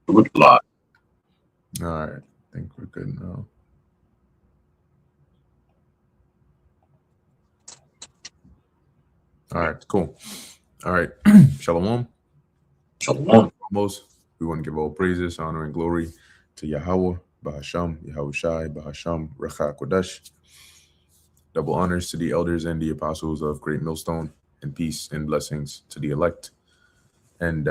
Good lot. All right, I think we're good now. All right, cool. All right, Shalom. Shalom. Foremost, we want to give all praises, honor, and glory to Yahweh, Bahasham, Yahushai, Bahasham, Recha Kodesh. Double honors to the elders and the apostles of Great Millstone, and peace and blessings to the elect. And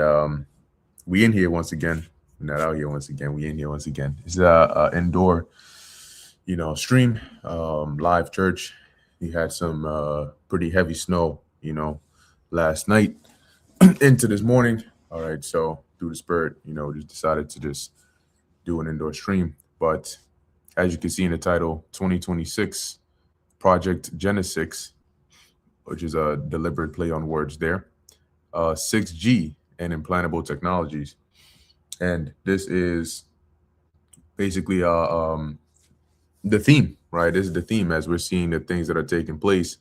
we in here once again. We're not out here once again. We in here once again. It's a indoor, stream, live church. We had some pretty heavy snow, last night into this morning. All right, so through the spirit, just decided to just do an indoor stream. But as you can see in the title, 2026 Project Genesix, which is a deliberate play on words there, 6G and implantable technologies. And this is basically the theme, right? This is the theme as we're seeing the things that are taking place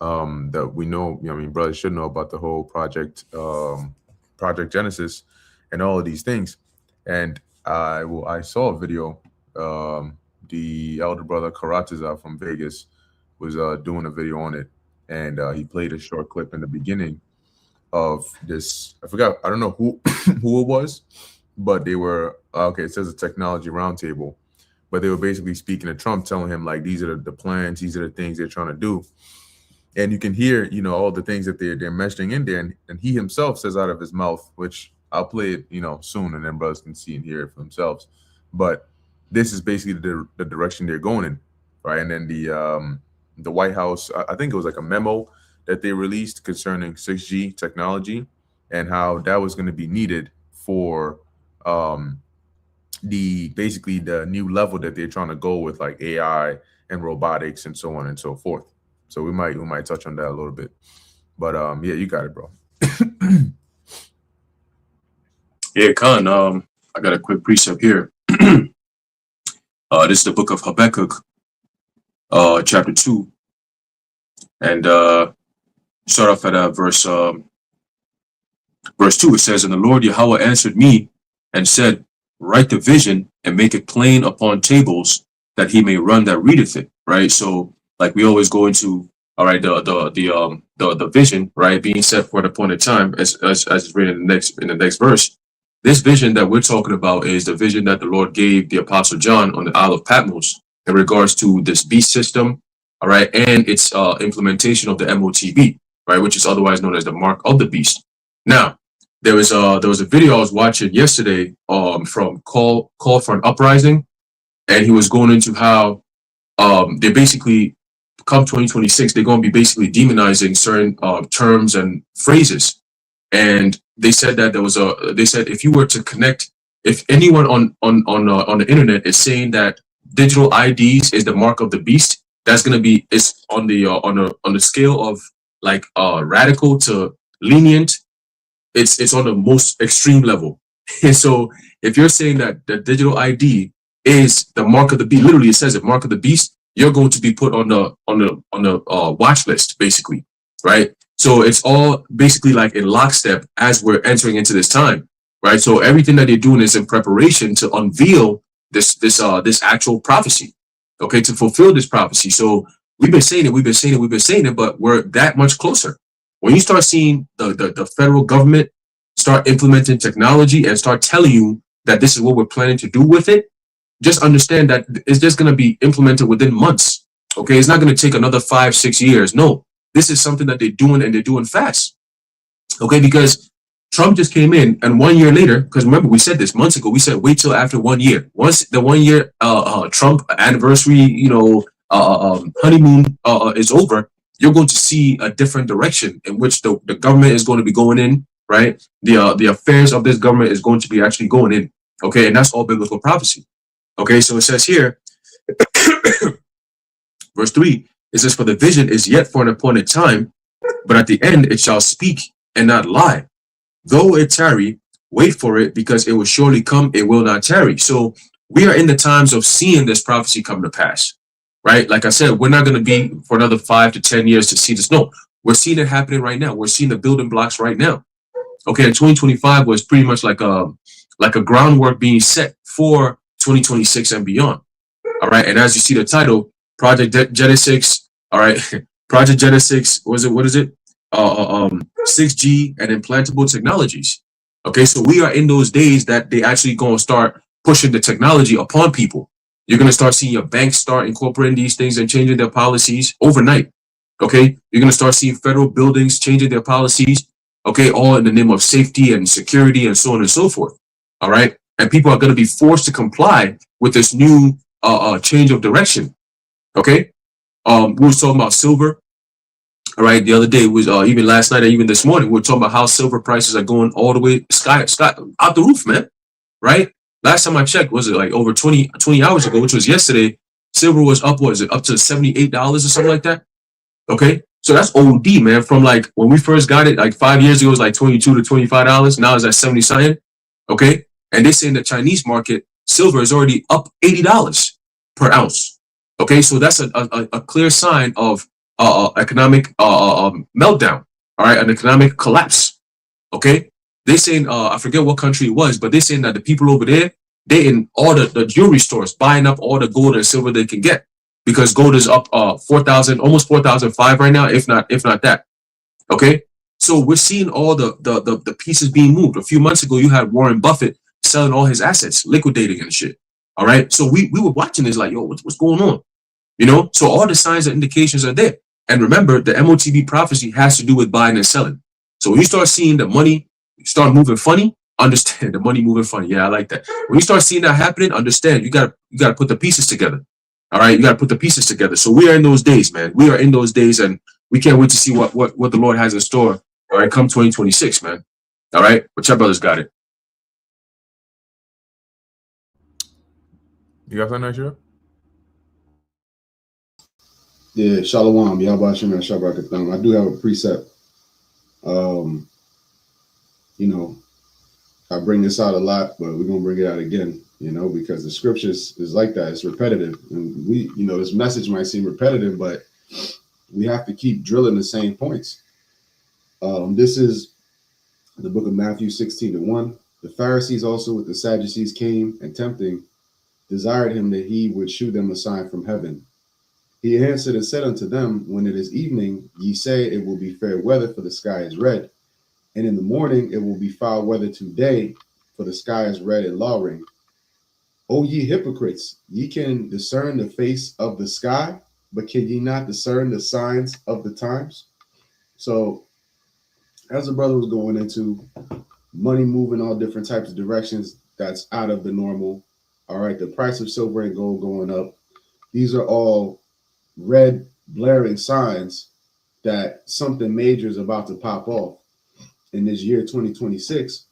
that we know, brothers should know about the whole Project Genesis and all of these things. And I saw a video, the elder brother Karatiza from Vegas was doing a video on it, and he played a short clip in the beginning of this. I forgot, I don't know who who it was, but they were okay. It says a technology roundtable, but they were basically speaking to Trump, telling him like these are the plans, these are the things they're trying to do, and you can hear all the things that they're mentioning in there, and he himself says out of his mouth, which I'll play it soon, and then brothers can see and hear it for themselves. But this is basically the direction they're going in, right? And then the White House, I think it was like a memo that they released concerning 6G technology and how that was going to be needed for basically the new level that they're trying to go with, like AI and robotics and so on and so forth. So we might touch on that a little bit. But yeah, you got it, bro. Yeah, Khan. I got a quick precept here. This is the book of Habakkuk, chapter 2. And start off at verse 2. It says, "And the Lord Yahweh answered me and said, write the vision and make it plain upon tables, that he may run that readeth it." Right. So like we always go into, all right, the vision, right, being set for an appointed time, as is written in the next verse. This vision that we're talking about is the vision that the Lord gave the Apostle John on the Isle of Patmos in regards to this beast system, all right, and its implementation of the MOTB, right, which is otherwise known as the mark of the beast. Now, there was a video I was watching yesterday from Call for an Uprising, and he was going into how they basically, come 2026, they're going to be basically demonizing certain terms and phrases. And they said that they said if you were to connect, if anyone on the internet is saying that digital IDs is the mark of the beast, that's going to be, it's on the scale of like radical to lenient. It's on the most extreme level. And so if you're saying that the digital ID is the mark of the beast, literally it says it, mark of the beast, you're going to be put on the watch list, basically, right? So it's all basically like in lockstep as we're entering into this time, right? So everything that they're doing is in preparation to unveil this actual prophecy, okay, to fulfill this prophecy. So we've been saying it, but we're that much closer. When you start seeing the federal government start implementing technology and start telling you that this is what we're planning to do with it, just understand that it's just going to be implemented within months. Okay, it's not going to take another 5-6 years. No, this is something that they're doing, and they're doing fast. Okay, because Trump just came in, and 1 year later, because remember we said this months ago, we said wait till after 1 year. Once the 1 year Trump anniversary, honeymoon is over, you're going to see a different direction in which the government is going to be going in, right? The affairs of this government is going to be actually going in. Okay, and that's all biblical prophecy. Okay, so it says here, verse 3, it says, "For the vision is yet for an appointed time, but at the end it shall speak and not lie. Though it tarry, wait for it, because it will surely come, it will not tarry." So we are in the times of seeing this prophecy come to pass, right? Like I said, we're not going to be for another 5 to 10 years to see this. No, we're seeing it happening right now. We're seeing the building blocks right now. Okay, 2025 was pretty much like like a groundwork being set for 2026 and beyond. All right. And as you see the title, Project Genesix, all right, Project Genesix, what is it? 6G and implantable technologies. Okay, so we are in those days that they actually going to start pushing the technology upon people. You're going to start seeing your banks start incorporating these things and changing their policies overnight. Okay, you're going to start seeing federal buildings changing their policies. Okay, all in the name of safety and security and so on and so forth. All right, and people are going to be forced to comply with this new change of direction. Okay, we were talking about silver. All right, the other day was even last night or even this morning, we were talking about how silver prices are going all the way sky out the roof, man. Right? Last time I checked, was it like over 20 hours ago, which was yesterday, silver was up, what is it, up to $78 or something like that? Okay. So that's OD, man. From like when we first got it, like 5 years ago, it was like $22 to $25. Now it's at 70 something. Okay. And they say in the Chinese market, silver is already up $80 per ounce. Okay. So that's a clear sign of economic meltdown. All right. An economic collapse. Okay. They saying, I forget what country it was, but they saying that the people over there, they in all the jewelry stores buying up all the gold and silver they can get, because gold is up 4,000, almost 4,005 right now, if not that. Okay, so we're seeing all the pieces being moved. A few months ago, you had Warren Buffett selling all his assets, liquidating and shit. All right, so we were watching this like, yo, what's going on? You know, so all the signs and indications are there. And remember, the MOTB prophecy has to do with buying and selling. So when you start seeing the money start moving funny, understand the money moving funny. Yeah, I like that. When you start seeing that happening, understand you got to put the pieces together. All right, you got to put the pieces together. So we are in those days, man. We are in those days, and we can't wait to see what the Lord has in store. All right, come 2026, man. All right, but your brothers got it. You got something, Nashira? Yeah, Shalom, Yabashim and Shabbat. I do have a precept. You know, I bring this out a lot, but we're gonna bring it out again, you know, because the scriptures is like that. It's repetitive. And we, you know, this message might seem repetitive, but we have to keep drilling the same points. This is the book of Matthew 16:1. The Pharisees also with the Sadducees came and tempting, desired him that he would shew them a sign from heaven. He answered and said unto them, when it is evening, ye say it will be fair weather, for the sky is red. And in the morning it will be foul weather today, for the sky is red and lowering. O ye hypocrites, ye can discern the face of the sky, but can ye not discern the signs of the times? So as the brother was going into money moving all different types of directions, that's out of the normal. All right, the price of silver and gold going up. These are all red blaring signs that something major is about to pop off in this year 2026.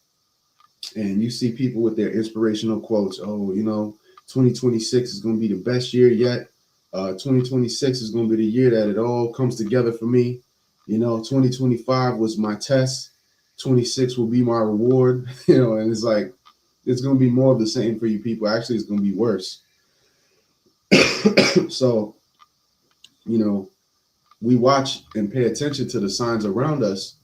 And you see people with their inspirational quotes. Oh, you know, 2026 is going to be the best year yet. 2026 is going to be the year that it all comes together for me. You know, 2025 was my test. 26 will be my reward. You know, and it's like, it's going to be more of the same for you people. Actually, it's going to be worse. So, you know, we watch and pay attention to the signs around us,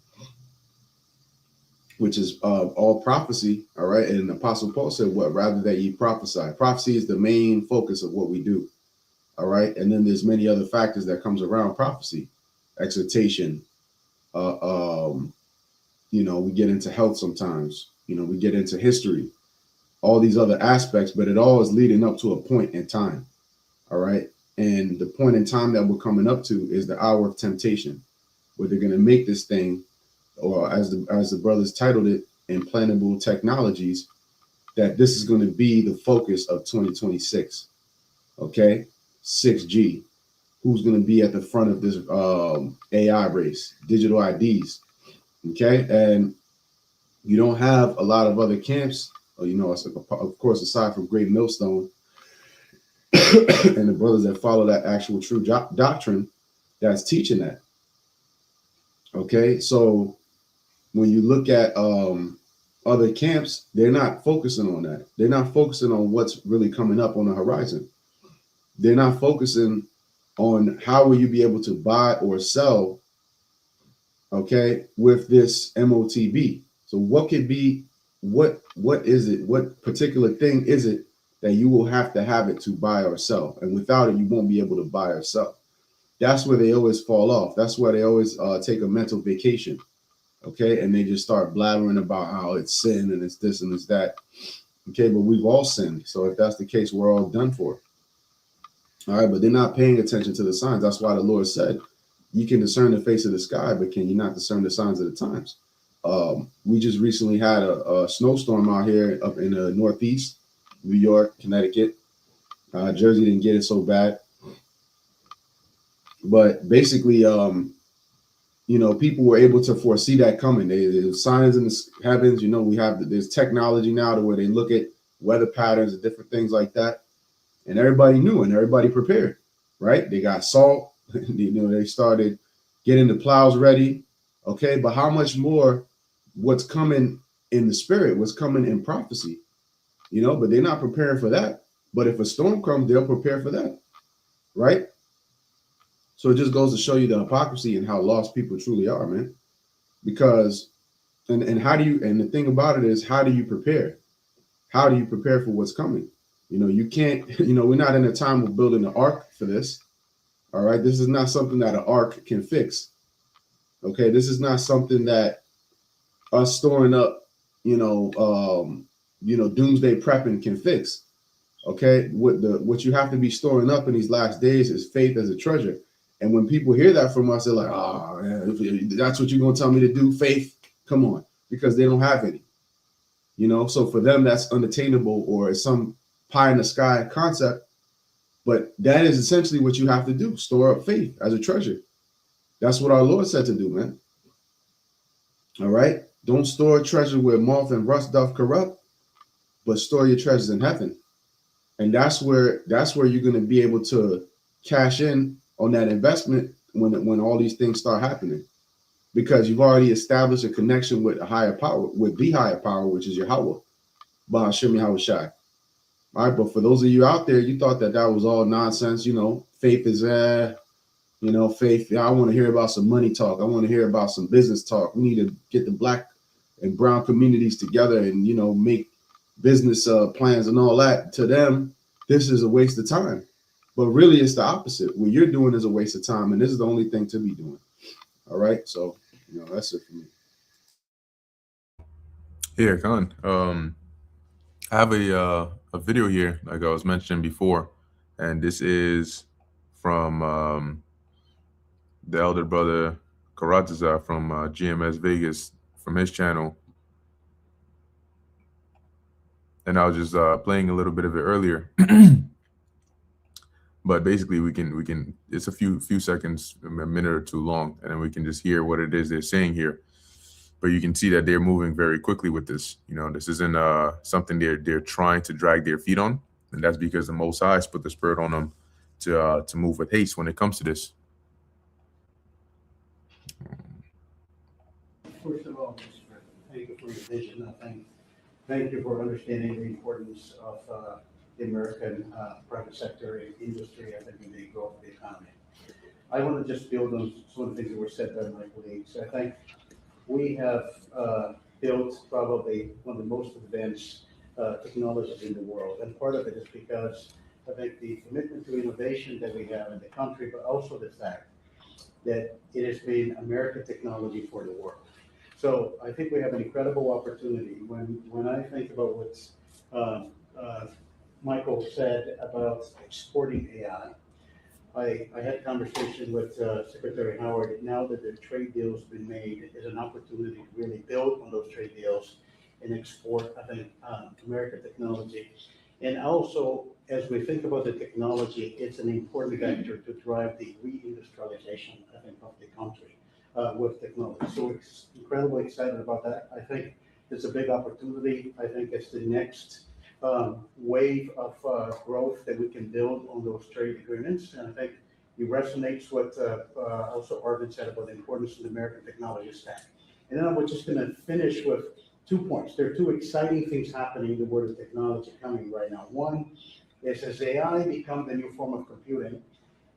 which is all prophecy. All right. And Apostle Paul said, what, rather that ye prophesy. Prophecy is the main focus of what we do. All right. And then there's many other factors that comes around prophecy, exhortation. You know, we get into health sometimes, you know, we get into history, all these other aspects, but it all is leading up to a point in time. All right. And the point in time that we're coming up to is the hour of temptation, where they're going to make this thing, or as the brothers titled it, implantable technologies, that this is going to be the focus of 2026. Okay. 6G. Who's going to be at the front of this AI race, digital IDs. Okay. And you don't have a lot of other camps, you know, of course, aside from Great Millstone and the brothers that follow that actual true doctrine that's teaching that. Okay. So when you look at other camps, they're not focusing on that. They're not focusing on what's really coming up on the horizon. They're not focusing on how will you be able to buy or sell, okay, with this MOTB. So what could be what is it? What particular thing is it that you will have to have it to buy or sell? And without it, you won't be able to buy or sell. That's where they always fall off. That's why they always take a mental vacation. Okay. And they just start blabbering about how it's sin and it's this and it's that. Okay. But we've all sinned. So if that's the case, we're all done for. All right. But they're not paying attention to the signs. That's why the Lord said, you can discern the face of the sky, but can you not discern the signs of the times? We just recently had a snowstorm out here up in the Northeast, New York, Connecticut. Jersey didn't get it so bad. But basically, people were able to foresee that coming. There's signs in the heavens. There's technology now to where they look at weather patterns and different things like that. And everybody knew and everybody prepared, right? They got salt. They started getting the plows ready. Okay, but how much more what's coming in the spirit, what's coming in prophecy, but they're not preparing for that. But if a storm comes, they'll prepare for that, right? So it just goes to show you the hypocrisy and how lost people truly are, man. Because, and the thing about it is, how do you prepare? How do you prepare for what's coming? You can't, we're not in a time of building an ark for this. All right. This is not something that an ark can fix. Okay. This is not something that us storing up, doomsday prepping can fix. Okay. What you have to be storing up in these last days is faith as a treasure. And when people hear that from us, they're like, oh, man, if that's what you're going to tell me to do, faith, come on, because they don't have any, So for them, that's unattainable or some pie in the sky concept. But that is essentially what you have to do. Store up faith as a treasure. That's what our Lord said to do, man. All right. Don't store treasure where moth and rust doth corrupt, but store your treasures in heaven. And that's where you're going to be able to cash in on that investment when all these things start happening, because you've already established a connection with a higher power, with the higher power, which is Yahweh, Ba'ashem Yahushai. All right, but for those of you out there, you thought that was all nonsense. Faith is faith. I want to hear about some money talk. I want to hear about some business talk. We need to get the black and brown communities together and make business plans and all that. To them, this is a waste of time. But really, it's the opposite. What you're doing is a waste of time, and this is the only thing to be doing. All right, so that's it for me. Yeah, Khan. I have a video here, like I was mentioning before, and this is from the elder brother Karataza from GMS Vegas, from his channel. And I was just playing a little bit of it earlier. But basically, we can. It's a few seconds, a minute or two long, and then we can just hear what it is they're saying here. But you can see that they're moving very quickly with this. This isn't something they're trying to drag their feet on, and that's because the Most High has put the Spirit on them to move with haste when it comes to this. First of all, thank you for your vision. Thank you for understanding the importance of the American private sector and industry, I think, in the growth of the economy. I want to just build on some of the things that were said by my colleagues. I think we have built probably one of the most advanced technologies in the world. And part of it is because I think the commitment to innovation that we have in the country, but also the fact that it has been American technology for the world. So I think we have an incredible opportunity. When I think about what Michael said about exporting AI, I had a conversation with Secretary Howard. Now that the trade deal's been made, is an opportunity to really build on those trade deals and export, I think, American technology. And also, as we think about the technology, it's an important factor to drive the reindustrialization, I think, of the country with technology. So we're incredibly excited about that. I think it's a big opportunity. I think it's the next wave of growth that we can build on those trade agreements. And I think it resonates what also Arvin said about the importance of the American technology stack. And then I'm just going to finish with 2 points. There are 2 exciting things happening in the world of technology coming right now. One is, as AI becomes the new form of computing,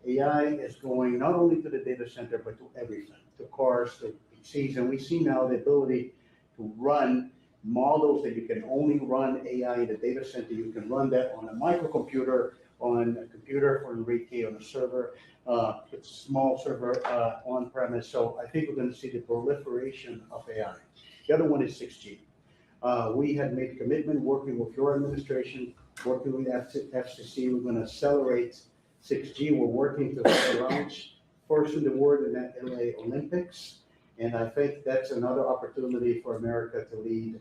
AI is going not only to the data center, but to everything, to cars, to PCs. And we see now the ability to run models that you can only run AI in the data center. You can run that on a microcomputer, on a computer for Enrique, on a server, it's a small server on premise. So I think we're going to see the proliferation of AI. The other one is 6G. We had made a commitment working with your administration, working with FCC. We're going to accelerate 6G. We're working to have a launch first in the world in that LA Olympics. And I think that's another opportunity for America to lead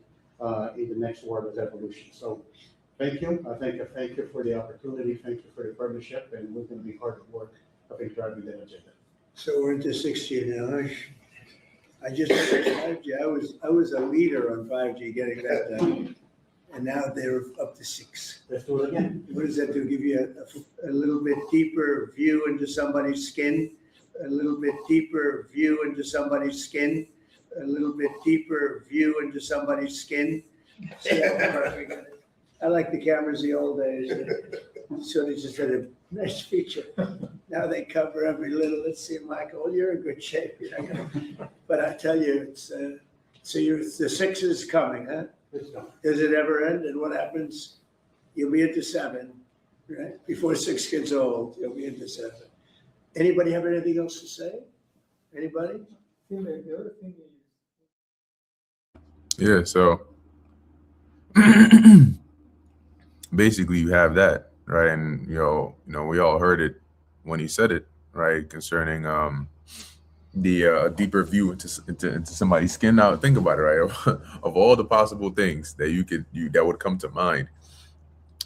in the next wireless evolution. So thank you. Thank you for the opportunity. Thank you for the partnership. And we're going to be hard at work, I think, driving that agenda. So we're into 6G now. I just 5G. I was a leader on 5G, getting that done, and now they're up to 6. Let's do it again. What does that do? Give you a little bit deeper view into somebody's skin, a little bit deeper view into somebody's skin, a little bit deeper view into somebody's skin. See how far we got it? I like the cameras the old days. So they just had a nice feature. Now they cover every little. Let's see, Michael, you're in good shape. You know? But I tell you, it's so the 6 is coming, huh? Does it ever end? And what happens? You'll be into 7, right? Before 6 gets old, you'll be into 7. Anybody have anything else to say? Anybody? Yeah, so basically you have that, right? And you know, we all heard it when he said it, right? Concerning the deeper view into somebody's skin. Now think about it, right? Of all the possible things that that would come to mind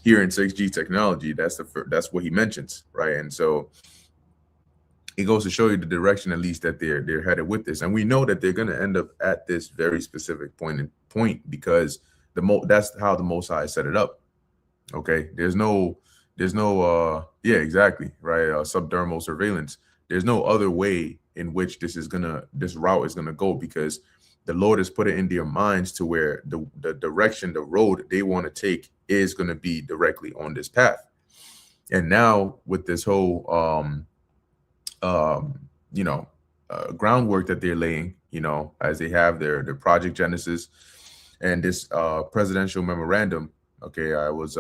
here in 6G technology, that's what he mentions, right? And so it goes to show you the direction, at least, that they're headed with this. And we know that they're going to end up at this very specific point because that's how the Most High set it up. Okay, there's no yeah, exactly, right. Subdermal surveillance. There's no other way in which this route is gonna go, because the Lord has put it in their minds to where the direction, the road they want to take is going to be directly on this path. And now with this whole groundwork that they're laying, as they have their Project Genesix and this presidential memorandum. Okay, I was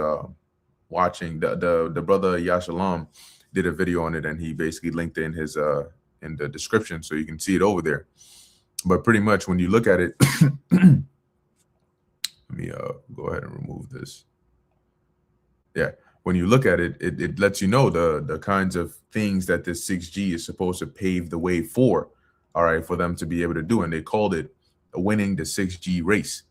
watching the brother Yashalam did a video on it, and he basically linked it in his in the description, so you can see it over there. But pretty much when you look at it, let me go ahead and remove this. Yeah, when you look at it, it lets you know the kinds of things that this 6G is supposed to pave the way for, all right, for them to be able to do. And they called it winning the 6G race.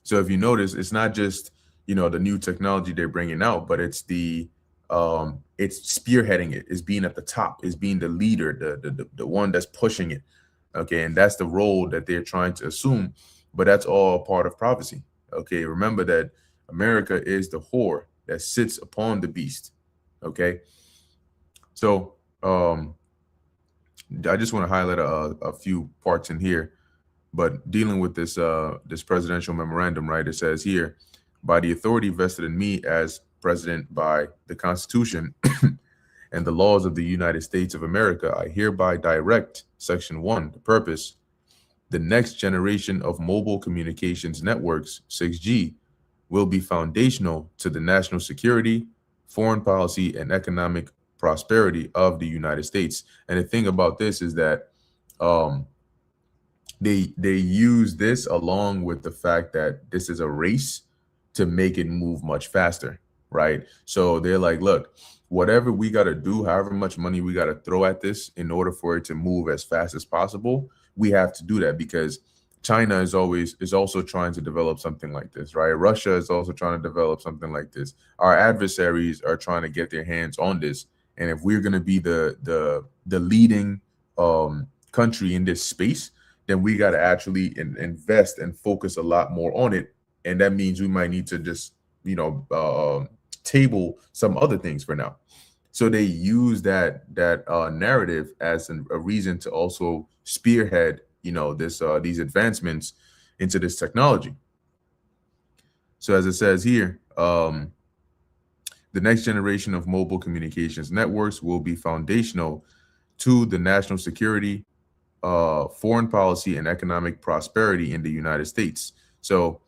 So if you notice, it's not just, the new technology they're bringing out, but it's it's spearheading it, is being at the top, is being the leader, the one that's pushing it. Okay, and that's the role that they're trying to assume, but that's all part of prophecy. Okay, remember that America is the whore that sits upon the beast. Okay, so I just want to highlight a few parts in here, but dealing with this this presidential memorandum, right? It says here, by the authority vested in me as president by the Constitution and the laws of the United States of America, I hereby direct Section 1, the purpose, the next generation of mobile communications networks, 6G, will be foundational to the national security, foreign policy, and economic prosperity of the United States. And the thing about this is that they use this along with the fact that this is a race to make it move much faster, right? So they're like, look, whatever we got to do, however much money we got to throw at this in order for it to move as fast as possible, we have to do that, because China is also trying to develop something like this, right? Russia is also trying to develop something like this. Our adversaries are trying to get their hands on this. And if we're going to be the leading country in this space, then we got to actually invest and focus a lot more on it. And that means we might need to just, table some other things for now. So they use that narrative as a reason to also spearhead, these advancements into this technology. So as it says here, the next generation of mobile communications networks will be foundational to the national security, foreign policy, and economic prosperity in the United States. So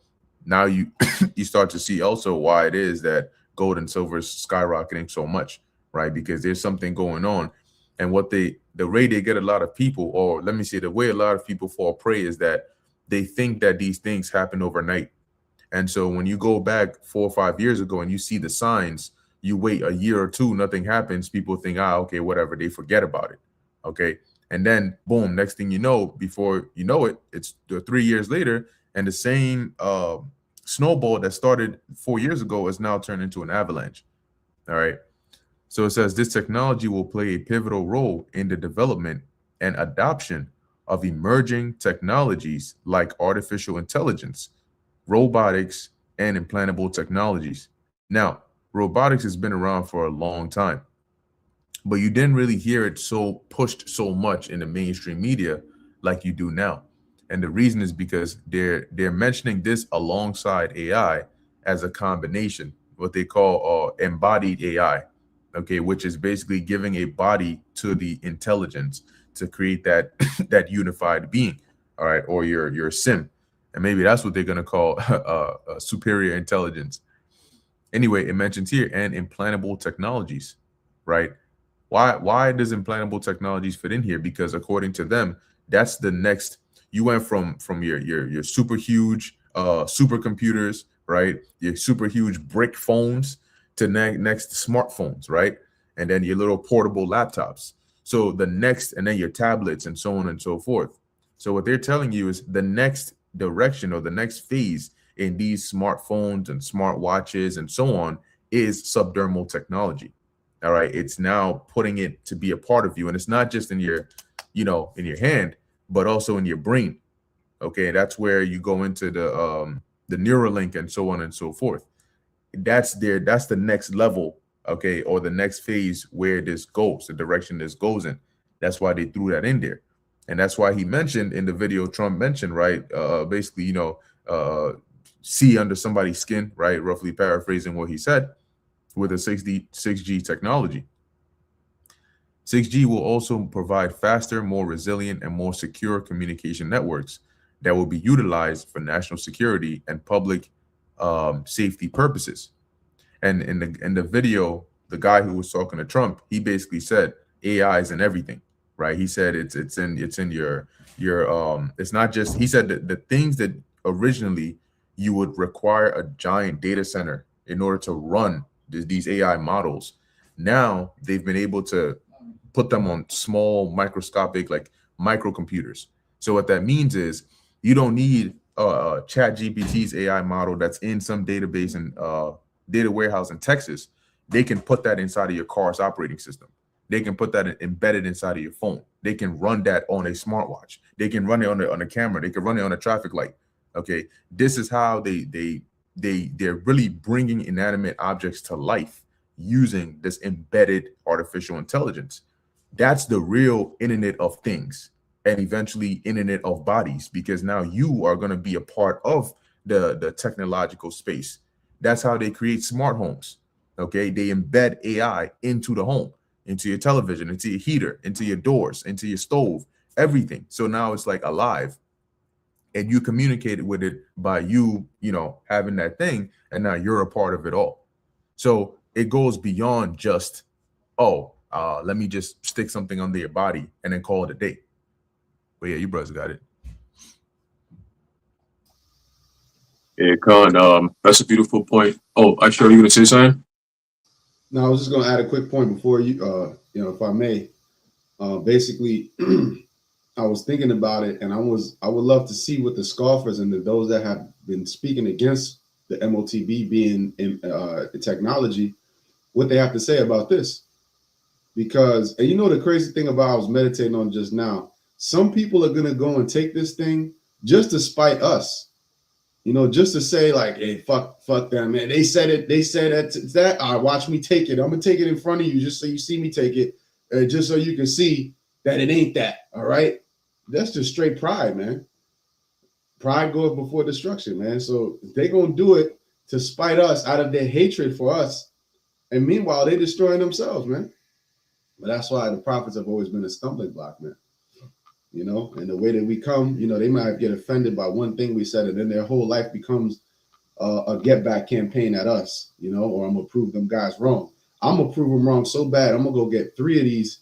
now you you start to see also why it is that gold and silver is skyrocketing so much, right? Because there's something going on. And the way they get a lot of people, or let me say the way a lot of people fall prey, is that they think that these things happen overnight. And so when you go back 4 or 5 years ago and you see the signs, you wait a year or two, nothing happens. People think, okay, whatever, they forget about it. Okay. And then boom, next thing you know, before you know it, it's 3 years later, and the same snowball that started 4 years ago is now turned into an avalanche. All right. So it says this technology will play a pivotal role in the development and adoption of emerging technologies like artificial intelligence, robotics, and implantable technologies. Now, robotics has been around for a long time, but you didn't really hear it so pushed so much in the mainstream media like you do now. And the reason is because they're mentioning this alongside AI as a combination, what they call embodied AI, okay, which is basically giving a body to the intelligence to create that that unified being, all right, or your sim. And maybe that's what they're going to call superior intelligence. Anyway, it mentions here and implantable technologies, right? Why does implantable technologies fit in here? Because according to them, that's the next. You went from your super huge supercomputers, right? Your super huge brick phones to next smartphones, right? And then your little portable laptops. So the next, and then your tablets and so on and so forth. So what they're telling you is the next direction or the next phase in these smartphones and smartwatches and so on is subdermal technology. All right. It's now putting it to be a part of you. And it's not just in your, in your hand, but also in your brain. Okay. That's where you go into the Neuralink and so on and so forth. That's the next level. Okay. Or the next phase where this goes, the direction this goes in. That's why they threw that in there. And that's why he mentioned in the video, Trump mentioned, right? Basically, see under somebody's skin, right? Roughly paraphrasing what he said, with a 6G technology. 6G will also provide faster, more resilient, and more secure communication networks that will be utilized for national security and public safety purposes. And in the video, the guy who was talking to Trump, he basically said AI is in everything, right? He said it's in your it's not just, he said that the things that originally you would require a giant data center in order to run these AI models, now they've been able to put them on small microscopic like microcomputers. So what that means is you don't need Chat GPT's AI model that's in some database and data warehouse in Texas. They can put that inside of your car's operating system. They can put that embedded inside of your phone. They can run that on a smartwatch. They can run it on a camera. They can run it on a traffic light. Okay, this is how they're really bringing inanimate objects to life using this embedded artificial intelligence. That's the real Internet of Things, and eventually Internet of Bodies, because now you are going to be a part of the technological space. That's how they create smart homes. Okay, they embed AI into the home, into your television, into your heater, into your doors, into your stove, everything. So now it's like alive. And you communicated with it by you having that thing, and now you're a part of it all. So it goes beyond just, let me just stick something under your body and then call it a day. But yeah, you brothers got it. Yeah, Khan, that's a beautiful point. Oh, actually, are you going to say something? No, I was just going to add a quick point before you, if I may. Basically, I was thinking about it, and I would love to see what the scoffers and those that have been speaking against the MOTB being in technology, what they have to say about this. Because, and the crazy thing about, I was meditating on just now, some people are going to go and take this thing just to spite us, just to say like, hey, fuck them, man. They said that, all right, watch me take it. I'm going to take it in front of you just so you see me take it, just so you can see that it ain't that, all right? That's just straight pride, man. Pride goes before destruction, man. So they're going to do it to spite us out of their hatred for us. And meanwhile, they're destroying themselves, man. But that's why the prophets have always been a stumbling block, man. And the way that we come, they might get offended by one thing we said, and then their whole life becomes a get back campaign at us, you know, or I'm gonna prove them guys wrong. I'm gonna prove them wrong so bad. I'm gonna go get 3 of these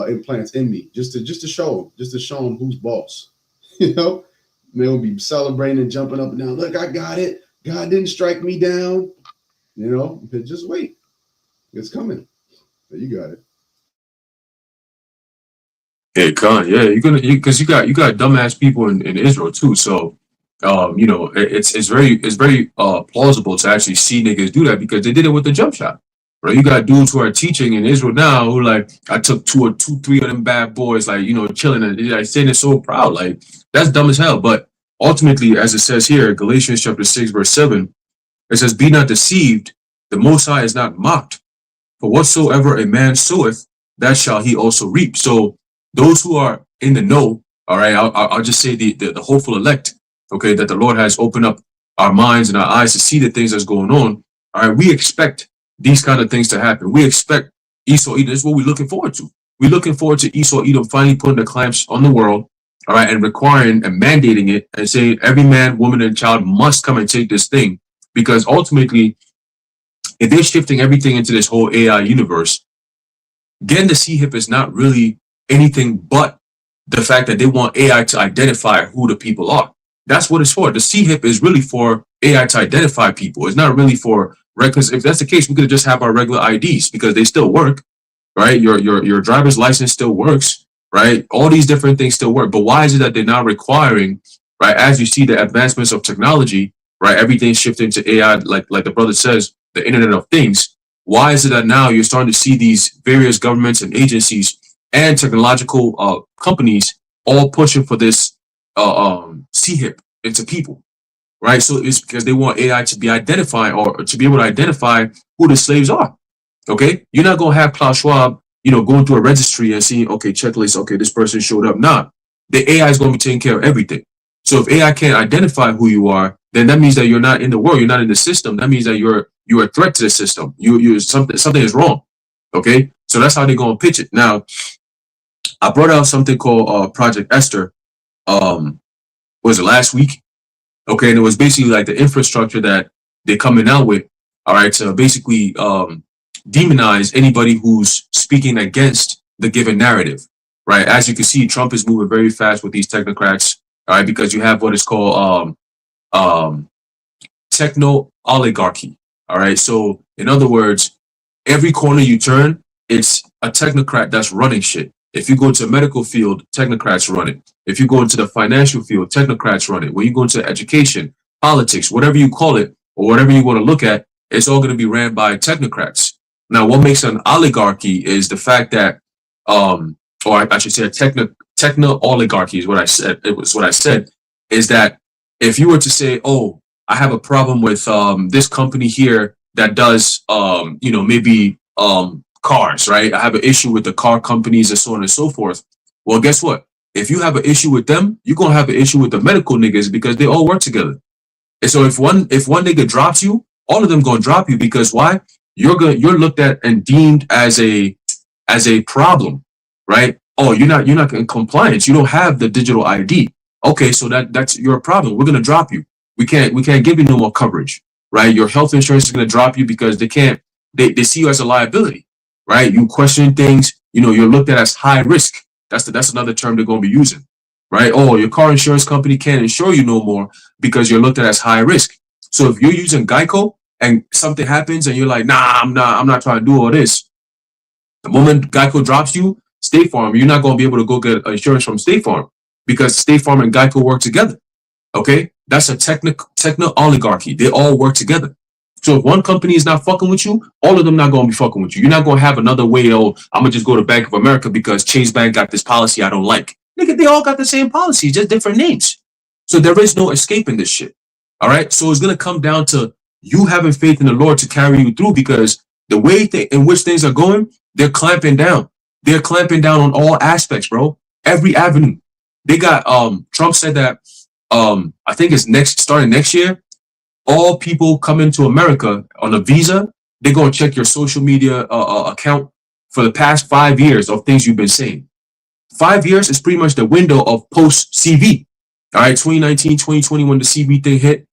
implants in me just to show them who's boss. You know, they'll be celebrating and jumping up and down. Look, I got it. God didn't strike me down. You know, but just wait. It's coming. But you got it. Yeah, Khan. Yeah, because you got dumbass people in Israel too. So, you know, it's very plausible to actually see niggas do that because they did it with the jump shot. Right? You got dudes who are teaching in Israel now who like, I took 2 or 3 of them bad boys, like, you know, chilling and like saying it so proud. Like, that's dumb as hell. But ultimately, as it says here, Galatians chapter 6, verse 7, it says, "Be not deceived, the Most High is not mocked. For whatsoever a man soweth, that shall he also reap." So those who are in the know, all right, I'll just say the hopeful elect, okay, that the Lord has opened up our minds and our eyes to see the things that's going on. All right, we expect these kind of things to happen. We expect Esau Edom. This is what we're looking forward to. We're looking forward to Esau Edom finally putting the clamps on the world, all right, and requiring and mandating it and saying every man, woman, and child must come and take this thing. Because ultimately, if they're shifting everything into this whole AI universe, getting the CHIP is not really anything but the fact that they want AI to identify who the people are. That's what it's for. The CHIP is really for AI to identify people. It's not really for, right? Because if that's the case, we could just have our regular IDs because they still work, right? Your driver's license still works, right? All these different things still work. But why is it that they're not requiring, right? As you see the advancements of technology, right? Everything's shifting to AI, like the brother says, the Internet of Things. Why is it that now you're starting to see these various governments and agencies and technological companies all pushing for this CHIP into people, right? So it's because they want AI to be identified or to be able to identify who the slaves are. Okay, you're not gonna have Klaus Schwab, you know, going through a registry and seeing, okay, checklist, okay, this person showed up. Nah, the AI is gonna be taking care of everything. So if AI can't identify who you are, then that means that you're not in the world, you're not in the system. That means that you're a threat to the system. You something is wrong. Okay, so that's how they're gonna pitch it. Now, I brought out something called Project Esther. Was it last week? Okay, and it was basically like the infrastructure that they're coming out with. All right, to basically demonize anybody who's speaking against the given narrative. Right, as you can see, Trump is moving very fast with these technocrats. All right, because you have what is called techno oligarchy. All right, so in other words, every corner you turn, it's a technocrat that's running shit. If you go to the medical field, technocrats run it. If you go into the financial field, technocrats run it. When you go into education, politics, whatever you call it, or whatever you want to look at, it's all going to be ran by technocrats. Now, what makes an oligarchy is the fact that, or I should say a techno oligarchy is what I said. It was what I said, is that if you were to say, oh, I have a problem with this company here that does, you know, maybe cars, right? I have an issue with the car companies and so on and so forth. Well, guess what? If you have an issue with them, you're gonna have an issue with the medical niggas because they all work together. And so if one nigga drops you, all of them gonna drop you because why? You're looked at and deemed as a problem, right? Oh, you're not in compliance. You don't have the digital ID. Okay, so that's your problem. We're gonna drop you. We can't give you no more coverage, right? Your health insurance is gonna drop you because they see you as a liability. Right, you question things. You know, you're looked at as high risk. That's another term they're going to be using. Right? Oh, your car insurance company can't insure you no more because you're looked at as high risk. So if you're using Geico and something happens and you're like, nah, I'm not trying to do all this. The moment Geico drops you, State Farm, you're not going to be able to go get insurance from State Farm because State Farm and Geico work together. Okay, that's a techno oligarchy. They all work together. So if one company is not fucking with you, all of them not going to be fucking with you. You're not going to have another way, oh, I'm going to just go to Bank of America because Chase Bank got this policy I don't like. Nigga, they all got the same policy, just different names. So there is no escaping this shit. All right? So it's going to come down to you having faith in the Lord to carry you through because the way in which things are going, they're clamping down. They're clamping down on all aspects, bro. Every avenue. They got, Trump said that, I think it's starting next year, all people coming to America on a visa, they're going to check your social media account for the past 5 years of things you've been saying. 5 years is pretty much the window of post-CV. All right, 2019, 2020, when the CV thing hit,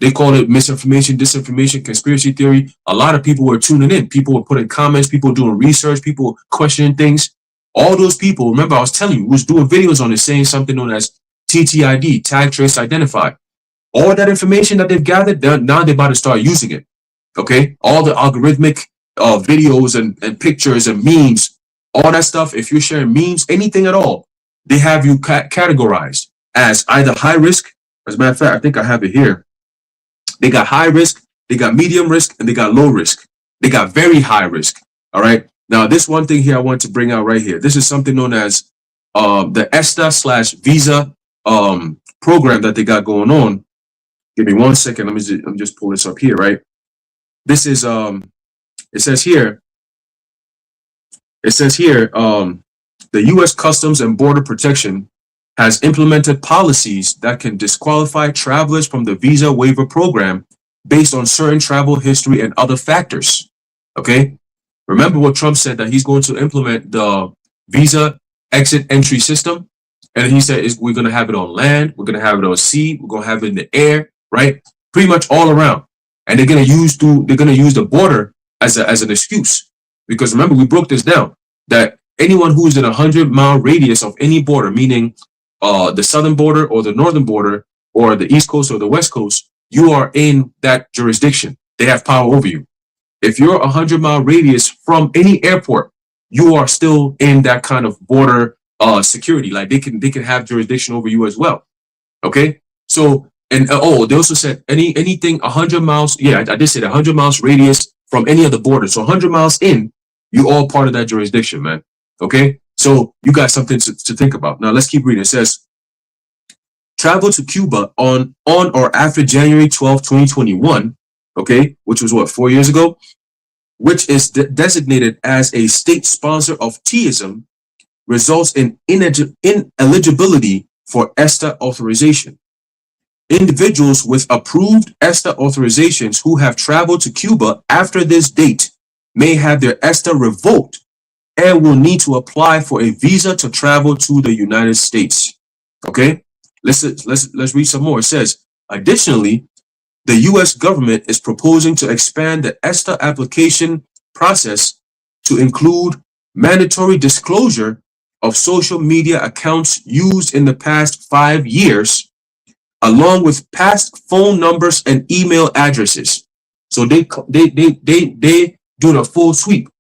They call it misinformation, disinformation, conspiracy theory. A lot of people were tuning in. People were putting comments, people doing research, people questioning things. All those people, remember I was telling you, was doing videos on this saying something known as TTID, tag, trace, identify. All that information that they've gathered, now they're about to start using it. Okay? All the algorithmic videos and pictures and memes, all that stuff, if you're sharing memes, anything at all, they have you categorized as either high risk. As a matter of fact, I think I have it here. They got high risk, they got medium risk, and they got low risk. They got very high risk. All right. Now, this one thing here I want to bring out right here. This is something known as the ESTA/Visa program that they got going on. Give me 1 second. Let me just pull this up here. Right. This is it says here. The U.S. Customs and Border Protection has implemented policies that can disqualify travelers from the visa waiver program based on certain travel history and other factors. Okay. Remember what Trump said, that he's going to implement the visa exit entry system. And he said we're going to have it on land. We're going to have it on sea. We're going to have it in the air, right? Pretty much all around. And they're going to use the border as an excuse. Because remember, we broke this down, that anyone who's in a 100-mile radius of any border, meaning the southern border or the northern border or the East Coast or the West Coast, you are in that jurisdiction. They have power over you. If you're a 100-mile radius from any airport, you are still in that kind of border security. Like they can have jurisdiction over you as well. Okay. So, and they also said anything 100 miles. Yeah, I did say 100 miles radius from any other border. So 100 miles in, you all part of that jurisdiction, man. Okay. So you got something to think about. Now let's keep reading. It says, travel to Cuba on or after January 12, 2021, okay, which was what, 4 years ago, which is designated as a state sponsor of Teaism, results in ineligibility for ESTA authorization. Individuals with approved ESTA authorizations who have traveled to Cuba after this date may have their ESTA revoked and will need to apply for a visa to travel to the United States. Okay, let's read some more. It says, additionally, the U.S. government is proposing to expand the ESTA application process to include mandatory disclosure of social media accounts used in the past 5 years, along with past phone numbers and email addresses. So they do the full sweep.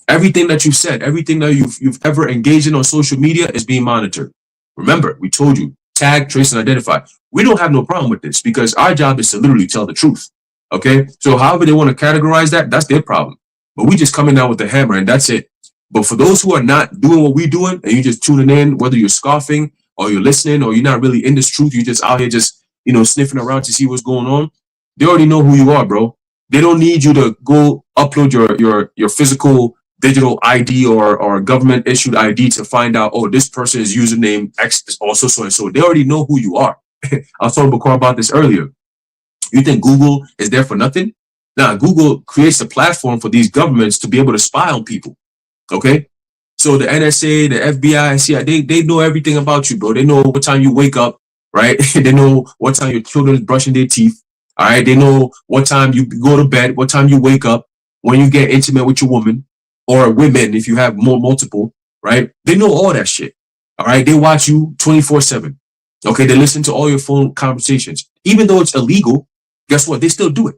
Everything that you've said, everything that you've ever engaged in on social media is being monitored. Remember, we told you, tag, trace, and identify. We don't have no problem with this because our job is to literally tell the truth. Okay? So however they want to categorize that, that's their problem. But we just coming down with the hammer and that's it. But for those who are not doing what we're doing and you're just tuning in, whether you're scoffing or you're listening or you're not really in this truth, you're just out here just, sniffing around to see what's going on, they already know who you are, bro. They don't need you to go upload your physical digital ID or government issued ID to find out, oh, this person is username X also so and so. They already know who you are. I was talking about this earlier. You think Google is there for nothing? Nah, Google creates a platform for these governments to be able to spy on people. Okay? So the NSA, the FBI, CIA, they know everything about you, bro. They know what time you wake up, right? They know what time your children is brushing their teeth. All right. They know what time you go to bed, what time you wake up, when you get intimate with your woman or women, if you have multiple, right? They know all that shit. All right. They watch you 24/7. Okay. They listen to all your phone conversations. Even though it's illegal, guess what? They still do it.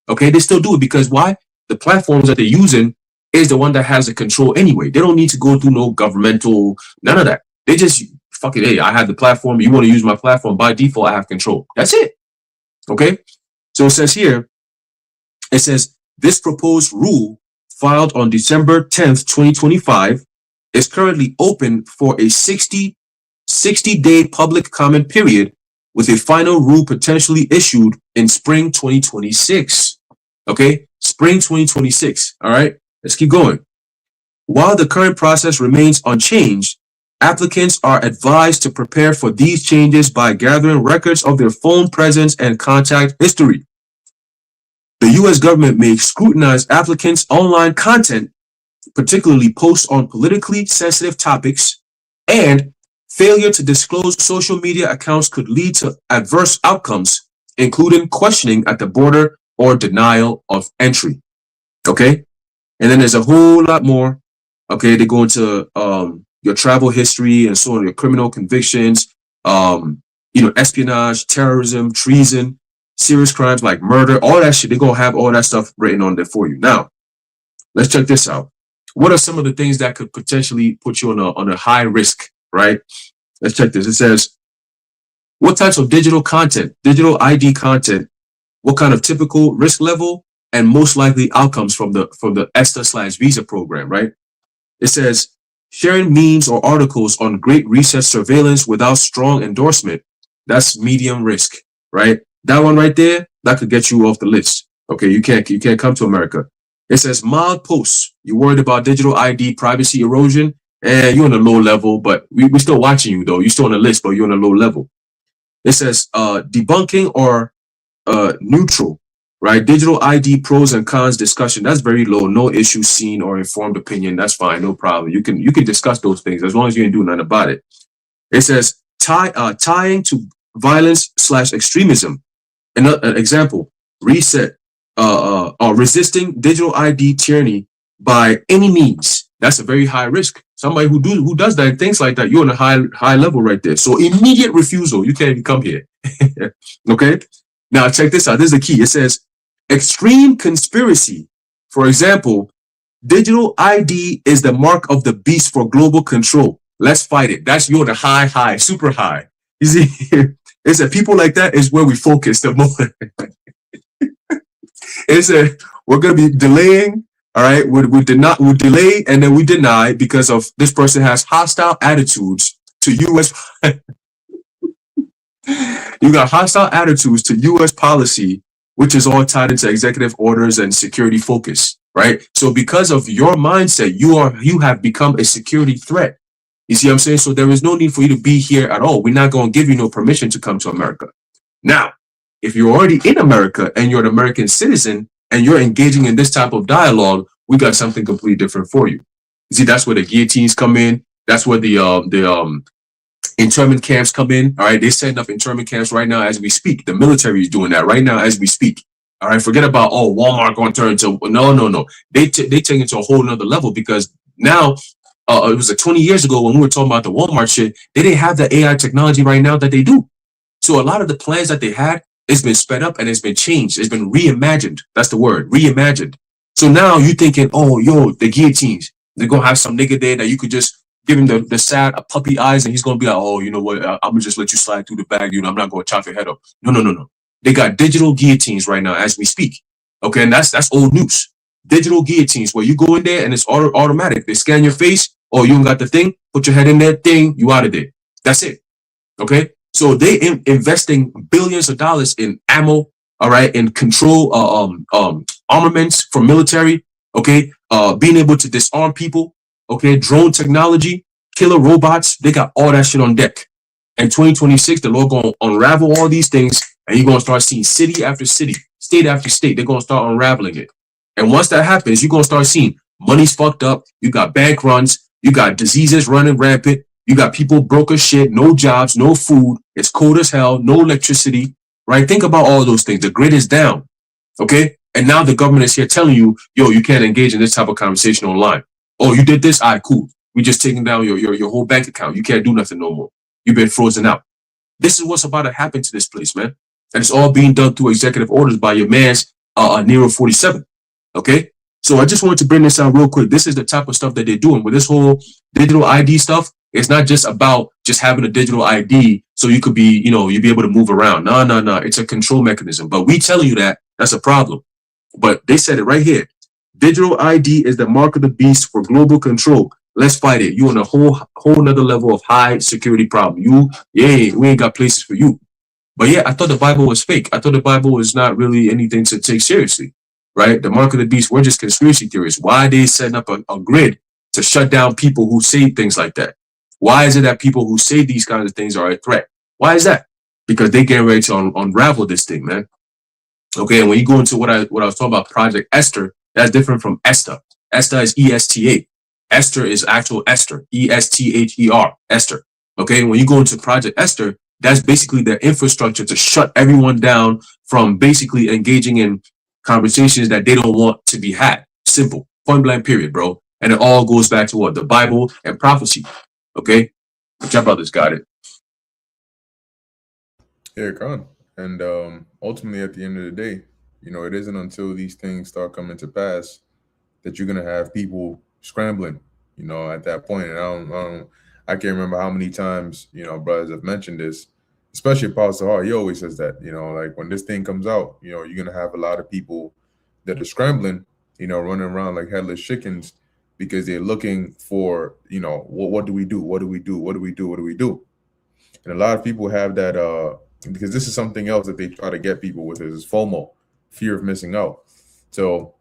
Okay. They still do it because why? The platforms that they're using is the one that has the control anyway. They don't need to go through no governmental, none of that. They just fuck it. Hey, I have the platform. You want to use my platform by default. I have control. That's it. Okay. So it says here, it says this proposed rule filed on December 10th, 2025 is currently open for a 60-day public comment period with a final rule potentially issued in spring 2026. Okay. Spring 2026. All right. Let's keep going. While the current process remains unchanged, applicants are advised to prepare for these changes by gathering records of their phone presence and contact history. The U.S. government may scrutinize applicants' online content, particularly posts on politically sensitive topics, and failure to disclose social media accounts could lead to adverse outcomes, including questioning at the border or denial of entry. Okay. And then there's a whole lot more. Okay. They go into your travel history and so on, your criminal convictions, espionage, terrorism, treason, serious crimes like murder, all that shit. They're going to have all that stuff written on there for you. Now, let's check this out. What are some of the things that could potentially put you on a high risk, right? Let's check this. It says, what types of digital content, digital ID content, what kind of typical risk level and most likely outcomes from the ESTA/visa program, right? It says, sharing memes or articles on Great Reset surveillance without strong endorsement, that's medium risk, right? That one right there, that could get you off the list. Okay, you can't come to America. It says mild posts. You're worried about digital ID privacy erosion, and you're on a low level, but we're still watching you though. You're still on the list, but you're on a low level. It says debunking or neutral, right? Digital ID pros and cons discussion. That's very low. No issue seen or informed opinion. That's fine. No problem. You can discuss those things as long as you ain't doing nothing about it. It says tying to violence/extremism. An example, reset, or resisting digital ID tyranny by any means. That's a very high risk. Somebody who does that, things like that, you're on a high level right there. So immediate refusal, you can't even come here. Okay. Now check this out. This is the key. It says extreme conspiracy. For example, digital ID is the mark of the beast for global control. Let's fight it. That's you're on a high, super high. You see, it's that people like that is where we focus the most. It's a we're gonna be delaying. All right, we delay and then we deny because of this person has hostile attitudes to U.S. You got hostile attitudes to U.S. policy, which is all tied into executive orders and security focus, right? So because of your mindset, you have become a security threat. You see what I'm saying? So there is no need for you to be here at all. We're not going to give you no permission to come to America. Now, if you're already in America and you're an American citizen and you're engaging in this type of dialogue, we got something completely different for you. You see, that's where the guillotines come in. That's where the internment camps come in. All right, they're setting up internment camps right now as we speak. The military is doing that right now as we speak. All right, forget about Walmart going to turn into no. They take it to a whole nother level because now it was like 20 years ago when we were talking about the Walmart shit. They didn't have the AI technology right now that they do. So a lot of the plans that they had, it's been sped up and it's been changed. It's been reimagined. That's the word, reimagined. So now you're thinking, the guillotines. They're gonna have some nigga there that you could just give him the sad puppy eyes, and he's gonna be like, you know what? I'm gonna just let you slide through the bag, I'm not gonna chop your head off. No. They got digital guillotines right now as we speak. Okay, and that's old news. Digital guillotines where you go in there and it's automatic. They scan your face. You don't got the thing. Put your head in that thing. You out of there. That's it. Okay. So they investing billions of dollars in ammo. All right, in control armaments for military. Okay, being able to disarm people. Okay, drone technology, killer robots. They got all that shit on deck. In 2026, the Lord gonna unravel all these things, and you're gonna start seeing city after city, state after state. They're gonna start unraveling it. And once that happens, you're gonna start seeing money's fucked up. You got bank runs. You got diseases running rampant. You got people broke as shit, no jobs, no food. It's cold as hell, no electricity. Right? Think about all those things. The grid is down. Okay? And now the government is here telling you, you can't engage in this type of conversation online. You did this? All right, cool. We just taking down your whole bank account. You can't do nothing no more. You've been frozen out. This is what's about to happen to this place, man. And it's all being done through executive orders by your man's Nero 47. Okay? So I just wanted to bring this out real quick. This is the type of stuff that they're doing with this whole digital ID stuff. It's not just about just having a digital ID so you could be, you'll be able to move around. No. It's a control mechanism. But we telling you that's a problem. But they said it right here. Digital ID is the mark of the beast for global control. Let's fight it. You on a whole nother level of high security problem. We ain't got places for you. But yeah, I thought the Bible was fake. I thought the Bible was not really anything to take seriously, right? The mark of the beast, we're just conspiracy theorists. Why are they setting up a grid to shut down people who say things like that? Why is it that people who say these kinds of things are a threat? Why is that? Because they getting ready to unravel this thing, man. Okay, and when you go into what I was talking about, Project Esther, that's different from ESTA. ESTA is ESTA. Esther is actual Esther, ESTHER, Esther. Okay, and when you go into Project Esther, That's basically their infrastructure to shut everyone down from basically engaging in conversations that they don't want to be had. Simple, point blank, period, bro. And it all goes back to what? The Bible and prophecy. Okay? But y'all brothers got it. Yeah, Khan. And ultimately, at the end of the day, you know, it isn't until these things start coming to pass that you're gonna have people scrambling. You know, at that point, and I can't remember how many times, you know, brothers have mentioned this, especially Apostle Hart. He always says that, you know, like when this thing comes out, you know, you're gonna have a lot of people that are scrambling, you know, running around like headless chickens because they're looking for, you know, what do we do? What do we do? What do we do? What do we do? And a lot of people have that because this is something else that they try to get people with is FOMO, fear of missing out. So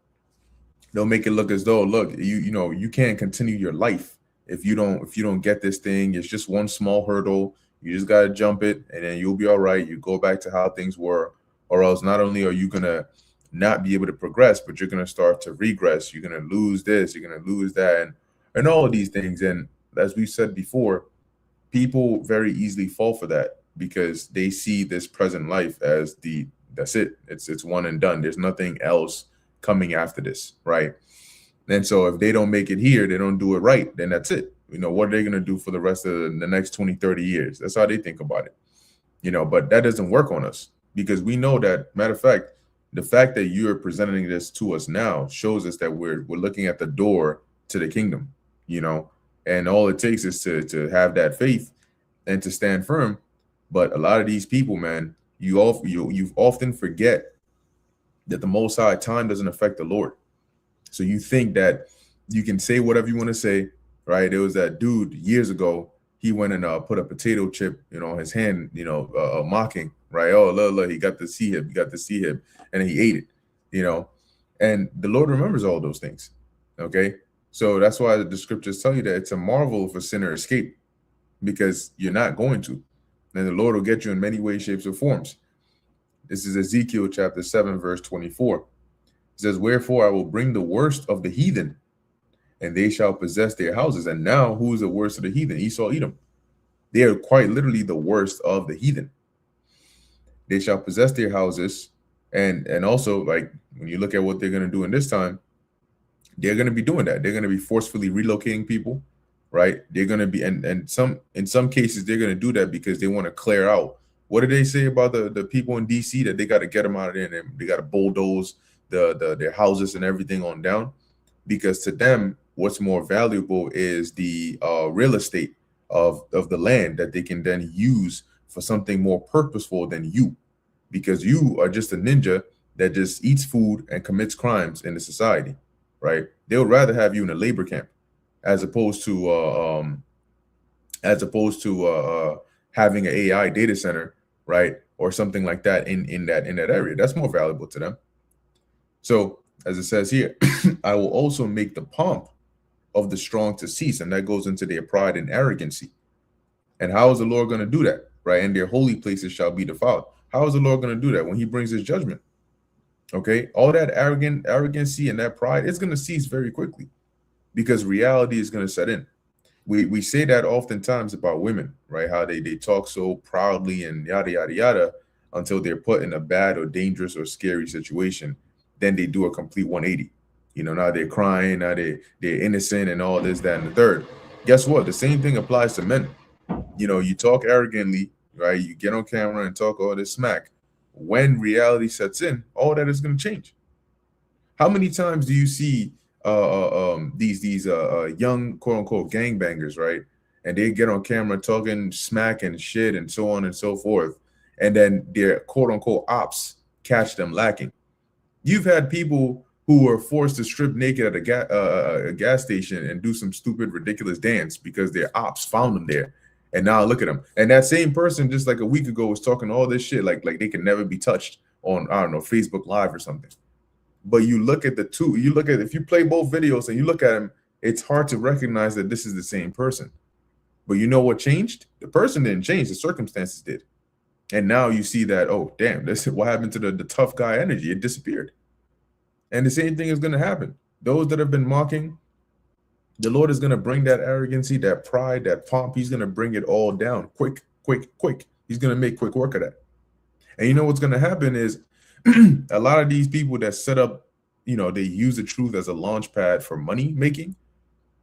they'll make it look as though, look, you know, you can't continue your life if you don't get this thing. It's just one small hurdle. You just gotta jump it, and then you'll be all right. You go back to how things were, or else not only are you gonna not be able to progress, but you're gonna start to regress. You're gonna lose this, you're gonna lose that, and all of these things. And as we said before, people very easily fall for that because they see this present life as that's it. It's one and done. There's nothing else coming after this, right? And so if they don't make it here, they don't do it right, then that's it. You know, what are they going to do for the rest of the next 20, 30 years? That's how they think about it. You know, but that doesn't work on us because we know that, matter of fact, the fact that you're presenting this to us now shows us that we're looking at the door to the kingdom, you know, and all it takes is to have that faith and to stand firm. But a lot of these people, man, you often forget that the Most High time doesn't affect the Lord. So you think that you can say whatever you want to say, right? There was that dude years ago. He went and put a potato chip, you know, on his hand, you know, mocking, right? Oh, look, he got to see him, and he ate it, you know. And the Lord remembers all those things, okay? So that's why the scriptures tell you that it's a marvel if a sinner escape, because you're not going to. And the Lord will get you in many ways, shapes, or forms. This is Ezekiel chapter 7, verse 24. It says, wherefore I will bring the worst of the heathen, and they shall possess their houses. And now, who is the worst of the heathen? Esau, Edom. They are quite literally the worst of the heathen. They shall possess their houses. And also, like, when you look at what they're going to do in this time, they're going to be doing that. They're going to be forcefully relocating people, right? They're going to be, and in some cases, they're going to do that because they want to clear out. What did they say about the people in DC that they got to get them out of there and they got to bulldoze their houses and everything on down? Because to them, what's more valuable is the real estate of the land that they can then use for something more purposeful than you, because you are just a ninja that just eats food and commits crimes in the society, right? They would rather have you in a labor camp as opposed to having an AI data center, right, or something like that in that area. That's more valuable to them. So as it says here, I will also make the pomp of the strong to cease, and that goes into their pride and arrogancy. And how is the Lord going to do that, right? And their holy places shall be defiled. How is the Lord going to do that? When he brings his judgment. Okay, all that arrogancy and that pride, it's going to cease very quickly because reality is going to set in. We say that oftentimes about women, right? How they talk so proudly and yada, yada, yada, until they're put in a bad or dangerous or scary situation. Then they do a complete 180. You know, now they're crying, now they're innocent and all this, that, and the third. Guess what? The same thing applies to men. You know, you talk arrogantly, right? You get on camera and talk all this smack. When reality sets in, all that is going to change. How many times do you see these young quote unquote gangbangers, right? And they get on camera talking smack and shit and so on and so forth, and then their quote unquote ops catch them lacking. You've had people who were forced to strip naked at a gas station and do some stupid, ridiculous dance because their ops found them there. And now look at them. And that same person just like a week ago was talking all this shit like they can never be touched on, I don't know, Facebook Live or something. But you look at the two, if you play both videos and you look at them, it's hard to recognize that this is the same person. But you know what changed? The person didn't change, the circumstances did. And now you see that, oh, damn, this is what happened to the tough guy energy. It disappeared. And the same thing is going to happen. Those that have been mocking, the Lord is going to bring that arrogancy, that pride, that pomp. He's going to bring it all down quick. He's going to make quick work of that. And you know what's going to happen is a lot of these people that set up, they use the truth as a launch pad for money making.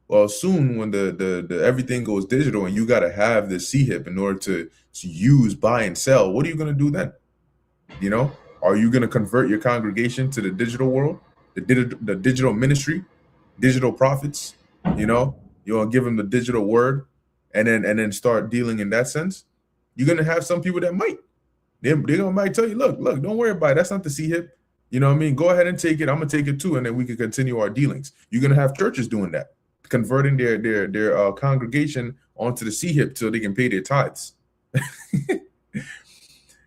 Well, soon when the everything goes digital and you got to have the CHIP in order to use, buy, and sell, what are you going to do then? Are you going to convert your congregation to the digital world, the digital ministry, digital prophets? You want to give them the digital word and then start dealing in that sense? You're going to have some people that might. They're going to might tell you, look, don't worry about it. That's not the CHIP. You know what I mean? Go ahead and take it. I'm going to take it too. And then we can continue our dealings. You're going to have churches doing that, converting their congregation onto the CHIP so they can pay their tithes.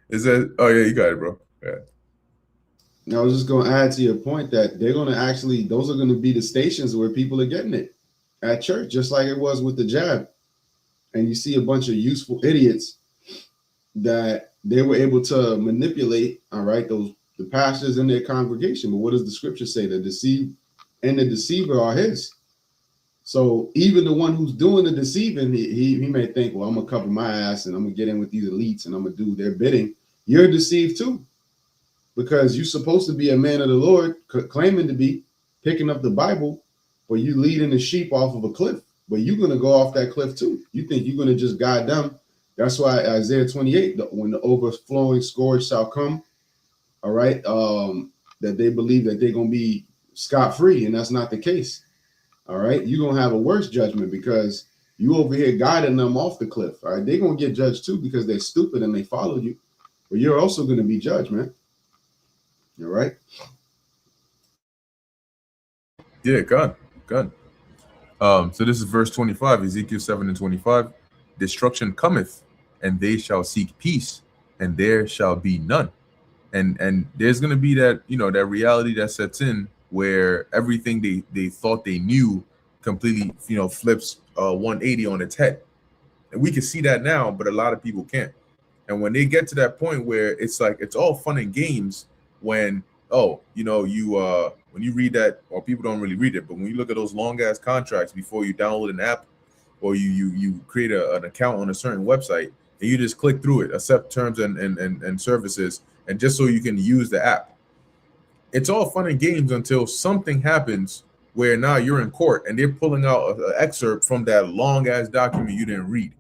Is that? Oh yeah, you got it, bro. Yeah. I was just going to add to your point that they're going to actually, those are going to be the stations where people are getting it at church, just like it was with the jab. And you see a bunch of useful idiots that they were able to manipulate. All right, the pastors in their congregation. But what does the scripture say? The deceived and the deceiver are his. So even the one who's doing the deceiving, he may think, well, I'm gonna cover my ass and I'm gonna get in with these elites and I'm gonna do their bidding. You're deceived too, because you're supposed to be a man of the Lord, claiming to be, picking up the Bible, but you leading the sheep off of a cliff. But you're gonna go off that cliff too. You think you're gonna just guide them? That's why Isaiah 28, when the overflowing scourge shall come, all right, that they believe that they're gonna be scot-free, and that's not the case. All right, you're gonna have a worse judgment because you over here guiding them off the cliff. All right, they're gonna get judged too because they're stupid and they followed you, but you're also gonna be judged, man. All right. Yeah, God. So this is verse 25, Ezekiel 7:25. Destruction cometh, and they shall seek peace, and there shall be none. And there's gonna be that, that reality that sets in where everything they thought they knew completely, flips 180 on its head. And we can see that now, but a lot of people can't. And when they get to that point where it's like it's all fun and games when when you read that, or people don't really read it, but when you look at those long ass contracts before you download an app or you create an account on a certain website and you just click through it, accept terms and services, and just so you can use the app. It's all fun and games until something happens where now you're in court and they're pulling out an excerpt from that long ass document you didn't read.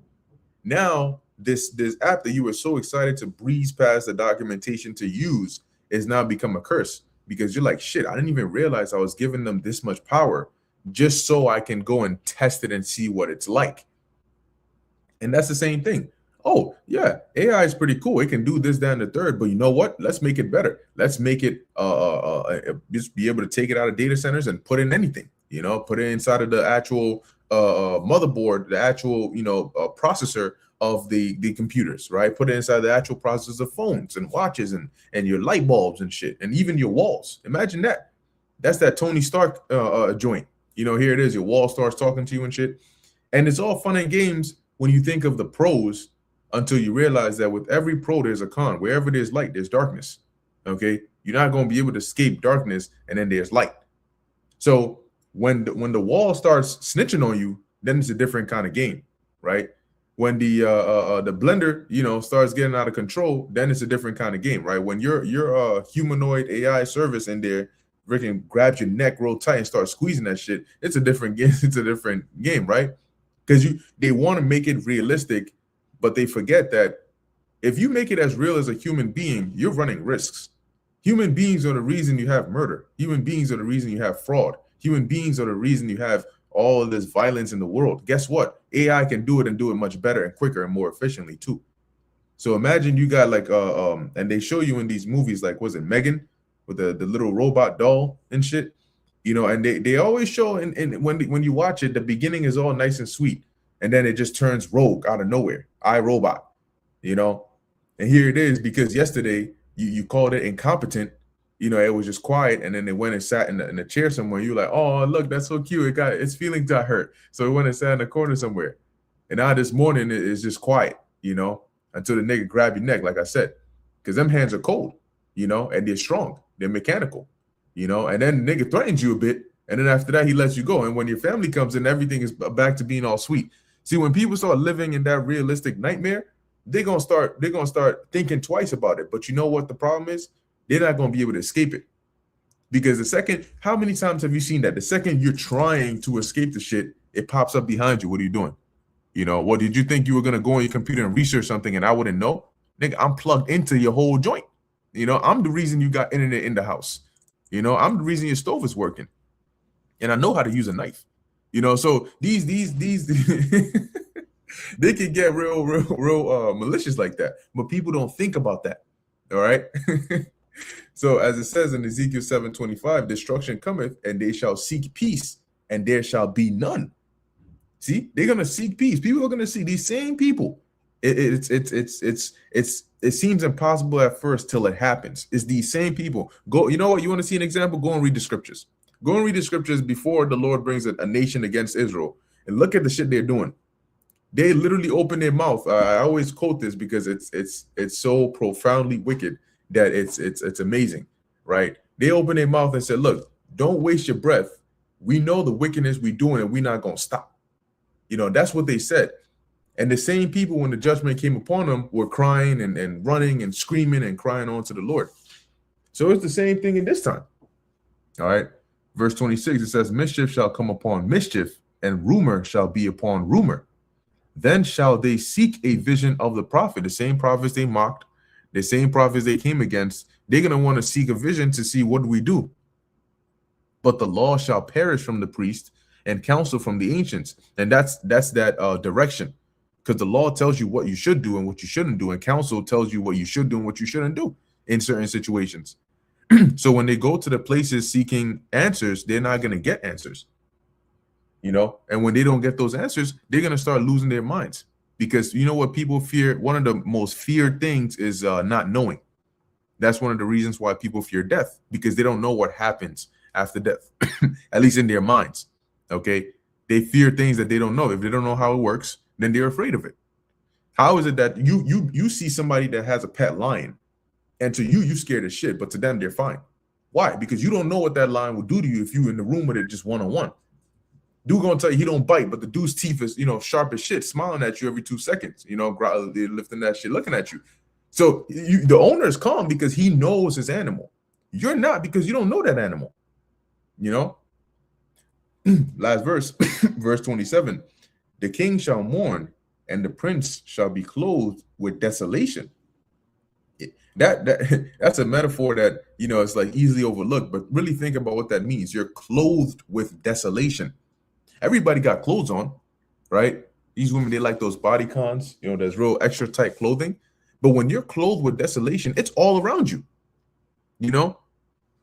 Now this app that you were so excited to breeze past the documentation to use is now become a curse, because you're like, shit, I didn't even realize I was giving them this much power just so I can go and test it and see what it's like. And that's the same thing. Oh yeah, AI is pretty cool. It can do this, that, and the third, but you know what? Let's make it better. Let's make it just be able to take it out of data centers and put in anything. Put it inside of the actual motherboard, the actual processor of the computers, right? Put it inside the actual processors of phones and watches and your light bulbs and shit, and even your walls. Imagine that. That's that Tony Stark joint. Here it is. Your wall starts talking to you and shit, and it's all fun and games when you think of the pros, until you realize that with every pro there's a con. Wherever there's light, there's darkness. Okay, you're not going to be able to escape darkness, and then there's light. So when the wall starts snitching on you, then it's a different kind of game, right? When the blender starts getting out of control, then it's a different kind of game, right? When your humanoid AI service in there freaking grabs your neck real tight and starts squeezing that shit, it's a different game. It's a different game, right? Because they want to make it realistic, but they forget that if you make it as real as a human being, you're running risks. Human beings are the reason you have murder. Human beings are the reason you have fraud. Human beings are the reason you have all of this violence in the world. Guess what? AI can do it and do it much better and quicker and more efficiently too. So imagine you got like and they show you in these movies, like, was it Megan with the little robot doll and shit? And they always show, and when you watch it, the beginning is all nice and sweet, and then it just turns rogue out of nowhere. iRobot, and here it is, because yesterday you called it incompetent. It was just quiet, and then they went and sat in a chair somewhere. You're like, oh look, that's so cute. Its feelings got hurt, so it went and sat in a corner somewhere. And now this morning it's just quiet, until the nigga grab your neck, like I said, because them hands are cold, and they're strong, they're mechanical. And then the nigga threatens you a bit, and then after that, he lets you go. And when your family comes in, everything is back to being all sweet. See, when people start living in that realistic nightmare, they're gonna start thinking twice about it. But you know what the problem is? They're not gonna be able to escape it. Because the second, how many times have you seen that? The second you're trying to escape the shit, it pops up behind you. What are you doing? You know, what did you think you were gonna go on your computer and research something and I wouldn't know? Nigga, I'm plugged into your whole joint. You know, I'm the reason you got internet in the house. You know, I'm the reason your stove is working. And I know how to use a knife. You know, so these they can get real malicious like that. But people don't think about that. All right. So as it says in Ezekiel 7:25, destruction cometh, and they shall seek peace, and there shall be none. See, they're gonna seek peace. People are gonna see these same people. It seems impossible at first till it happens. It's these same people. Go, you know what? You want to see an example? Go and read the scriptures. Go and read the scriptures before the Lord brings a nation against Israel, and look at the shit they're doing. They literally open their mouth. I always quote this because it's so profoundly wicked that it's amazing, right? They open their mouth and said, "Look, don't waste your breath. We know the wickedness we're doing, and we're not gonna stop." You know, that's what they said. And the same people, when the judgment came upon them, were crying and running and screaming and crying on to the Lord. So it's the same thing in this time. All right. Verse 26, it says, mischief shall come upon mischief, and rumor shall be upon rumor. Then shall they seek a vision of the prophet. The same prophets they mocked, the same prophets they came against. They're going to want to seek a vision to see what do we do. But the law shall perish from the priest, and counsel from the ancients. And that's that direction, because the law tells you what you should do and what you shouldn't do, and counsel tells you what you should do and what you shouldn't do in certain situations. So when they go to the places seeking answers, they're not going to get answers, you know. And when they don't get those answers, they're going to start losing their minds, because you know what people fear? One of the most feared things is not knowing. That's one of the reasons why people fear death, because they don't know what happens after death, at least in their minds. Okay, they fear things that they don't know. If they don't know how it works, then they're afraid of it. How is it that you see somebody that has a pet lion, and to you scared as shit, but to them they're fine? Why? Because you don't know what that lion will do to you if you in the room with it just one-on-one. Dude gonna tell you he don't bite, but the dude's teeth is, you know, sharp as shit, smiling at you every 2 seconds. You know, they're lifting that shit, looking at you. So the owner is calm because he knows his animal. You're not, because you don't know that animal. You know. Last verse, verse 27. The king shall mourn, and the prince shall be clothed with desolation. That's a metaphor that, you know, it's like easily overlooked, but really think about what that means. You're clothed with desolation. Everybody got clothes on, right? These women, they like those body cons, you know, there's real extra tight clothing. But when you're clothed with desolation, it's all around you. You know,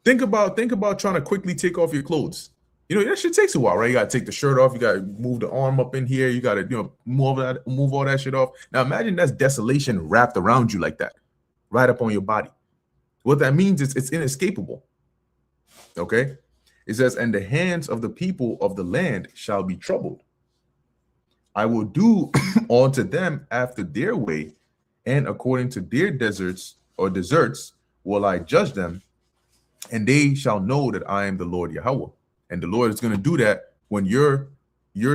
think about trying to quickly take off your clothes. You know, that shit takes a while, right? You got to take the shirt off. You got to move the arm up in here. You got to, you know, move all that shit off. Now imagine that's desolation wrapped around you like that, right up on your body. What that means is it's inescapable. Okay. It says, and the hands of the people of the land shall be troubled. I will do unto them after their way, and according to their deserts will I judge them, and they shall know that I am the Lord Yahweh. And the Lord is going to do that when your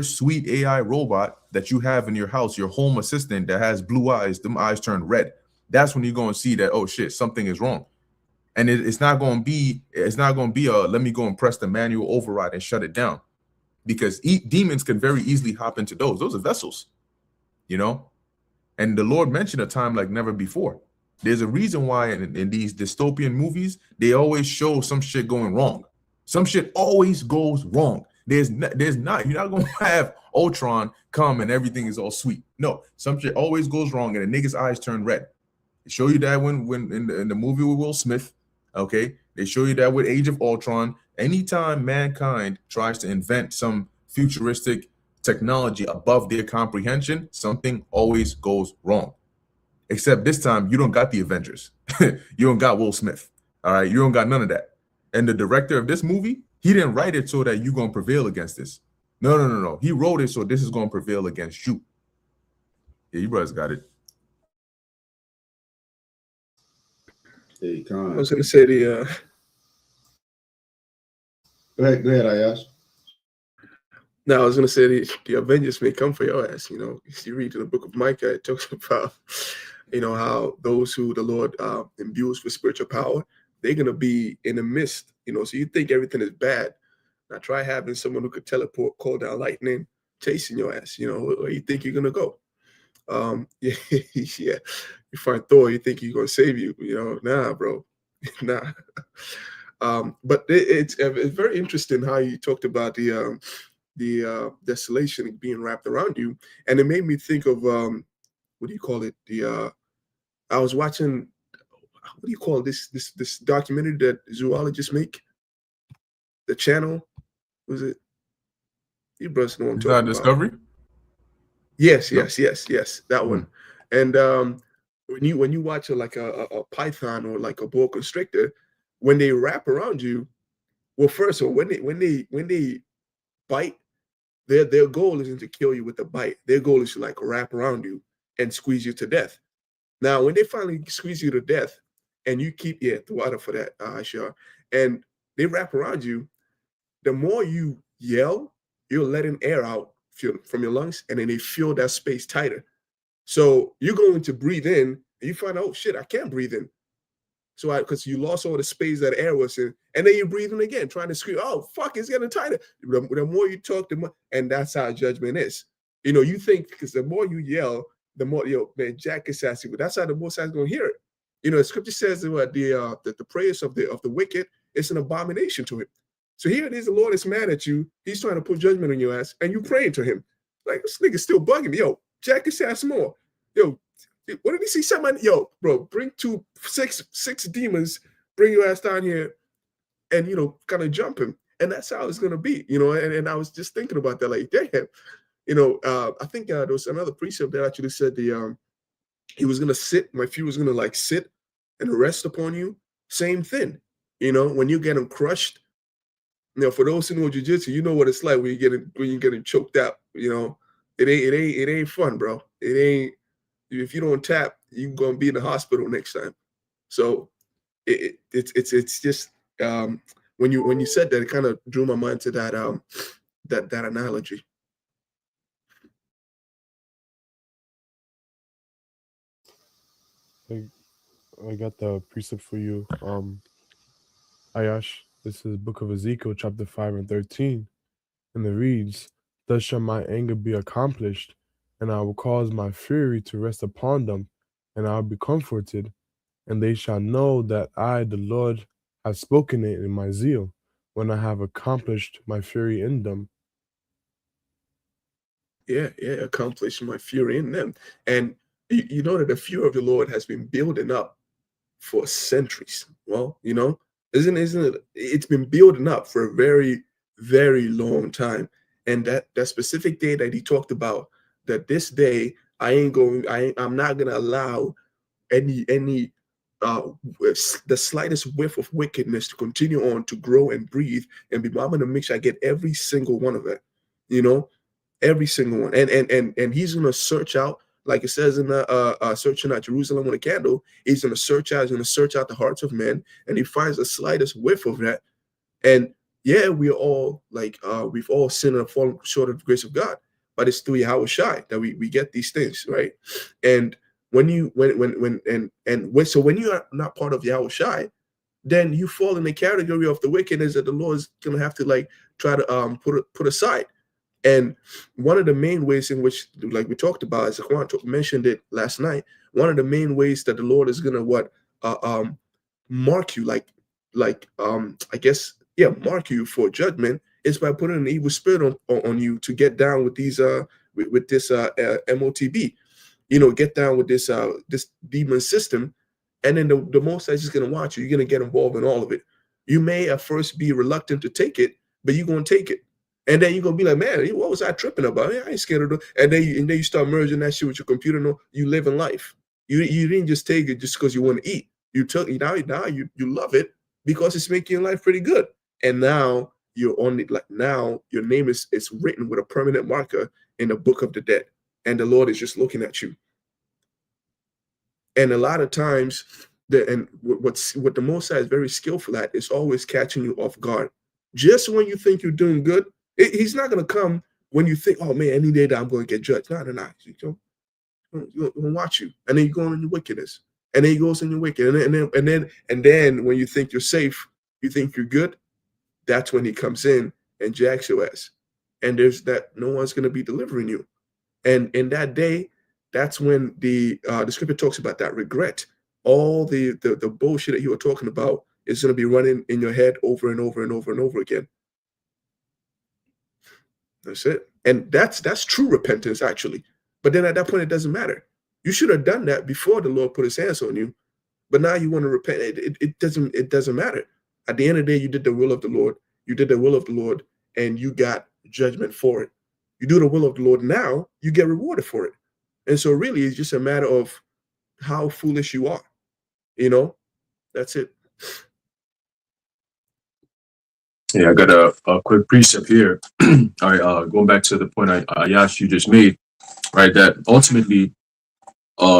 sweet AI robot that you have in your house, your home assistant that has blue eyes, them eyes turn red. That's when you're going to see that, oh shit, something is wrong. And it's not going to be a let me go and press the manual override and shut it down, because demons can very easily hop into those. Those are vessels, you know. And the Lord mentioned a time like never before. There's a reason why in these dystopian movies, they always show some shit going wrong. Some shit always goes wrong. You're not going to have Ultron come and everything is all sweet. No, some shit always goes wrong and a nigga's eyes turn red. They show you that when in the movie with Will Smith, okay? They show you that with Age of Ultron. Anytime mankind tries to invent some futuristic technology above their comprehension, something always goes wrong. Except this time, you don't got the Avengers. You don't got Will Smith. All right, you don't got none of that. And the director of this movie, he didn't write it so that you're going to prevail against this. No. He wrote it so this is going to prevail against you. Yeah, you brothers got it. Hey, Con. I was going to say Go ahead, Ayash. Now I was gonna say the Avengers may come for your ass. You know, if you read in the book of Micah, it talks about, you know, how those who the Lord imbues with spiritual power, they're gonna be in the midst. You know, so you think everything is bad. Now try having someone who could teleport, call down lightning, chasing your ass. You know, where you think you're gonna go? Yeah, yeah. You find Thor, you think he's gonna save you. You know, nah, bro, nah. But it's very interesting how you talked about the desolation being wrapped around you, and it made me think of what do you call it? I was watching, what do you call this documentary that zoologists make? The channel, was it? You brothers know what I'm Is that talking about. Discovery? Yes, No. yes, that one. And when you watch a python or like a boa constrictor, when they wrap around you, well, first of all, when they bite, their goal isn't to kill you with the bite. Their goal is to like wrap around you and squeeze you to death. Now, when they finally squeeze you to death, and you keep the water for that, Ashar, and they wrap around you, the more you yell, you're letting air out from your lungs, and then they fill that space tighter. So you're going to breathe in, and you find out, oh shit, I can't breathe in. So because you lost all the space that air was in, and then you're breathing again, trying to scream, oh fuck, it's getting tighter. The more you talk, the more, and that's how judgment is. You know, you think because the more you yell, the more, man, Jack is sassy, but that's how the Most High is going to hear it. You know, the scripture says that the prayers of the wicked is an abomination to him. So here it is, the Lord is mad at you. He's trying to put judgment on your ass, and you praying to him. Like, this nigga's still bugging me. Yo, Jack is sass more. Yo, what did he see? Somebody, yo, bro, bring six demons, bring your ass down here, and kind of jump him. And that's how it's gonna be, And I was just thinking about that, like, damn, I think there was another precept that actually said he was gonna sit, my feet was gonna like sit and rest upon you. Same thing, when you're getting crushed. For those who know jiu-jitsu, you know what it's like when you're getting choked out. It ain't fun, bro. It ain't. If you don't tap, you're gonna be in the hospital next time. So it's just when you said that, it kind of drew my mind to that that analogy. I got the precept for you, Ayash. This is Book of Ezekiel, chapter 5 and 13, and it reads, "Thus shall my anger be accomplished, and I will cause my fury to rest upon them, and I will be comforted, and they shall know that I, the Lord, have spoken it in my zeal, when I have accomplished my fury in them." Yeah, accomplish my fury in them. And you know that the fury of the Lord has been building up for centuries. Well, isn't it? It's been building up for a very, very long time. And that specific day that he talked about, that this day I'm not gonna allow any the slightest whiff of wickedness to continue on to grow and breathe and be. I'm gonna make sure I get every single one of it, every single one. And he's gonna search out, like it says in the searching out Jerusalem with a candle. He's gonna search out the hearts of men, and he finds the slightest whiff of that. And yeah, we're all like we've all sinned and fallen short of the grace of God, but it's through Yahweh Shai that we get these things, right? And when you are not part of Yahweh Shai, then you fall in the category of the wickedness that the Lord is gonna have to like try to put aside. And one of the main ways in which, like we talked about, as Juan mentioned it last night, one of the main ways that the Lord is gonna mark you, I guess, mark you for judgment is by putting an evil spirit on you to get down with these with this MOTB, get down with this demon system. And then the Most High is just gonna watch you. You're gonna get involved in all of it. You may at first be reluctant to take it, but you're gonna take it. And then you're gonna be like, man, what was I tripping about? I ain't scared of it. And then you start merging that shit with your computer. No, you live in life. You didn't just take it just because you want to eat. You took it now you love it because it's making your life pretty good. And now you're on it. Like now your name is written with a permanent marker in the book of the dead, and the Lord is just looking at you. And a lot of times, what the Most High is very skillful at is always catching you off guard. Just when you think you're doing good, he's not going to come when you think, oh man, any day that I'm going to get judged, no. You'll watch you, and then you go on in your wickedness, and then he goes in your wicked, and then when you think you're safe, you think you're good, that's when he comes in and jacks your ass, and there's that no one's going to be delivering you, and in that day, that's when the scripture talks about that regret. All the bullshit that you were talking about is going to be running in your head over and over and over and over again. That's it. And that's true repentance, actually. But then at that point, it doesn't matter. You should have done that before the Lord put his hands on you. But now you want to repent. It doesn't matter. At the end of the day, you did the will of the Lord. You did the will of the Lord, and you got judgment for it. You do the will of the Lord now, you get rewarded for it. And so really, it's just a matter of how foolish you are. That's it. Yeah, I got a quick precept here. All right, going back to the point Ayash you just made, right? That ultimately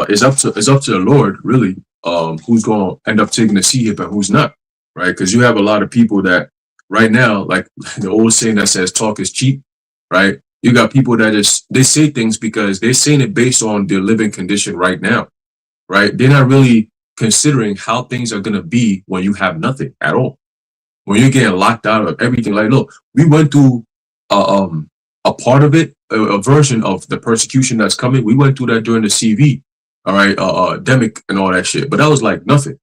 is up to the Lord, really, who's going to end up taking the sea hip and who's not, right? Because you have a lot of people that right now, like the old saying that says talk is cheap, right? You got people that they say things because they're saying it based on their living condition right now, right? They're not really considering how things are going to be when you have nothing at all. When you're getting locked out of everything. Like, look, we went through a part of it, a version of the persecution that's coming. We went through that during the CV, all right, demic and all that shit. But that was like nothing.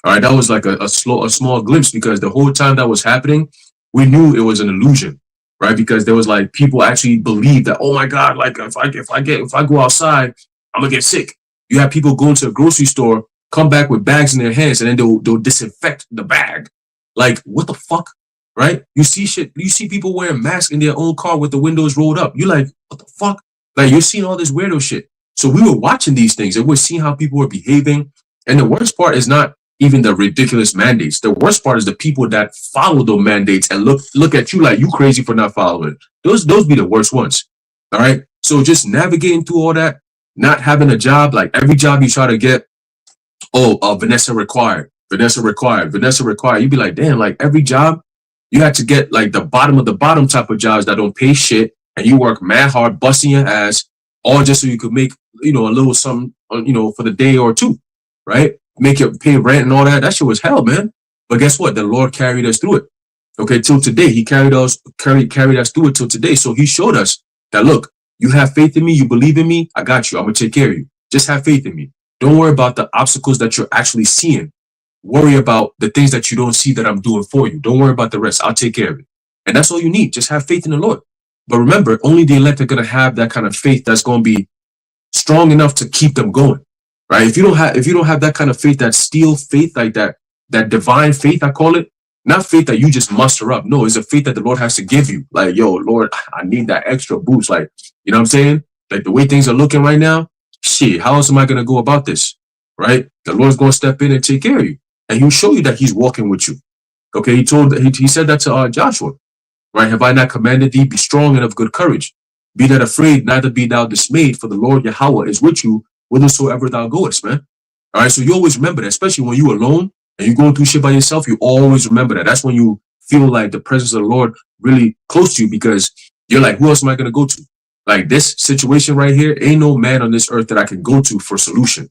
All right, that was like a small glimpse, because the whole time that was happening, we knew it was an illusion, right? Because there was like people actually believed that, oh my God, like if I go outside, I'm gonna get sick. You have people going to a grocery store, come back with bags in their hands, and then they'll disinfect the bag. Like, what the fuck, right? You see shit. You see people wearing masks in their own car with the windows rolled up. You're like, what the fuck? Like, you're seeing all this weirdo shit. So we were watching these things and we're seeing how people were behaving. And the worst part is not even the ridiculous mandates. The worst part is the people that follow those mandates and look at you like you crazy for not following. Those be the worst ones. All right. So just navigating through all that, not having a job, like every job you try to get, Vanessa required. You'd be like, damn, like every job you had to get like the bottom of the bottom type of jobs that don't pay shit, and you work mad hard busting your ass, all just so you could make, a little something, for the day or two, right? Make it pay rent and all that. That shit was hell, man. But guess what? The Lord carried us through it. Okay, till today. He carried us through it till today. So he showed us that, look, you have faith in me, you believe in me, I got you. I'm gonna take care of you. Just have faith in me. Don't worry about the obstacles that you're actually seeing. Worry about the things that you don't see that I'm doing for you. Don't worry about the rest. I'll take care of it. And that's all you need. Just have faith in the Lord. But remember, only the elect are going to have that kind of faith that's going to be strong enough to keep them going, right? If you don't have that kind of faith, that steel faith, like that divine faith, I call it, not faith that you just muster up. No, it's a faith that the Lord has to give you. Like, yo, Lord, I need that extra boost. Like, you know what I'm saying? Like the way things are looking right now, shit, how else am I going to go about this, right? The Lord's going to step in and take care of you. And he'll show you that he's walking with you. Okay, he said that to Joshua, right? Have I not commanded thee? Be strong and of good courage. Be not afraid, neither be thou dismayed, for the Lord Yahweh is with you whithersoever thou goest, man. All right, so you always remember that, especially when you're alone and you're going through shit by yourself, you always remember that. That's when you feel like the presence of the Lord really close to you, because you're like, who else am I going to go to? Like this situation right here, ain't no man on this earth that I can go to for solution,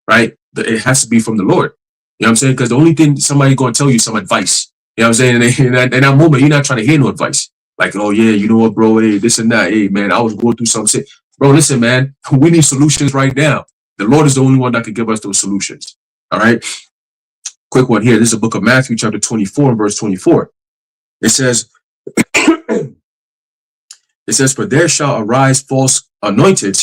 right? It has to be from the Lord. You know what I'm saying? Because the only thing somebody going to tell you some advice. You know what I'm saying? And in that moment, you're not trying to hear no advice. Like, oh, yeah, you know what, bro? Hey, this and that. Hey, man, I was going through some shit. Bro, listen, man, we need solutions right now. The Lord is the only one that can give us those solutions. All right? Quick one here. This is the book of Matthew, chapter 24, and verse 24. It says, for there shall arise false anointed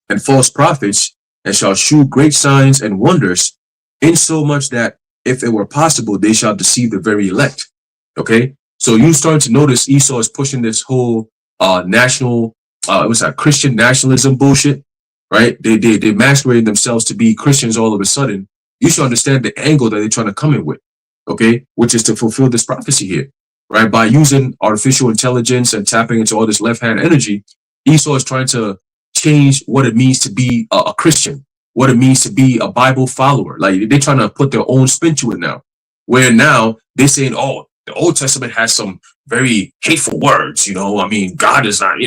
and false prophets, and shall shew great signs and wonders, insomuch that if it were possible, they shall deceive the very elect. Okay, so you start to notice Esau is pushing this whole national, it was that Christian nationalism bullshit, right? They masquerade themselves to be Christians all of a sudden. You should understand the angle that they're trying to come in with, okay, which is to fulfill this prophecy here, right? By using artificial intelligence and tapping into all this left-hand energy, Esau is trying to change what it means to be a Christian, what it means to be a Bible follower. Like they're trying to put their own spin to it now, where now they're saying, oh, The Old Testament has some very hateful words, I mean, God is not,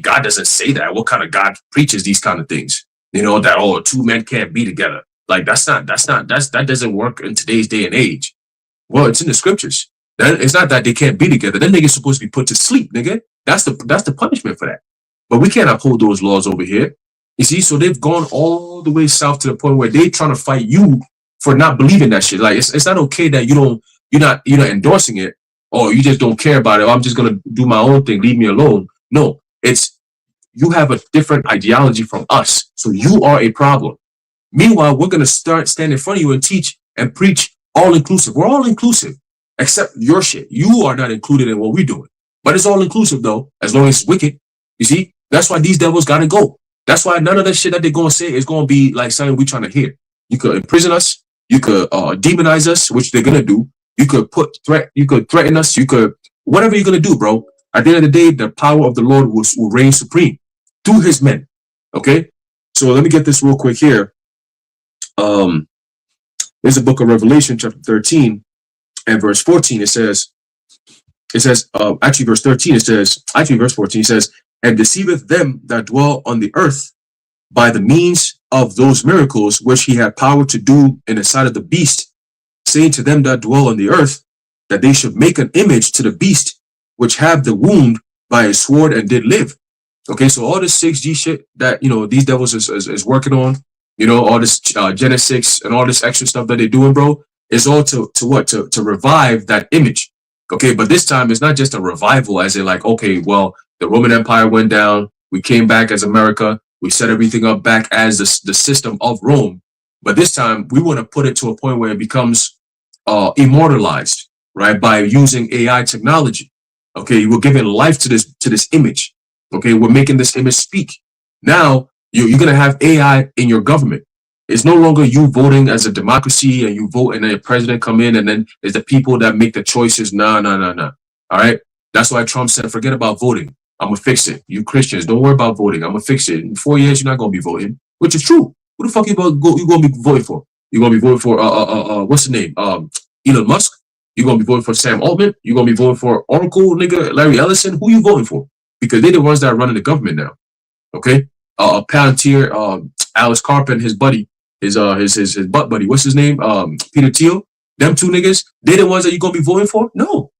God doesn't say that. What kind of God preaches these kind of things? That two men can't be together. Like that doesn't work in today's day and age. Well, it's in the scriptures. It's not that they can't be together. Then niggas supposed to be put to sleep, nigga. That's the punishment for that. But we can't uphold those laws over here. You see, so they've gone all the way south to the point where they trying to fight you for not believing that shit. Like it's not okay that you're not endorsing it, or you just don't care about it. Or I'm just gonna do my own thing, leave me alone. No, it's you have a different ideology from us, so you are a problem. Meanwhile, we're gonna stand in front of you and teach and preach all inclusive. We're all inclusive, except your shit. You are not included in what we're doing. But it's all inclusive though, as long as it's wicked. You see, that's why these devils gotta go. That's why none of that shit that they're gonna say is gonna be like something we're trying to hear. You could imprison us, you could demonize us, which they're gonna do. You could threaten us, you could whatever you're gonna do, bro. At the end of the day, the power of the Lord will reign supreme through his men. Okay? So let me get this real quick here. There's a book of Revelation, chapter 13, and verse 14. It says, actually verse 13, verse 14 says, and deceiveth them that dwell on the earth by the means of those miracles which he had power to do in the sight of the beast, saying to them that dwell on the earth, that they should make an image to the beast, which have the wound by a sword and did live. Okay, so all this 6G shit that, these devils is working on, all this Genesix and all this extra stuff that they're doing, bro, is all to revive that image. Okay, but this time it's not just a revival as in like, okay, well, the Roman Empire went down, we came back as America, we set everything up back as the system of Rome. But this time we want to put it to a point where it becomes immortalized, right? By using AI technology. Okay, we're giving life to this image. Okay, we're making this image speak. Now you're gonna have AI in your government. It's no longer you voting as a democracy and you vote and then the president come in and then it's the people that make the choices. No. All right. That's why Trump said, forget about voting. I'm gonna fix it. You Christians, don't worry about voting. I'm gonna fix it. In 4 years, you're not gonna be voting, which is true. Who the fuck you gonna be voting for? You're gonna be voting for what's the name? Elon Musk. You're gonna be voting for Sam Altman. You're gonna be voting for Oracle nigga Larry Ellison. Who you voting for? Because they're the ones that are running the government now. Okay. Palantir, Alex Karp and his buddy, his butt buddy, what's his name? Peter Thiel. Them two niggas, they're the ones that you're gonna be voting for? No.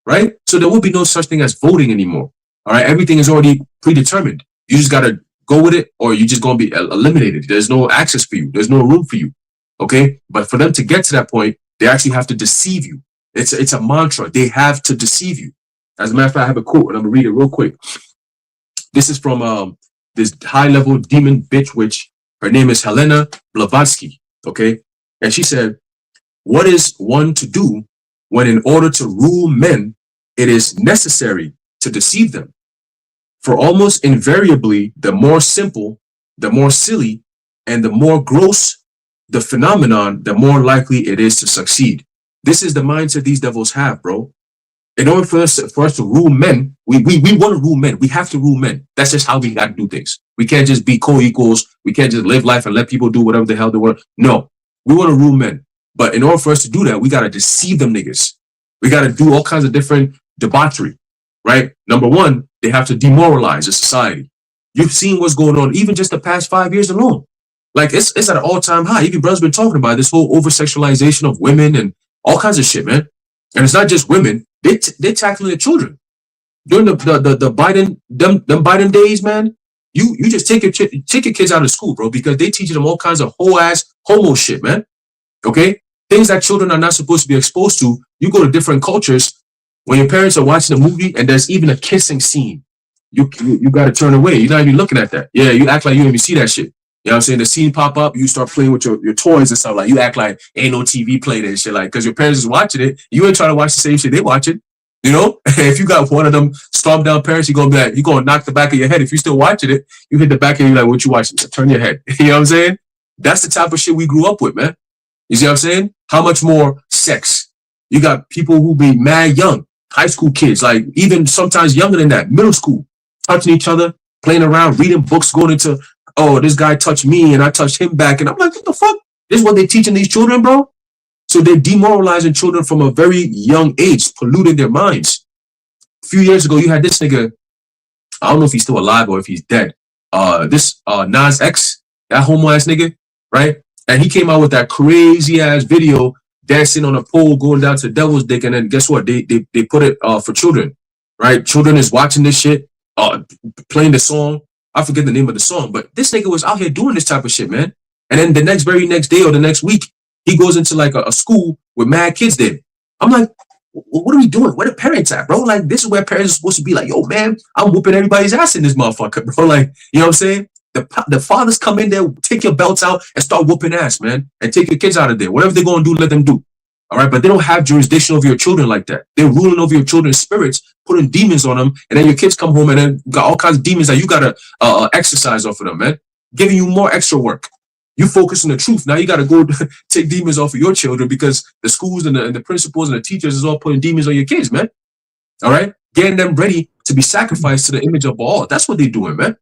Right? So there will be no such thing as voting anymore. All right, everything is already predetermined. You just gotta go with it, or you're just gonna be eliminated. There's no access for you. There's no room for you. Okay, but for them to get to that point, they actually have to deceive you. It's a mantra. They have to deceive you. As a matter of fact, I have a quote, and I'm gonna read it real quick. This is from this high-level demon bitch witch. Her name is Helena Blavatsky. Okay, and she said, "What is one to do when, in order to rule men, it is necessary to deceive them? For almost invariably, the more simple, the more silly, and the more gross the phenomenon, the more likely it is to succeed." This is the mindset these devils have, bro. In order for us to rule men, we want to rule men. We have to rule men. That's just how we got to do things. We can't just be co-equals. We can't just live life and let people do whatever the hell they want. No, we want to rule men. But in order for us to do that, we got to deceive them niggas. We got to do all kinds of different debauchery, right? Number one, they have to demoralize a society. You've seen what's going on, even just the past 5 years alone. Like it's at an all-time high. Even brother's been talking about this whole over-sexualization of women and all kinds of shit, man. And it's not just women. They're tackling the children. During the Biden, them Biden days, man, you just take your kids out of school, bro, because they teaching them all kinds of whole ass homo shit, man. Okay? Things that children are not supposed to be exposed to. You go to different cultures, when your parents are watching a movie and there's even a kissing scene, you got to turn away. You're not even looking at that. Yeah, you act like you didn't even see that shit. You know what I'm saying? The scene pop up, you start playing with your toys and stuff. Like you act like ain't no TV playing and shit. Like, because your parents is watching it, you ain't trying to watch the same shit they watching. You know? If you got one of them storm down parents, you're gonna knock the back of your head. If you're still watching it, you hit the back of you like, what you watching? So turn your head. You know what I'm saying? That's the type of shit we grew up with, man. You see what I'm saying? How much more sex? You got people who be mad young, high school kids, like even sometimes younger than that, middle school, touching each other, playing around, reading books, going into, oh, this guy touched me and I touched him back. And I'm like, what the fuck? This is what they teaching these children, bro? So they're demoralizing children from a very young age, polluting their minds. A few years ago, you had this nigga, I don't know if he's still alive or if he's dead. This Nas X, that homo ass nigga, right? And he came out with that crazy ass video dancing on a pole, going down to the devil's dick, and then guess what? They put it for children, right? Children is watching this shit, playing the song. I forget the name of the song, but this nigga was out here doing this type of shit, man. And then the very next day or the next week, he goes into like a school with mad kids there. I'm like, what are we doing? Where the parents at, bro? Like, this is where parents are supposed to be like, yo, man, I'm whooping everybody's ass in this motherfucker, bro. Like, you know what I'm saying? The fathers come in there, take your belts out and start whooping ass, man. And take your kids out of there. Whatever they're going to do, let them do. All right? But they don't have jurisdiction over your children like that. They're ruling over your children's spirits, putting demons on them. And then your kids come home and then got all kinds of demons that you got to exercise off of them, man. Giving you more extra work. You focus on the truth. Now you got to go take demons off of your children because the schools and the principals and the teachers is all putting demons on your kids, man. All right? Getting them ready to be sacrificed to the image of Baal. That's what they're doing, man.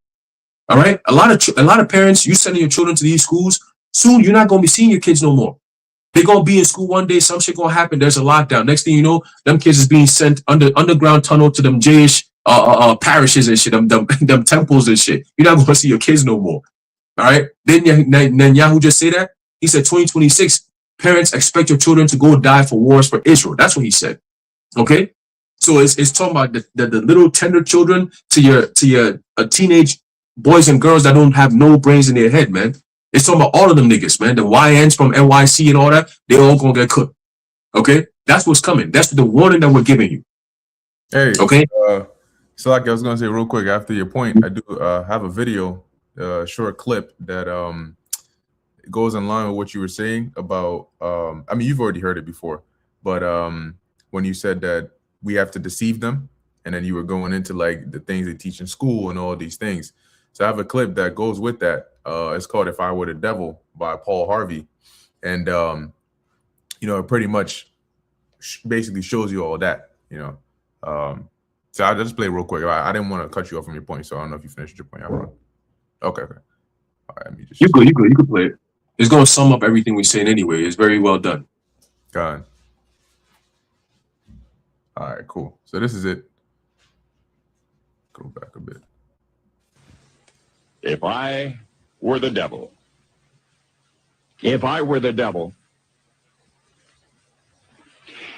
All right? A lot of parents, you sending your children to these schools, soon you're not going to be seeing your kids no more. They're going to be in school one day, some shit going to happen. There's a lockdown. Next thing you know, them kids is being sent underground tunnel to them Jewish parishes and shit, them temples and shit. You're not going to see your kids no more. All right. Then Netanyahu just say that. He said 2026, parents expect your children to go die for wars for Israel. That's what he said. Okay. So it's talking about the little tender children to your teenage boys and girls that don't have no brains in their head, man. It's talking about all of them niggas, man. The YNs from NYC and all that, they all gonna get cooked. Okay. That's what's coming. That's the warning that we're giving you. Hey. Okay. So like I was gonna say real quick after your point, I do have a video. Short clip that goes in line with what you were saying about I mean, you've already heard it before, but when you said that we have to deceive them, and then you were going into like the things they teach in school and all these things. So I have a clip that goes with that. It's called "If I Were the Devil" by Paul Harvey, and you know, it pretty much basically shows you all that, you know. So I'll just play real quick. I didn't want to cut you off from your point, so I don't know if you finished your point. Okay. All right, let me just. You could play it. It's going to sum up everything we're saying anyway. It's very well done. God. All right, cool. So this is it. Go back a bit. If I were the devil, if I were the devil,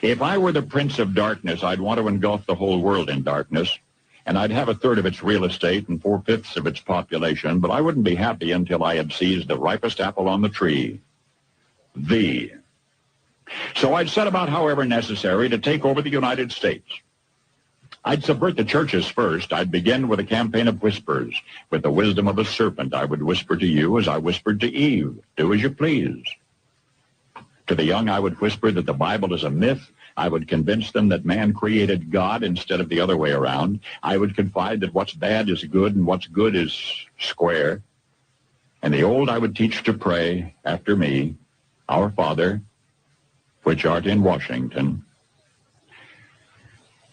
if I were the prince of darkness, I'd want to engulf the whole world in darkness. And I'd have a third of its real estate and 4/5 of its population, but I wouldn't be happy until I had seized the ripest apple on the tree, thee. So I'd set about, however necessary, to take over the United States. I'd subvert the churches first. I'd begin with a campaign of whispers. With the wisdom of a serpent, I would whisper to you as I whispered to Eve, do as you please. To the young, I would whisper that the Bible is a myth. I would convince them that man created God instead of the other way around. I would confide that what's bad is good and what's good is square. And the old I would teach to pray after me, Our Father, which art in Washington.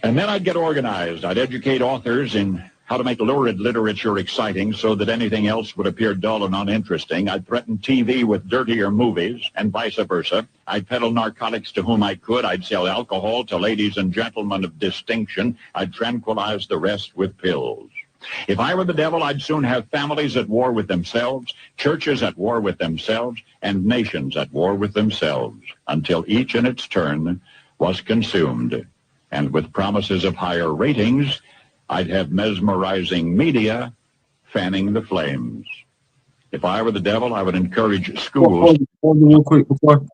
And then I'd get organized. I'd educate authors in how to make lurid literature exciting so that anything else would appear dull and uninteresting. I'd threaten TV with dirtier movies and vice versa. I'd peddle narcotics to whom I could. I'd sell alcohol to ladies and gentlemen of distinction. I'd tranquilize the rest with pills. If I were the devil, I'd soon have families at war with themselves, churches at war with themselves, and nations at war with themselves, until each in its turn was consumed. And with promises of higher ratings, I'd have mesmerizing media fanning the flames. If I were the devil, I would encourage schools. Real quick, before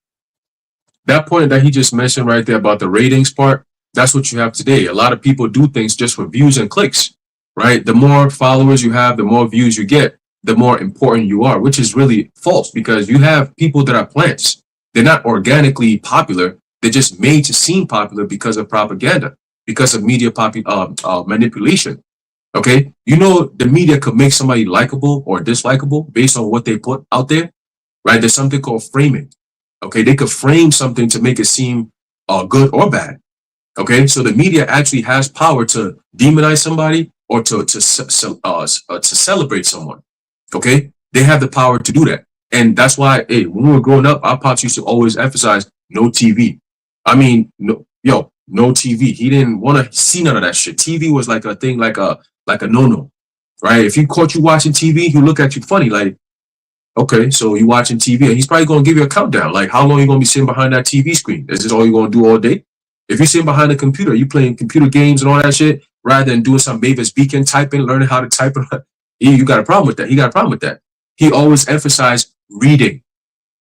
that point that he just mentioned right there about the ratings part, that's what you have today. A lot of people do things just for views and clicks, right? The more followers you have, the more views you get, the more important you are, which is really false because you have people that are plants. They're not organically popular. They're just made to seem popular because of propaganda, because of media manipulation. Okay, you know the media could make somebody likable or dislikable based on what they put out there, right? There's something called framing. Okay, they could frame something to make it seem good or bad. Okay, so the media actually has power to demonize somebody or to celebrate someone. Okay, they have the power to do that, and that's why, hey, when we were growing up, our pops used to always emphasize no TV. I mean, no TV. He didn't want to see none of that shit. TV was like a thing, like a no-no, right? If he caught you watching TV, he'll look at you funny, like, okay, so you watching TV, and he's probably gonna give you a countdown, like how long you gonna be sitting behind that TV screen? Is this all you're gonna do all day? If you're sitting behind a computer, you playing computer games and all that shit, rather than doing some Mavis Beacon typing, learning how to type, you got a problem with that. He got a problem with that. He always emphasized reading.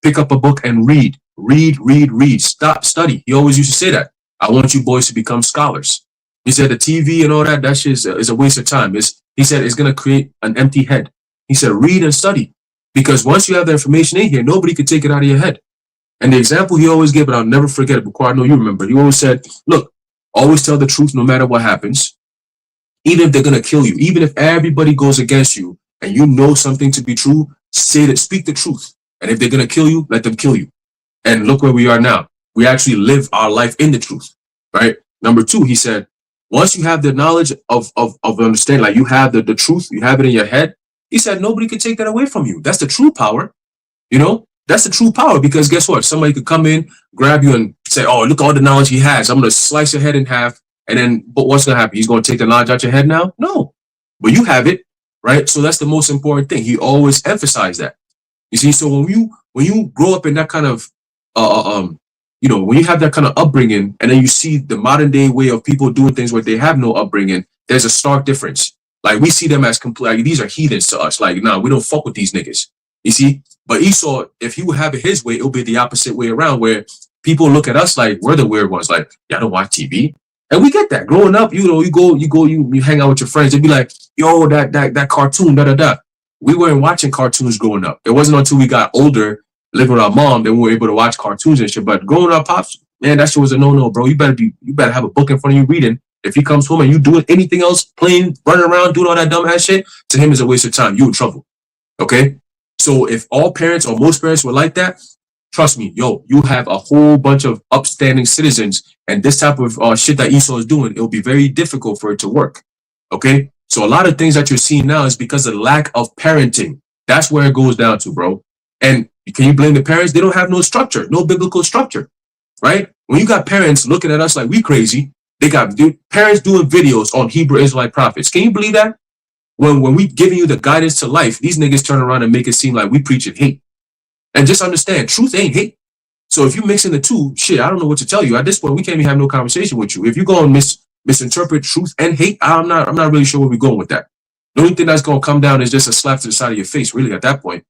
Pick up a book and read. Read. Stop, study. He always used to say that. I want you boys to become scholars. He said the TV and all that shit is a waste of time. He said it's going to create an empty head. He said read and study. Because once you have the information in here, nobody could take it out of your head. And the example he always gave, and I'll never forget it, because I know you remember, he always said, look, always tell the truth no matter what happens. Even if they're going to kill you, even if everybody goes against you and you know something to be true, say that, speak the truth. And if they're going to kill you, let them kill you. And look where we are now. We actually live our life in the truth, right? Number two, he said, once you have the knowledge of understanding, like you have the truth, you have it in your head, he said, nobody can take that away from you. That's the true power. You know, that's the true power, because guess what? Somebody could come in, grab you and say, oh, look at all the knowledge he has. I'm going to slice your head in half. And then, but what's going to happen? He's going to take the knowledge out your head now? No, but you have it, right? So that's the most important thing. He always emphasized that. You see, so when you grow up in that kind of, you know, when you have that kind of upbringing, and then you see the modern day way of people doing things where they have no upbringing, there's a stark difference. Like we see them as complete, like, these are heathens to us. Like, nah, we don't fuck with these niggas. You see, but Esau, if he would have it his way, it'll be the opposite way around, where people look at us like we're the weird ones. Like, y'all don't watch TV, and we get that. Growing up, you know, you hang out with your friends. They'd be like, yo, that cartoon, da da da. We weren't watching cartoons growing up. It wasn't until we got older, living with our mom, that we were able to watch cartoons and shit. But growing up, pops, man, that shit was a no-no, bro. You better have a book in front of you reading. If he comes home and you doing anything else, playing, running around, doing all that dumb ass shit, to him is a waste of time. You in trouble. Okay? So if all parents or most parents were like that, trust me, yo, you have a whole bunch of upstanding citizens, and this type of shit that Esau is doing, it'll be very difficult for it to work. Okay? So a lot of things that you're seeing now is because of lack of parenting. That's where it goes down to, bro. And can you blame the parents? They don't have no structure, no biblical structure, right? When you got parents looking at us like we crazy, they got parents doing videos on Hebrew Israelite prophets. Can you believe that? When we giving you the guidance to life, these niggas turn around and make it seem like we preaching hate. And just understand, truth ain't hate. So if you mixing the two, shit, I don't know what to tell you. At this point, we can't even have no conversation with you. If you go and misinterpret truth and hate, I'm not really sure where we're going with that. The only thing that's going to come down is just a slap to the side of your face, really, at that point,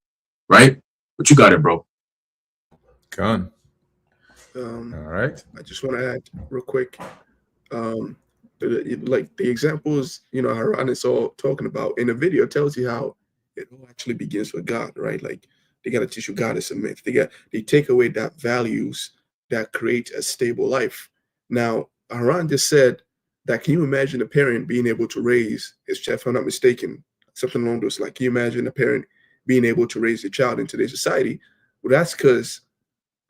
right? But you got it, bro. Gone. All right. I just want to add real quick, like the examples, you know, Haran is all talking about in the video tells you how it all actually begins with God, right? Like they got to teach you God is a myth. They take away that values that create a stable life. Now, Haran just said that, can you imagine a parent being able to raise his child, if I'm not mistaken, something along those lines? Can you imagine a parent being able to raise a child in today's society? Well, that's because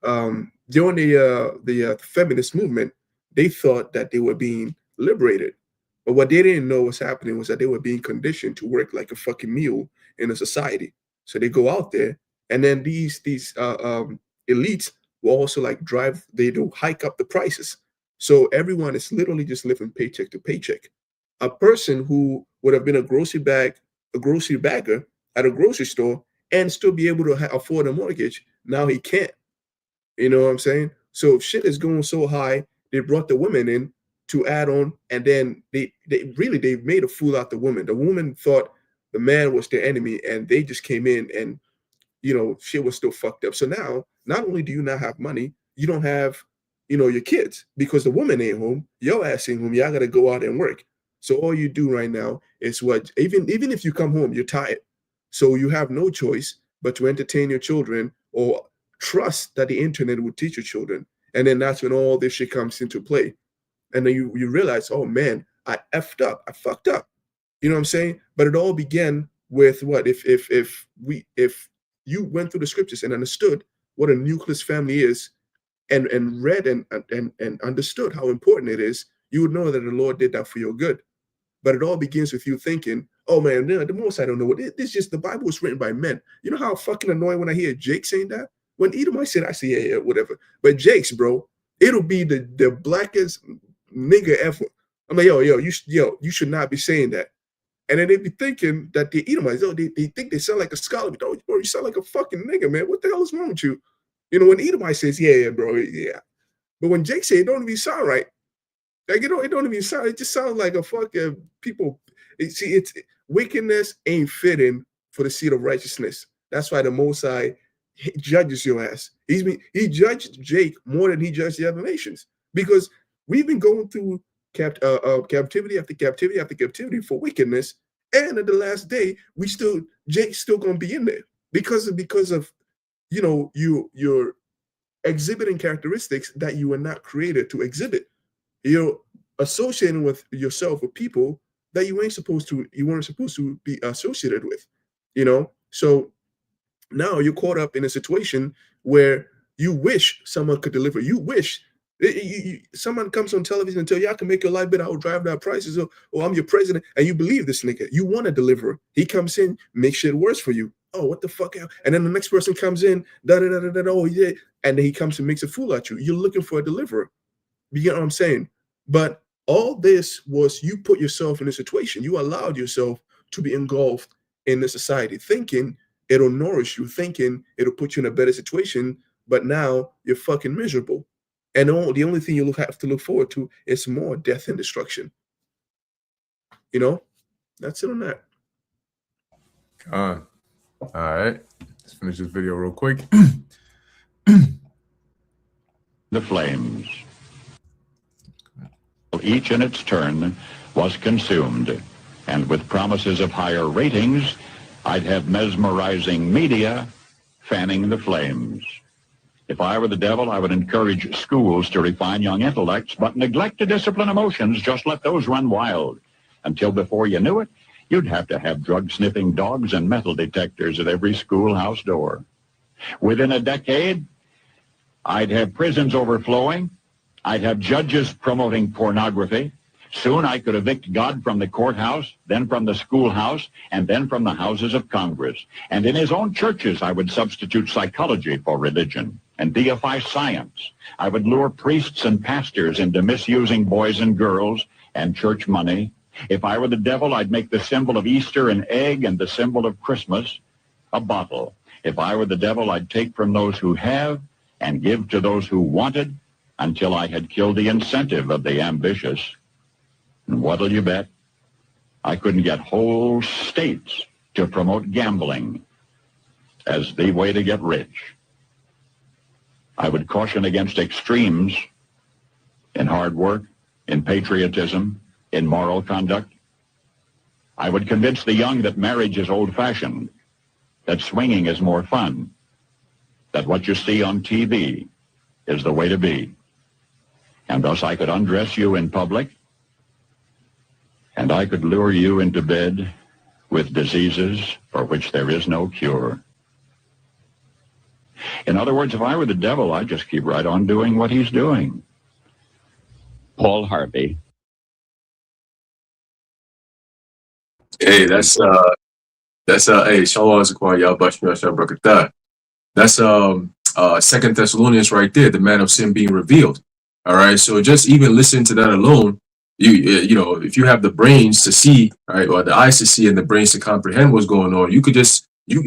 during the feminist movement, they thought that they were being liberated. But what they didn't know was happening was that they were being conditioned to work like a fucking mule in a society. So they go out there, and then these elites will also like they do hike up the prices. So everyone is literally just living paycheck to paycheck. A person who would have been a grocery bagger at a grocery store and still be able to afford a mortgage, now he can't. You know what I'm saying? So shit is going so high, they brought the women in to add on, and then they made a fool out the woman. The woman thought the man was their enemy, and they just came in, and you know, shit was still fucked up. So now, not only do you not have money, you don't have, you know, your kids, because the woman ain't home, your ass ain't home, y'all gotta go out and work. So all you do right now is what, even if you come home, you're tired. So you have no choice but to entertain your children or trust that the internet will teach your children. And then that's when all this shit comes into play. And then you realize, oh man, I effed up, I fucked up. You know what I'm saying? But it all began with what? If you went through the scriptures and understood what a nucleus family is, and read and understood how important it is, you would know that the Lord did that for your good. But it all begins with you thinking, oh man, the most I don't know what it's just the Bible was written by men. You know how fucking annoying when I hear Jake saying that? when Edomite said, I say, yeah, whatever. But Jake's, bro, it'll be the blackest nigga ever. I'm like, yo, you should not be saying that. And then they be thinking that the Edomites, they think they sound like a scholar. But bro, you sound like a fucking nigga, man. What the hell is wrong with you? You know, when Edomite says, yeah, bro, yeah. But when Jake said, it don't even sound right. Like, it don't even sound, it just sounds like a fucking people. It's wickedness ain't fitting for the seat of righteousness. That's why the Most High judges your ass. He judged Jake more than he judged the other nations, because we've been going through captivity after captivity after captivity for wickedness, and at the last day, Jake's still gonna be in there because of you know, you're exhibiting characteristics that you were not created to exhibit. You're associating with yourself with people that you weren't supposed to be associated with, you know. So now you're caught up in a situation where you wish someone could deliver. You wish someone comes on television and tell you, I can make your life better, I'll drive down prices, or I'm your president, and you believe this nigga. You want a deliverer. He comes in, makes shit worse for you. Oh, what the fuck? And then the next person comes in, oh yeah, and then he comes and makes a fool out you. You're looking for a deliverer. You get what I'm saying? But all this was, you put yourself in a situation. You allowed yourself to be engulfed in the society, thinking it'll nourish you, thinking it'll put you in a better situation. But now you're fucking miserable. And the only thing you have to look forward to is more death and destruction. You know? That's it on that. All right. Let's finish this video real quick. The flames. Each in its turn was consumed, and with promises of higher ratings, I'd have mesmerizing media fanning the flames. If I were the devil, I would encourage schools to refine young intellects, but neglect to discipline emotions. Just let those run wild. Until before you knew it, you'd have to have drug-sniffing dogs and metal detectors at every schoolhouse door. Within a decade, I'd have prisons overflowing. I'd have judges promoting pornography. Soon I could evict God from the courthouse, then from the schoolhouse, and then from the houses of Congress. And in his own churches, I would substitute psychology for religion and deify science. I would lure priests and pastors into misusing boys and girls and church money. If I were the devil, I'd make the symbol of Easter an egg and the symbol of Christmas a bottle. If I were the devil, I'd take from those who have and give to those who wanted, until I had killed the incentive of the ambitious. And what'll you bet? I couldn't get whole states to promote gambling as the way to get rich. I would caution against extremes in hard work, in patriotism, in moral conduct. I would convince the young that marriage is old-fashioned, that swinging is more fun, that what you see on TV is the way to be. And thus I could undress you in public, and I could lure you into bed with diseases for which there is no cure. In other words, if I were the devil, I'd just keep right on doing what he's doing. Paul Harvey. Hey, hey, Shalom Zakwan, y'all Bashmi. That's 2 Thessalonians right there, the man of sin being revealed. All right, so just even listen to that alone, you know, if you have the brains to see, right, or the eyes to see and the brains to comprehend what's going on, you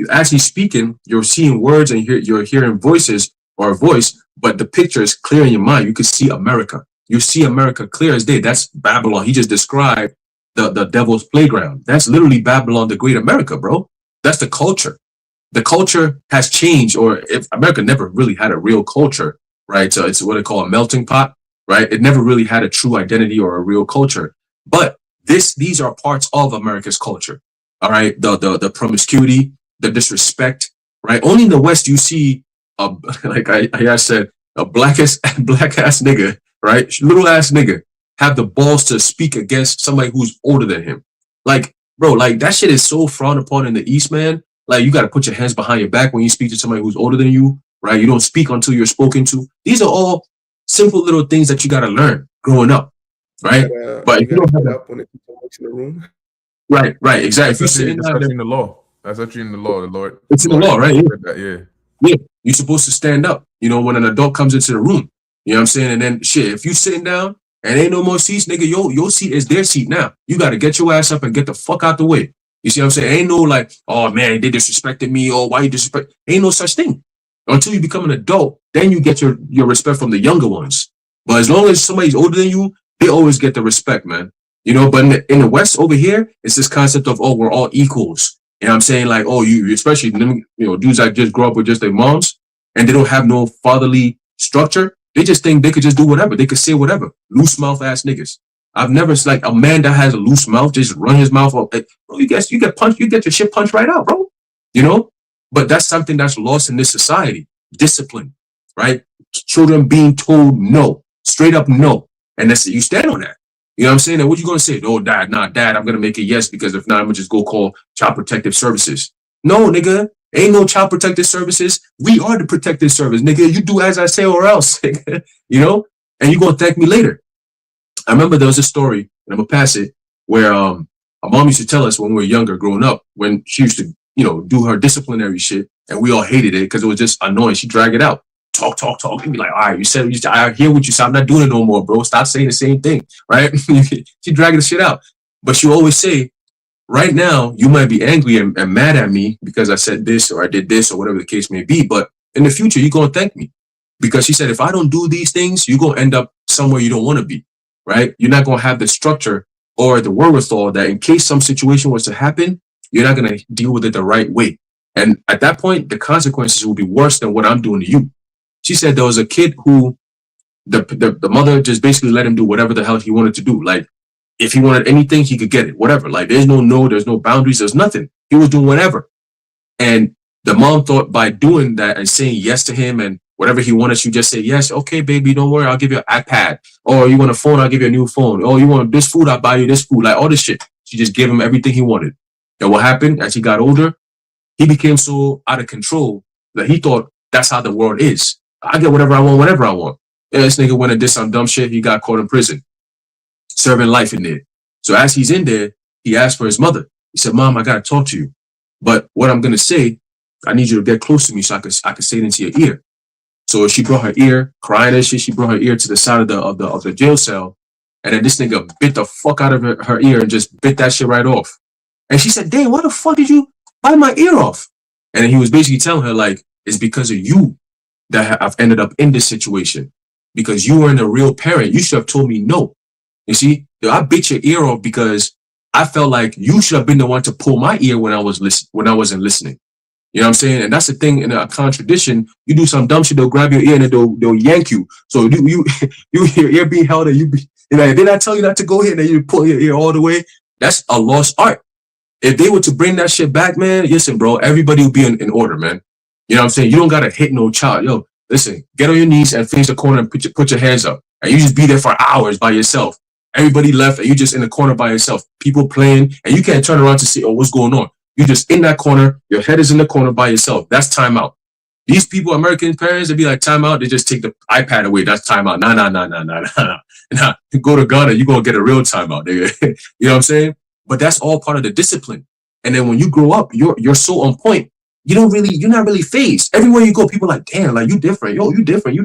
actually speaking, you're seeing words and you're hearing voices or a voice, but the picture is clear in your mind. You can see America. You see America clear as day. That's Babylon. He just described the devil's playground. That's literally Babylon, the great America, bro. That's the culture. The culture has changed, or if America never really had a real culture, right? So it's what they call a melting pot, right? It never really had a true identity or a real culture. But these are parts of America's culture. All right, the promiscuity, the disrespect, right? Only in the West you see like I said, a black ass nigga, right? Little ass nigga have the balls to speak against somebody who's older than him. Like, bro, like that shit is so frowned upon in the East, man. Like, you got to put your hands behind your back when you speak to somebody who's older than you, right? You don't speak until you're spoken to. These are all simple little things that you got to learn growing up, right? But if you don't have up when it's in the room. Right, exactly. That's actually in the law. That's actually in the law. The Lord. It's in the law, right? Yeah. You're supposed to stand up, you know, when an adult comes into the room. You know what I'm saying? And then shit, if you sitting down and ain't no more seats, nigga, your seat is their seat now. You got to get your ass up and get the fuck out the way. You see what I'm saying? Ain't no like, oh man, they disrespected me, or why you disrespect? Ain't no such thing. Until you become an adult, then you get your respect from the younger ones. But as long as somebody's older than you, they always get the respect, man. You know, but in the West over here, it's this concept of, oh, we're all equals. You know what I'm saying? Like, oh, you, especially, you know, dudes that just grow up with just their moms and they don't have no fatherly structure. They just think they could just do whatever. They could say whatever. Loose mouth ass niggas. I've never, like, a man that has a loose mouth, just run his mouth up. Bro, you get punched, you get your shit punched right out, bro. You know? But that's something that's lost in this society. Discipline, right? Children being told no, straight up no. And that's, you stand on that. You know what I'm saying? And what you going to say? Oh, dad, I'm going to make it yes, because if not, I'm going to just go call Child Protective Services. No, nigga. Ain't no Child Protective Services. We are the protective service, nigga. You do as I say or else, you know? And you going to thank me later. I remember there was a story, and I'm going to pass it, where our mom used to tell us when we were younger, growing up, when she used to, you know, do her disciplinary shit, and we all hated it because it was just annoying. She'd drag it out. Talk. And be like, all right, I hear what you said. I'm not doing it no more, bro. Stop saying the same thing, right? She'd drag the shit out. But she'll always say, right now, you might be angry and mad at me because I said this or I did this or whatever the case may be. But in the future, you're going to thank me. Because she said, if I don't do these things, you're going to end up somewhere you don't want to be, right? You're not going to have the structure or the wherewithal that in case some situation was to happen, you're not going to deal with it the right way. And at that point, the consequences will be worse than what I'm doing to you. She said there was a kid who the mother just basically let him do whatever the hell he wanted to do. Like, if he wanted anything, he could get it, whatever. Like, there's no boundaries, there's nothing. He was doing whatever. And the mom thought by doing that and saying yes to him and whatever he wanted, she just say, yes, okay, baby, don't worry, I'll give you an iPad. Or you want a phone, I'll give you a new phone. Oh, you want this food, I'll buy you this food. Like, all this shit. She just gave him everything he wanted. And what happened as he got older, he became so out of control that he thought that's how the world is. I get whatever I want, whenever I want. And this nigga went and did some dumb shit. He got caught in prison, serving life in there. So as he's in there, he asked for his mother. He said, Mom, I got to talk to you. But what I'm going to say, I need you to get close to me so I can say it into your ear. So she brought her ear, crying and shit. She brought her ear to the side of the jail cell. And then this nigga bit the fuck out of her ear and just bit that shit right off. And she said, damn, why the fuck did you bite my ear off? And then he was basically telling her, like, it's because of you that I've ended up in this situation. Because you weren't a real parent. You should have told me no. You see, I bit your ear off because I felt like you should have been the one to pull my ear when I wasn't listening. You know what I'm saying? And that's the thing in a contradiction. You do some dumb shit, they'll grab your ear and then they'll yank you. So you your ear being held and you know, did I tell you not to go here and then you pull your ear all the way? That's a lost art. If they were to bring that shit back, man, listen, bro, everybody will be in order, man. You know what I'm saying? You don't gotta hit no child. Yo, listen, get on your knees and face the corner and put your hands up. And you just be there for hours by yourself. Everybody left and you just in the corner by yourself. People playing and you can't turn around to see, oh, what's going on? You're just in that corner. Your head is in the corner by yourself. That's timeout. These people, American parents, they be like, timeout. They just take the iPad away. That's timeout. Nah. Go to Ghana, you're going to get a real timeout, nigga. You know what I'm saying? But that's all part of the discipline. And then when you grow up, you're so on point. You're not really phased. Everywhere you go, people are like, damn, like, you different. Yo, you different.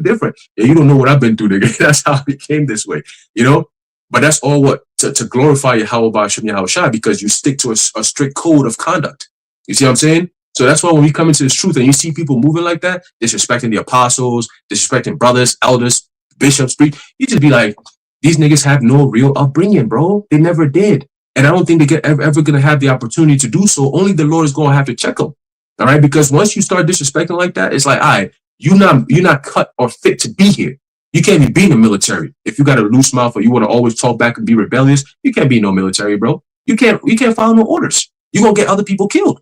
Yeah, you don't know what I've been through, nigga. That's how I became this way, you know? But that's all what? To glorify Yahweh Ba'ashem Yahweh Shai, because you stick to a strict code of conduct. You see what I'm saying? So that's why when we come into this truth and you see people moving like that, disrespecting the apostles, disrespecting brothers, elders, bishops, you just be like, these niggas have no real upbringing, bro. They never did. And I don't think they ever going to have the opportunity to do so. Only the Lord is going to have to check them. All right? Because once you start disrespecting like that, it's like, all right, you're not cut or fit to be here. You can't be in the military. If you got a loose mouth or you want to always talk back and be rebellious, you can't be in no military, bro. You can't follow no orders. You're going to get other people killed.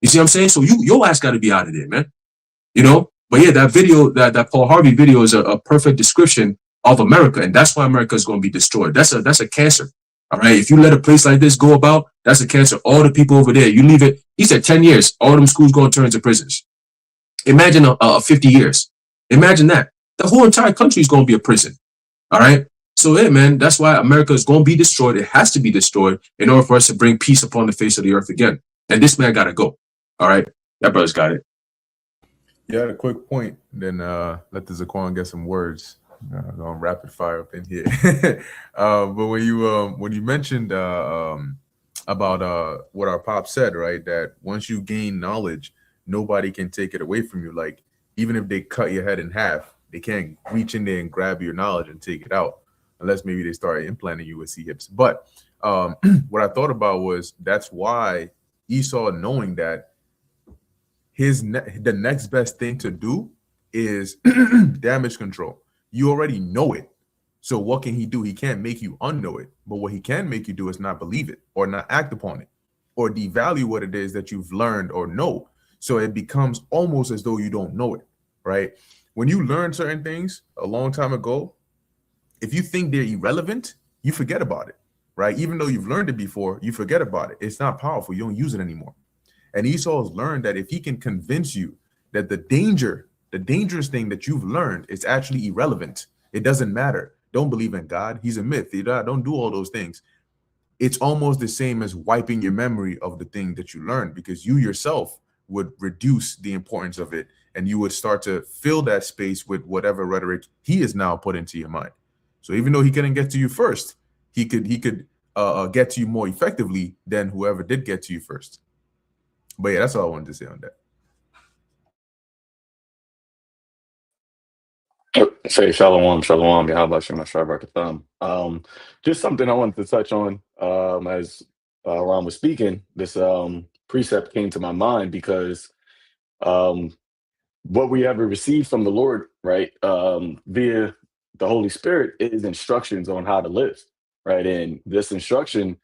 You see what I'm saying? So your ass got to be out of there, man. You know? But yeah, that video, that Paul Harvey video is a perfect description of America. And that's why America is going to be destroyed. That's a cancer. All right? If you let a place like this go about, that's a cancer. All the people over there, you leave it. He said 10 years, all them schools going to turn into prisons. Imagine 50 years. Imagine that. The whole entire country is going to be a prison. All right? So, yeah, man, that's why America is going to be destroyed. It has to be destroyed in order for us to bring peace upon the face of the earth again. And this man got to go. All right? That brother's got it. Yeah, a quick point. Then let the Zaquan get some words. Going rapid fire up in here. But when you mentioned about what our pop said, right? That once you gain knowledge, nobody can take it away from you. Like even if they cut your head in half, they can't reach in there and grab your knowledge and take it out, unless maybe they start implanting you with C hips. But what I thought about was that's why Esau, knowing that the next best thing to do is damage control. You already know it. So what can he do? He can't make you unknow it. But what he can make you do is not believe it or not act upon it or devalue what it is that you've learned or know. So it becomes almost as though you don't know it, right? When you learn certain things a long time ago, if you think they're irrelevant, you forget about it, right? Even though you've learned it before, you forget about it. It's not powerful. You don't use it anymore. And Esau has learned that if he can convince you that the dangerous thing that you've learned is actually irrelevant, it doesn't matter. Don't believe in God. He's a myth. Don't do all those things. It's almost the same as wiping your memory of the thing that you learned, because you yourself would reduce the importance of it and you would start to fill that space with whatever rhetoric he is now put into your mind. So even though he couldn't get to you first, he could get to you more effectively than whoever did get to you first. But yeah, that's all I wanted to say on that. Say shalom, shalom. How about you, my thumb? Just something I wanted to touch on as Ron was speaking. This precept came to my mind because um, what we ever received from the Lord, right, via the Holy Spirit, is instructions on how to live, right, and this instruction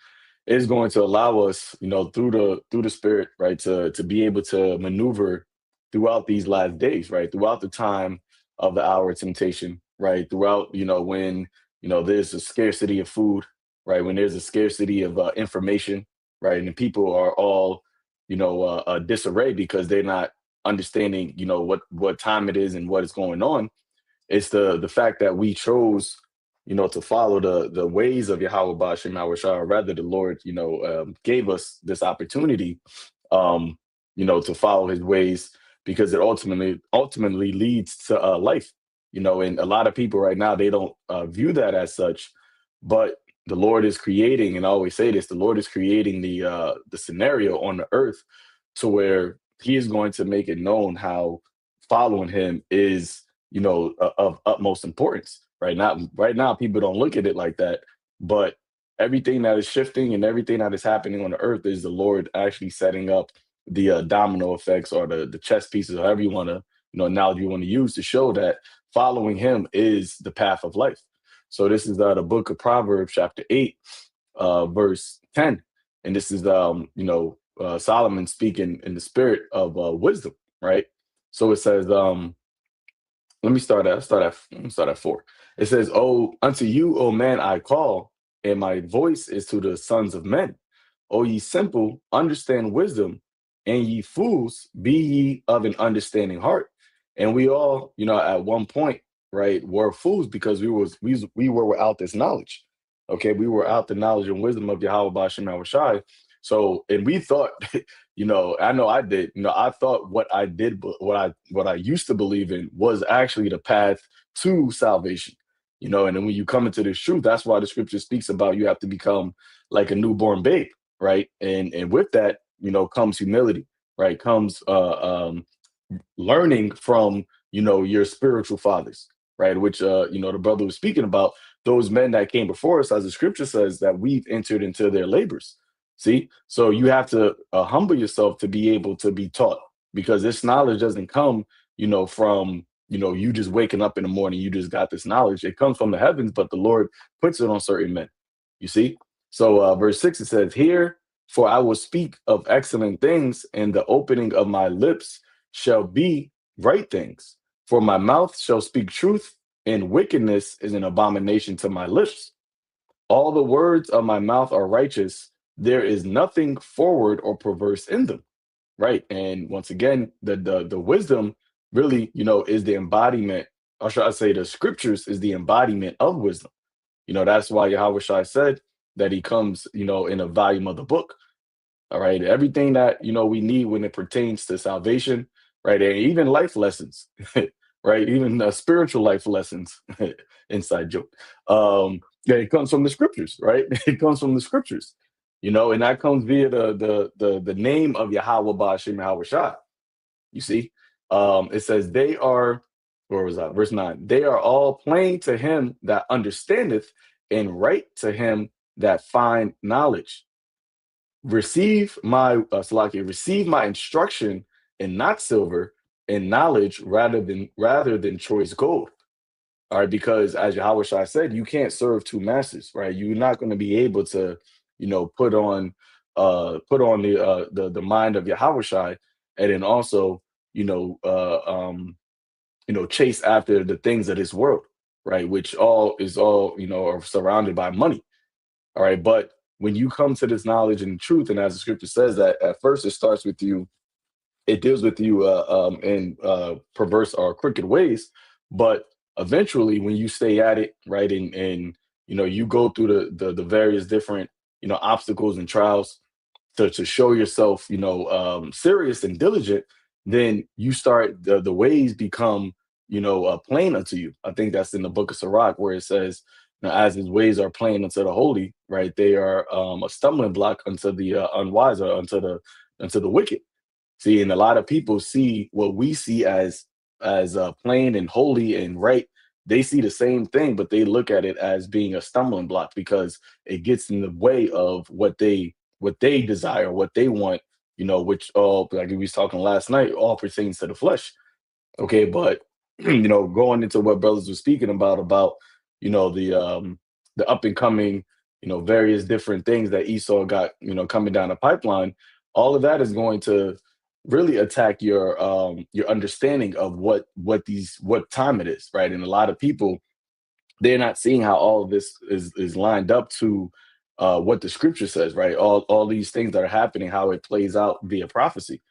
is going to allow us, through the Spirit, right, to be able to maneuver throughout these last days, right, throughout the time of the hour of temptation, right, throughout, when there's a scarcity of food, right, when there's a scarcity of information, right, and people are all, disarray because they're not understanding, what time it is and what is going on. It's the fact that we chose, to follow the ways of Yahweh Bashim or rather the Lord, gave us this opportunity, to follow his ways, because it ultimately leads to life, and a lot of people right now, they don't view that as such, but the Lord is creating, and I always say this, the Lord is creating the scenario on the earth to where he is going to make it known how following him is, of utmost importance. Right now, people don't look at it like that, but everything that is shifting and everything that is happening on the earth is the Lord actually setting up the domino effects, or the chess pieces, however you want to, analogy you want to use, to show that following him is the path of life. So this is the book of Proverbs, chapter 8, verse 10, and this is Solomon speaking in the spirit of wisdom, right? So it says, let me start at 4. It says, "Oh, unto you, O man, I call, and my voice is to the sons of men. O ye simple, understand wisdom, and ye fools, be ye of an understanding heart." And we all, at one point, right, were fools because we were without this knowledge. Okay, we were out the knowledge and wisdom of Yahweh Bashem Shai. So, and we thought, I know I did. I thought what I did, what I used to believe in was actually the path to salvation. And then when you come into this truth, that's why the scripture speaks about you have to become like a newborn babe, right? And with that, comes humility, right? Comes learning from your spiritual fathers, right? Which the brother was speaking about, those men that came before us, as the scripture says, that we've entered into their labors. See, so you have to humble yourself to be able to be taught, because this knowledge doesn't come, from you just waking up in the morning, you just got this knowledge. It comes from the heavens, but the Lord puts it on certain men. You see, so verse 6, it says, "Here, for I will speak of excellent things, and the opening of my lips shall be right things. For my mouth shall speak truth, and wickedness is an abomination to my lips. All the words of my mouth are righteous. There is nothing forward or perverse in them." Right. And once again, the wisdom really, is the embodiment, or should I say the scriptures is the embodiment of wisdom. That's why Yahweh Shai said that he comes, in a volume of the book. All right. Everything that, we need when it pertains to salvation, right? And even life lessons, right? Even spiritual life lessons, inside joke. Yeah, it comes from the scriptures, right? It comes from the scriptures, and that comes via the name of Yahweh Ba'ashem Yahweh Shai. You see, it says they are, where was that? Verse 9. They are all plain to him that understandeth, and right to him that find knowledge. Receive my receive my instruction, and not silver, and knowledge rather than choice gold. All right, because as Yahweh Shai said, you can't serve two masters, right? You're not going to be able to, put on the mind of Yahweh Shai, and then also, chase after the things of this world, right? Which are surrounded by money. All right, but when you come to this knowledge and truth, and as the scripture says that at first it starts with you, it deals with you in perverse or crooked ways, but eventually when you stay at it, right, and you go through the various different obstacles and trials to show yourself serious and diligent, then you start the ways become plain unto you. I think that's in the book of Sirach, where it says, as his ways are plain unto the holy, right, they are a stumbling block unto the unwise, or unto the wicked. See, and a lot of people see what we see as plain and holy and right. They see the same thing, but they look at it as being a stumbling block because it gets in the way of what they desire, what they want, which all, like we was talking last night, all pertains to the flesh. Okay, but going into what brothers were speaking about the up and coming, various different things that Esau got, coming down the pipeline. All of that is going to really attack your understanding of what time it is, right? And a lot of people, they're not seeing how all of this is lined up to what the scripture says, right? All these things that are happening, how it plays out via prophecy,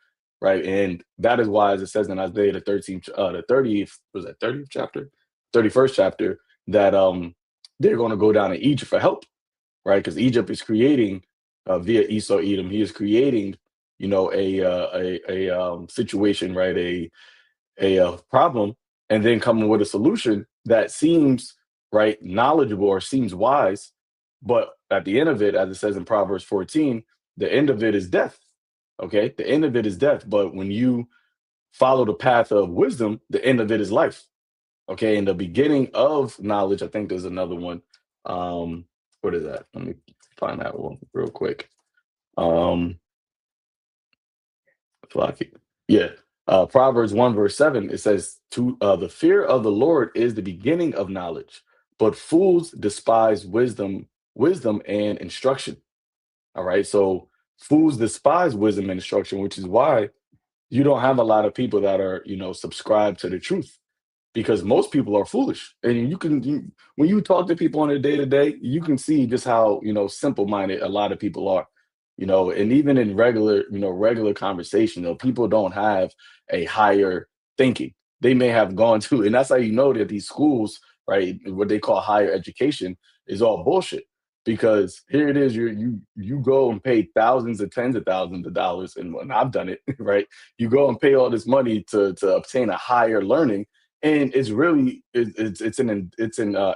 right? And that is why, as it says in Isaiah the 13th, the 30th, was that 30th chapter, 31st chapter, that they're going to go down to Egypt for help, right? Because Egypt is creating via Esau Edom, he is creating, a situation, right? A problem, and then coming with a solution that seems right, knowledgeable, or seems wise, but at the end of it, as it says in Proverbs 14, the end of it is death. Okay, the end of it is death. But when you follow the path of wisdom, the end of it is life. Okay, and the beginning of knowledge, I think there's another one. What is that? Let me find that one real quick. Yeah. Proverbs 1 verse 7, it says, "To the fear of the Lord is the beginning of knowledge, but fools despise wisdom and instruction." All right. So fools despise wisdom and instruction, which is why you don't have a lot of people that are, subscribed to the truth, because most people are foolish. And when you talk to people on a day to day, you can see just how, simple minded a lot of people are, and even in regular conversation, people don't have a higher thinking. They may have gone to, and that's how you know that these schools, right, what they call higher education, is all bullshit. Because here it is, you go and pay thousands and tens of thousands of dollars, and I've done it, right? You go and pay all this money to obtain a higher learning, and it's an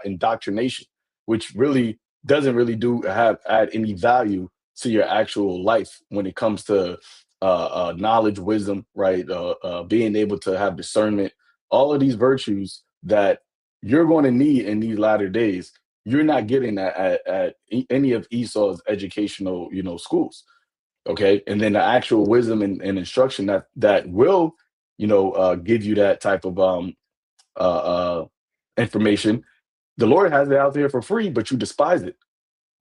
indoctrination, which really doesn't really add any value to your actual life when it comes to knowledge, wisdom, right? Being able to have discernment, all of these virtues that you're going to need in these latter days. You're not getting that at any of Esau's educational, schools. Okay, and then the actual wisdom and instruction that will, give you that type of information. The Lord has it out there for free, but you despise it,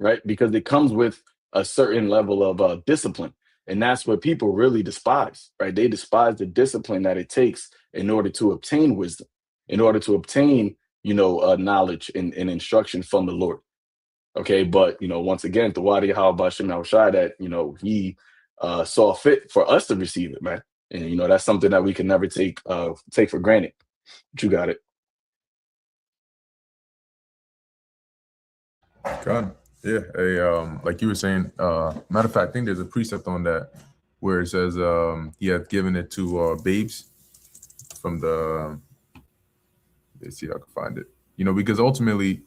right? Because it comes with a certain level of discipline. And that's what people really despise, right? They despise the discipline that it takes in order to obtain wisdom, in order to obtain, knowledge and instruction from the Lord. Okay, but once again, the Wadi Bashim Shai, that he saw fit for us to receive it, man. And that's something that we can never take for granted. But you got it. God, yeah. Like you were saying, matter of fact, I think there's a precept on that where it says he hath given it to babes, from the let's see if I can find it. You know, because ultimately,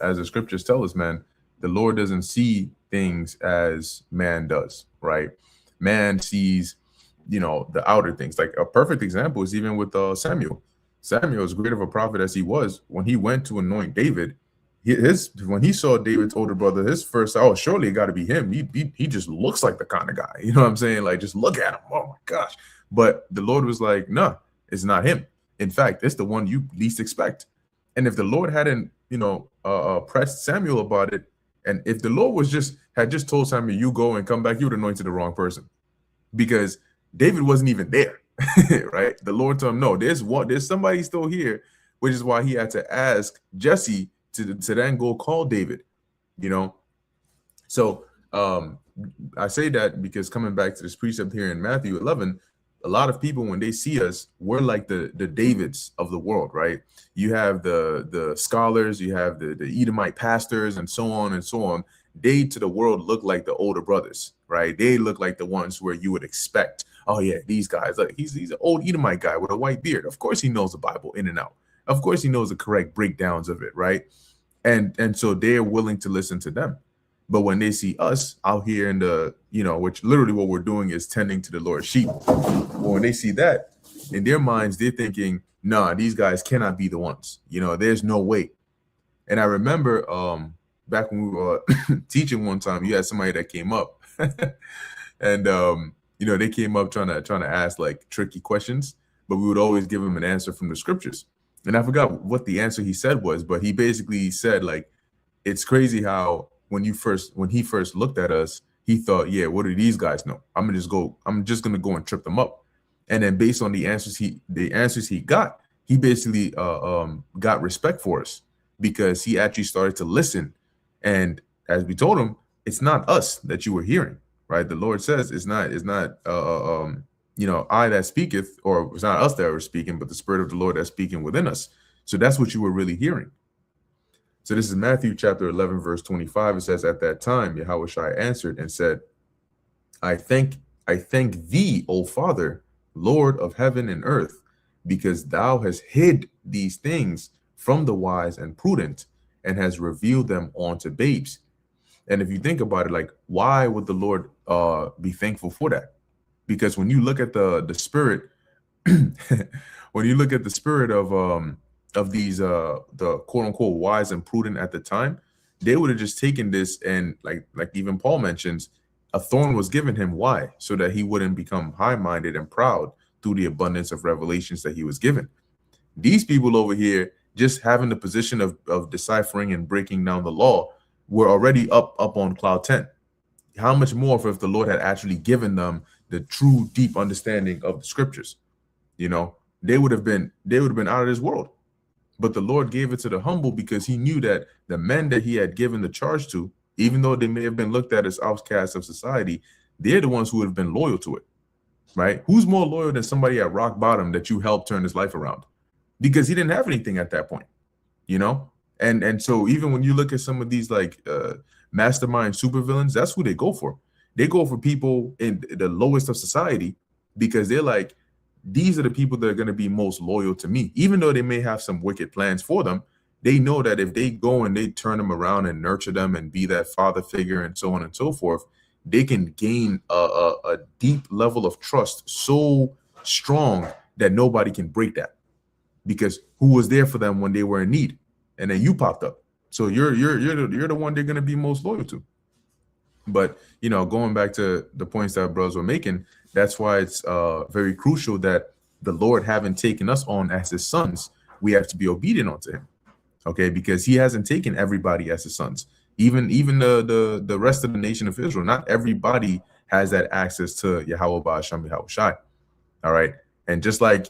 as the scriptures tell us, man, the Lord doesn't see things as man does, right? Man sees, you know, the outer things. Like a perfect example is even with Samuel. Samuel, as great of a prophet as he was, when he went to anoint David, when he saw David's older brother, his first, oh, surely it got to be him. He just looks like the kind of guy. You know what I'm saying? Like, just look at him. Oh my gosh. But the Lord was like, no, it's not him. In fact, it's the one you least expect. And if the Lord hadn't, you know, pressed Samuel about it, and if the Lord had just told Samuel, you go and come back, you would have anointed the wrong person, because David wasn't even there, right? The Lord told him, no, there's somebody still here, which is why he had to ask Jesse to then go call David, you know. So I say that because coming back to this precept here in Matthew 11, a lot of people, when they see us, we're like the Davids of the world, right? You have the scholars, you have the Edomite pastors, and so on and so on. They to the world look like the older brothers, right? They look like the ones where you would expect, oh yeah, these guys, like he's an old Edomite guy with a white beard. Of course he knows the Bible in and out. Of course he knows the correct breakdowns of it, right? And so they're willing to listen to them. But when they see us out here in the, you know, which literally what we're doing is tending to the Lord's sheep. Well, when they see that, in their minds, they're thinking, nah, these guys cannot be the ones. You know, there's no way. And I remember back when we were teaching one time, you had somebody that came up and, you know, they came up trying to ask like tricky questions, but we would always give them an answer from the scriptures. And I forgot what the answer he said was, but he basically said, like, it's crazy how when he first looked at us, he thought, yeah, what do these guys know? I'm just gonna go and trip them up. And then based on the answers he got, he basically got respect for us, because he actually started to listen. And as we told him, it's not us that you were hearing, right? The Lord says it's not you know, I that speaketh, or it's not us that are speaking, but the Spirit of the Lord that's speaking within us. So that's what you were really hearing. So this is Matthew chapter 11, verse 25. It says, at that time, Yahushua answered and said, I thank thee, O Father, Lord of heaven and earth, because thou hast hid these things from the wise and prudent, and has revealed them unto babes. And if you think about it, like, why would the Lord be thankful for that? Because when you look at the spirit, when you look at the spirit of these the quote unquote wise and prudent at the time, they would have just taken this, and like even Paul mentions, a thorn was given him. Why? So that he wouldn't become high-minded and proud through the abundance of revelations that he was given. These people over here, just having the position of deciphering and breaking down the law, were already up on cloud 10. How much more if the Lord had actually given them the true deep understanding of the scriptures? You know, they would have been out of this world. But the Lord gave it to the humble, because he knew that the men that he had given the charge to, even though they may have been looked at as outcasts of society, they're the ones who would have been loyal to it, right? Who's more loyal than somebody at rock bottom that you helped turn his life around? Because he didn't have anything at that point, you know? And so even when you look at some of these like mastermind supervillains, that's who they go for. They go for people in the lowest of society, because they're like, these are the people that are going to be most loyal to me. Even though they may have some wicked plans for them, they know that if they go and they turn them around and nurture them and be that father figure and so on and so forth, they can gain a deep level of trust so strong that nobody can break that, because who was there for them when they were in need? And then you popped up. So you're the one they're going to be most loyal to. But, you know, going back to the points that brothers were making, that's why it's very crucial that the Lord, having taken us on as his sons, we have to be obedient unto him. Okay, because he hasn't taken everybody as his sons. Even the rest of the nation of Israel, not everybody has that access to Yahweh Ba'asham Yahushai. All right. And just like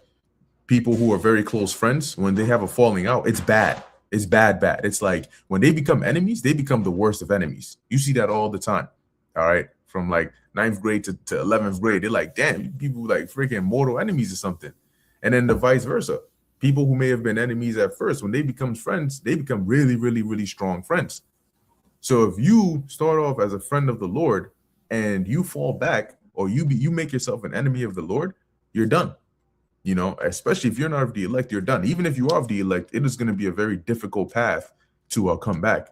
people who are very close friends, when they have a falling out, it's bad. It's bad. It's like when they become enemies, they become the worst of enemies. You see that all the time. All right. From like 9th grade to 11th grade, they're like, damn, people like freaking mortal enemies or something. And then the vice versa. People who may have been enemies at first, when they become friends, they become really, really, really strong friends. So if you start off as a friend of the Lord and you fall back, or you make yourself an enemy of the Lord, you're done. You know, especially if you're not of the elect, you're done. Even if you are of the elect, it is going to be a very difficult path to come back.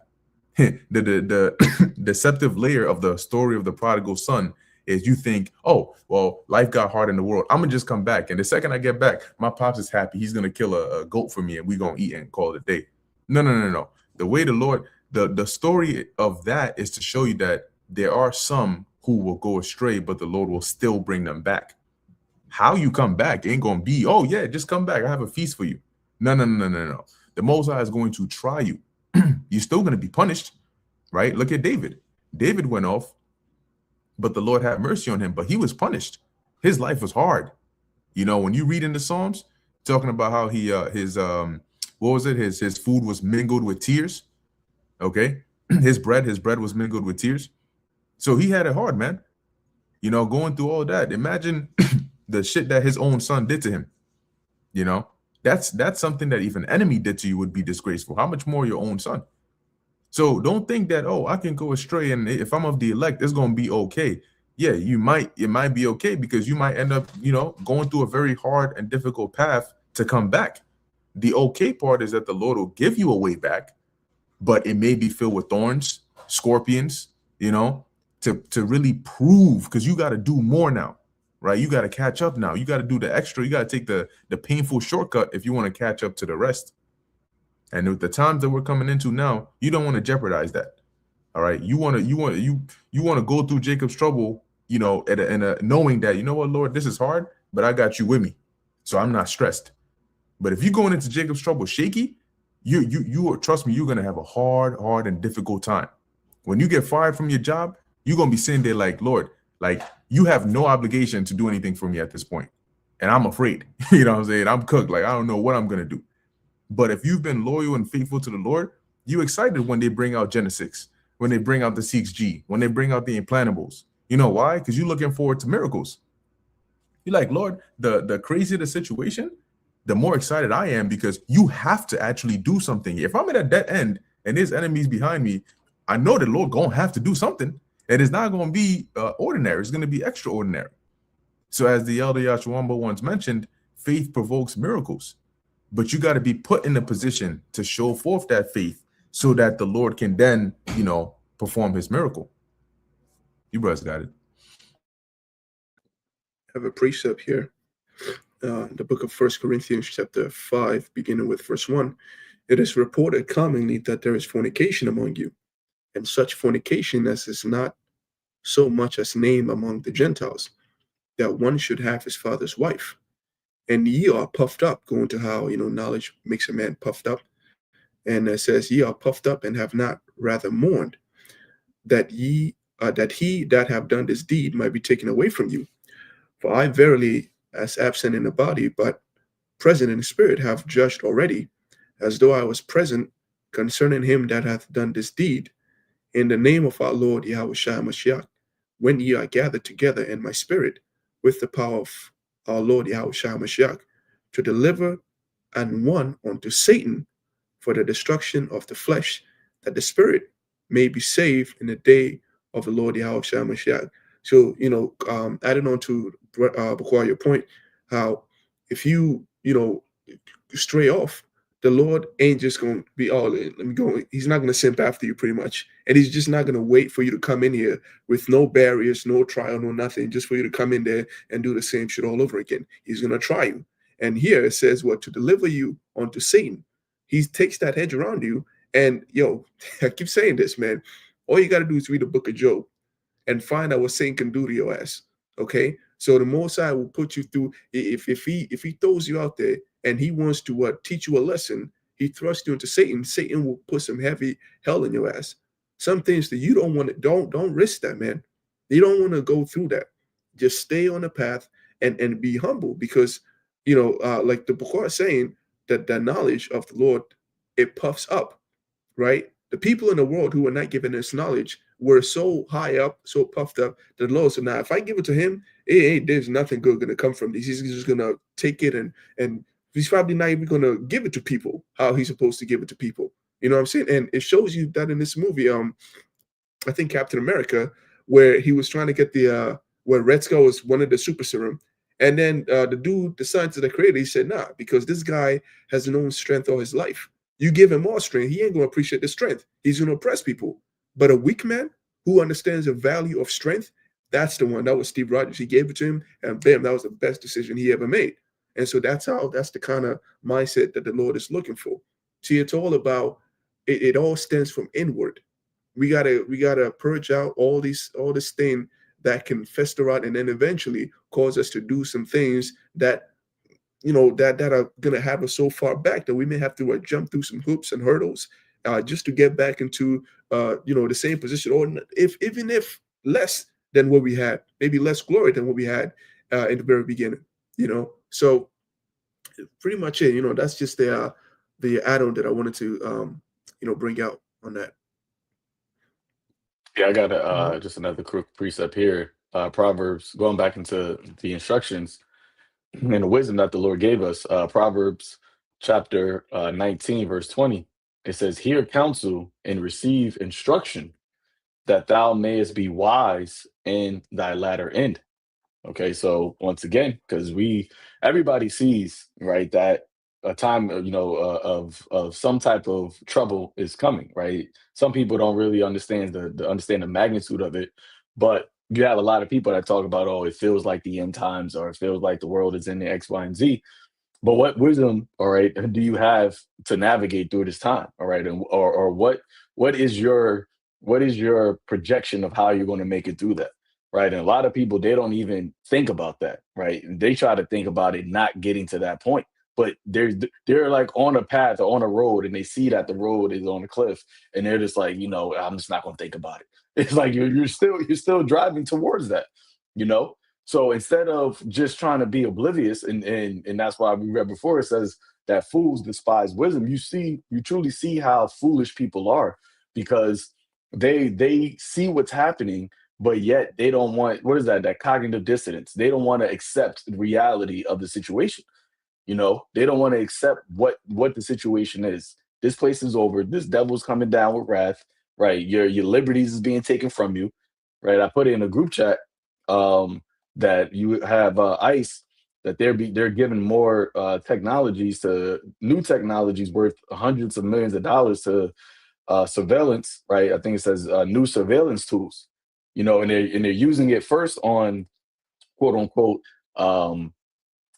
The deceptive layer of the story of the prodigal son is you think, oh, well, life got hard in the world. I'm gonna just come back, and the second I get back, my pops is happy. He's gonna kill a goat for me, and we gonna eat and call it a day. No, no, no, no. The way the Lord, the story of that is to show you that there are some who will go astray, but the Lord will still bring them back. How you come back ain't gonna be, oh yeah, just come back. I have a feast for you. No, no, no, no, no, no. The Most High is going to try you. You're still gonna be punished, right? Look at David. David went off, but the Lord had mercy on him, but he was punished. His life was hard. You know, when you read in the Psalms, talking about how he what was it? His food was mingled with tears. Okay. His bread was mingled with tears. So he had it hard, man. You know, going through all that. Imagine the shit that his own son did to him. You know, that's something that if an enemy did to you would be disgraceful. How much more your own son? So don't think that, oh, I can go astray, and if I'm of the elect, it's gonna be okay. Yeah, it might be okay, because you might end up, you know, going through a very hard and difficult path to come back. The okay part is that the Lord will give you a way back, but it may be filled with thorns, scorpions, you know, to really prove, because you got to do more now, right? You got to catch up now. You got to do the extra. You got to take the painful shortcut if you want to catch up to the rest. And with the times that we're coming into now, you don't want to jeopardize that. All right. You want to go through Jacob's trouble, you know, knowing that, you know what, Lord, this is hard, but I got you with me. So I'm not stressed. But if you're going into Jacob's trouble shaky, you trust me, you're gonna have a hard and difficult time. When you get fired from your job, you're gonna be sitting there like, Lord, like, you have no obligation to do anything for me at this point. And I'm afraid. You know what I'm saying? I'm cooked. Like, I don't know what I'm gonna do. But if you've been loyal and faithful to the Lord, you're excited when they bring out Genesix, when they bring out the 6G, when they bring out the implantables. You know why? Because you're looking forward to miracles. You're like, Lord, the crazier the situation, the more excited I am, because you have to actually do something. If I'm at a dead end and there's enemies behind me, I know the Lord gonna have to do something. And it's not gonna be ordinary. It's gonna be extraordinary. So as the elder Yahshua once mentioned, faith provokes miracles. But you got to be put in a position to show forth that faith so that the Lord can then, you know, perform his miracle. You brothers got it. I have a precept here. The book of 1 Corinthians chapter 5, beginning with verse 1. It is reported commonly that there is fornication among you, and such fornication as is not so much as named among the Gentiles, that one should have his father's wife. And ye are puffed up, going to how, you know, knowledge makes a man puffed up. And it says, ye are puffed up and have not rather mourned, that he that have done this deed might be taken away from you. For I verily, as absent in the body, but present in the spirit, have judged already, as though I was present, concerning him that hath done this deed, in the name of our Lord Yahushua Mashiach, when ye are gathered together in my spirit, with the power of our Lord Yahushua Mashiach, to deliver and one unto Satan for the destruction of the flesh, that the spirit may be saved in the day of the Lord Yahushua Mashiach. So, you know, adding on to Bakwa, your point, how if you know, stray off, the Lord ain't just going to be, oh, let me go. He's not going to simp after you, pretty much. And he's just not going to wait for you to come in here with no barriers, no trial, no nothing, just for you to come in there and do the same shit all over again. He's going to try you. And here it says, what? To deliver you unto Satan. He takes that hedge around you. And, yo, I keep saying this, man. All you got to do is read the book of Job and find out what Satan can do to your ass. Okay? So the Most High will put you through, if he throws you out there and he wants to teach you a lesson, he thrusts you into Satan. Satan will put some heavy hell in your ass. Some things that you don't want to, don't risk that, man. You don't want to go through that. Just stay on the path and be humble, because, you know, like the Bukhari is saying, that the knowledge of the Lord, it puffs up, right? The people in the world who are not given this knowledge were so high up, so puffed up, that the Lord said, now, if I give it to him, there's nothing good going to come from this. He's just going to take it and he's probably not even going to give it to people how he's supposed to give it to people. You know what I'm saying? And it shows you that in this movie, I think Captain America, where he was trying to get the, where Red Skull was one of the super serum, And then the scientist that created it, he said, nah, because this guy has known strength all his life. You give him more strength, he ain't going to appreciate the strength. He's going to oppress people. But a weak man who understands the value of strength, that's the one. That was Steve Rogers. He gave it to him, and bam, that was the best decision he ever made. And so that's the kind of mindset that the Lord is looking for. See, it's all about, it all stems from inward. We gotta purge out all this thing that can fester out and then eventually cause us to do some things that that are gonna have us so far back that we may have to jump through some hoops and hurdles just to get back into the same position, or even if less than what we had, maybe less glory than what we had in the very beginning. So pretty much it. That's just the add-on that I wanted to bring out on that. Yeah, I got just another quick precept here. Proverbs, going back into the instructions and the wisdom that the Lord gave us. Proverbs chapter 19, verse 20. It says, "Hear counsel and receive instruction, that thou mayest be wise in thy latter end." Okay, so once again, because everybody sees, right, that a time of some type of trouble is coming, right? Some people don't really understand the magnitude of it, but you have a lot of people that talk about, oh, it feels like the end times, or it feels like the world is in the X, Y, and Z. But what wisdom, all right, do you have to navigate through this time, all right, and or what is your projection of how you're going to make it through that? Right. And a lot of people, they don't even think about that. Right. They try to think about it not getting to that point. But they're like on a path or on a road, and they see that the road is on a cliff, and they're just like, I'm just not gonna think about it. It's like you're still driving towards that, you know. So instead of just trying to be oblivious, and that's why we read before, it says that fools despise wisdom. You truly see how foolish people are, because they see what's happening, but yet they don't want, what is that cognitive dissonance. They don't want to accept the reality of the situation. They don't want to accept what the situation is. This place is over. This devil's coming down with wrath, right? Your liberties is being taken from you, right? I put it in a group chat that you have ICE, that they're giving more new technologies worth hundreds of millions of dollars to surveillance, right? I think it says new surveillance tools, and they're using it first on quote unquote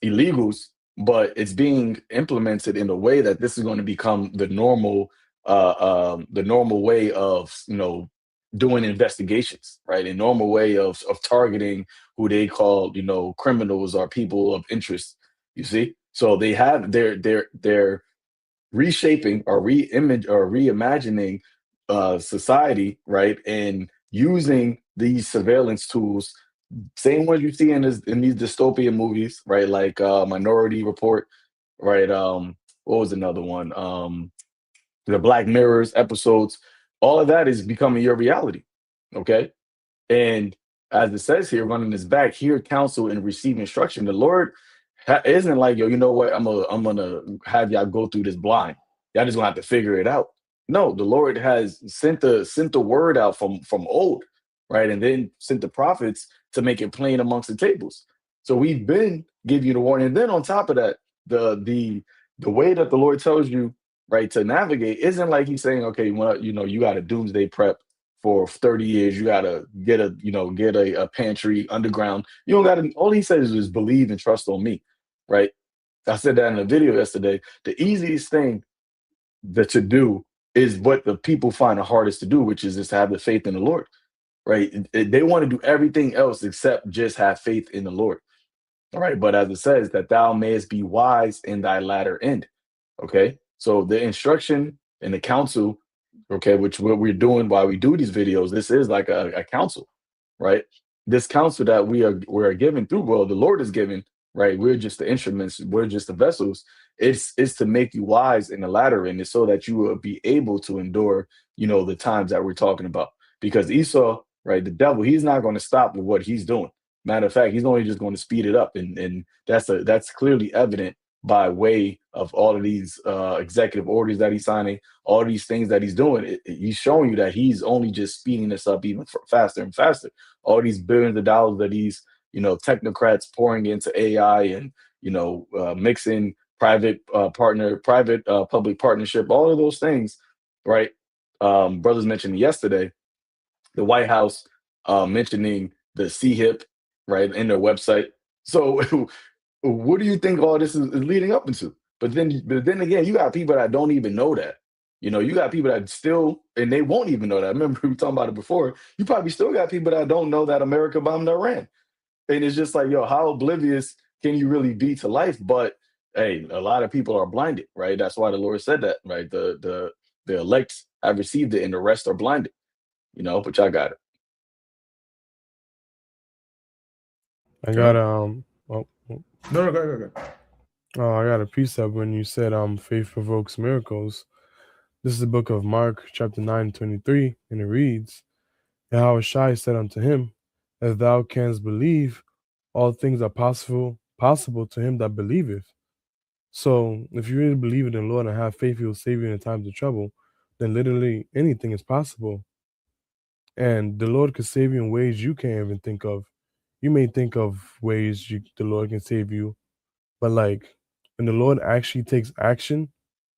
illegals, but it's being implemented in a way that this is going to become the normal way of doing investigations, right? A normal way of targeting who they call criminals or people of interest. You see, so they have they're reshaping or reimagining society, right, and using these surveillance tools, same ones you see in these dystopian movies, right? Like Minority Report, right? What was another one? The Black Mirrors episodes. All of that is becoming your reality. Okay. And as it says here, running this back, hear counsel and receive instruction. The Lord isn't like, yo, you know what? I'm gonna have y'all go through this blind. Y'all just gonna have to figure it out. No, the Lord has sent the word out from old, right? And then sent the prophets to make it plain amongst the tables. So we've been giving you the warning. And then on top of that, the way that the Lord tells you, right, to navigate isn't like he's saying, okay, well, you got a doomsday prep for 30 years. You got to get a pantry underground. You don't got to, all he says is believe and trust on me, right? I said that in a video yesterday. The easiest thing to do is what the people find the hardest to do, which is just to have the faith in the Lord, right? They want to do everything else except just have faith in the Lord. All right. But as it says, that thou mayest be wise in thy latter end. Okay. So the instruction and the counsel, okay, which what we're doing while we do these videos, this is like a counsel, right? This counsel that we're given through, well, the Lord is given, right? We're just the instruments, we're just the vessels. It's to make you wise in the latter end, so that you will be able to endure, the times that we're talking about. Because Esau, right, the devil, he's not going to stop with what he's doing. Matter of fact, he's only just going to speed it up, and that's clearly evident by way of all of these executive orders that he's signing, all these things that he's doing. He's showing you that he's only just speeding this up even faster and faster. All these billions of dollars that he's technocrats pouring into AI and mixing private public partnership, all of those things, right? Brothers mentioned yesterday the White House mentioning the CHIP, right, in their website. So, what do you think all this is leading up into? But then again, you got people that don't even know that. You got people that still, and they won't even know that. I remember we were talking about it before. You probably still got people that don't know that America bombed Iran, and it's just like, yo, how oblivious can you really be to life? But hey, a lot of people are blinded, right? That's why the Lord said that, right? The elect have received it, and the rest are blinded. But y'all got it. I got No, go. I got a precept when you said faith provokes miracles. This is the book of Mark, chapter 9:23, and it reads, Yahweh Shai said unto him, If thou canst believe, all things are possible to him that believeth. So if you really believe in the Lord and have faith, he will save you in times of trouble, then literally anything is possible. And the Lord could save you in ways you can't even think of. You may think of ways the Lord can save you, but like when the Lord actually takes action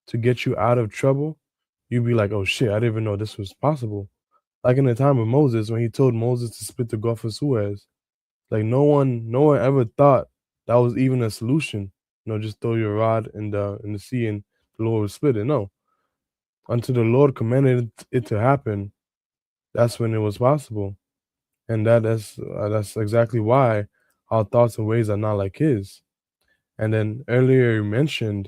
to get you out of trouble, you'd be like, oh shit, I didn't even know this was possible. Like in the time of Moses, when he told Moses to split the Gulf of Suez, like no one ever thought that was even a solution. Just throw your rod in the sea and the Lord would split it. No. Until the Lord commanded it to happen, that's when it was possible. And that's exactly why our thoughts and ways are not like his. And then earlier you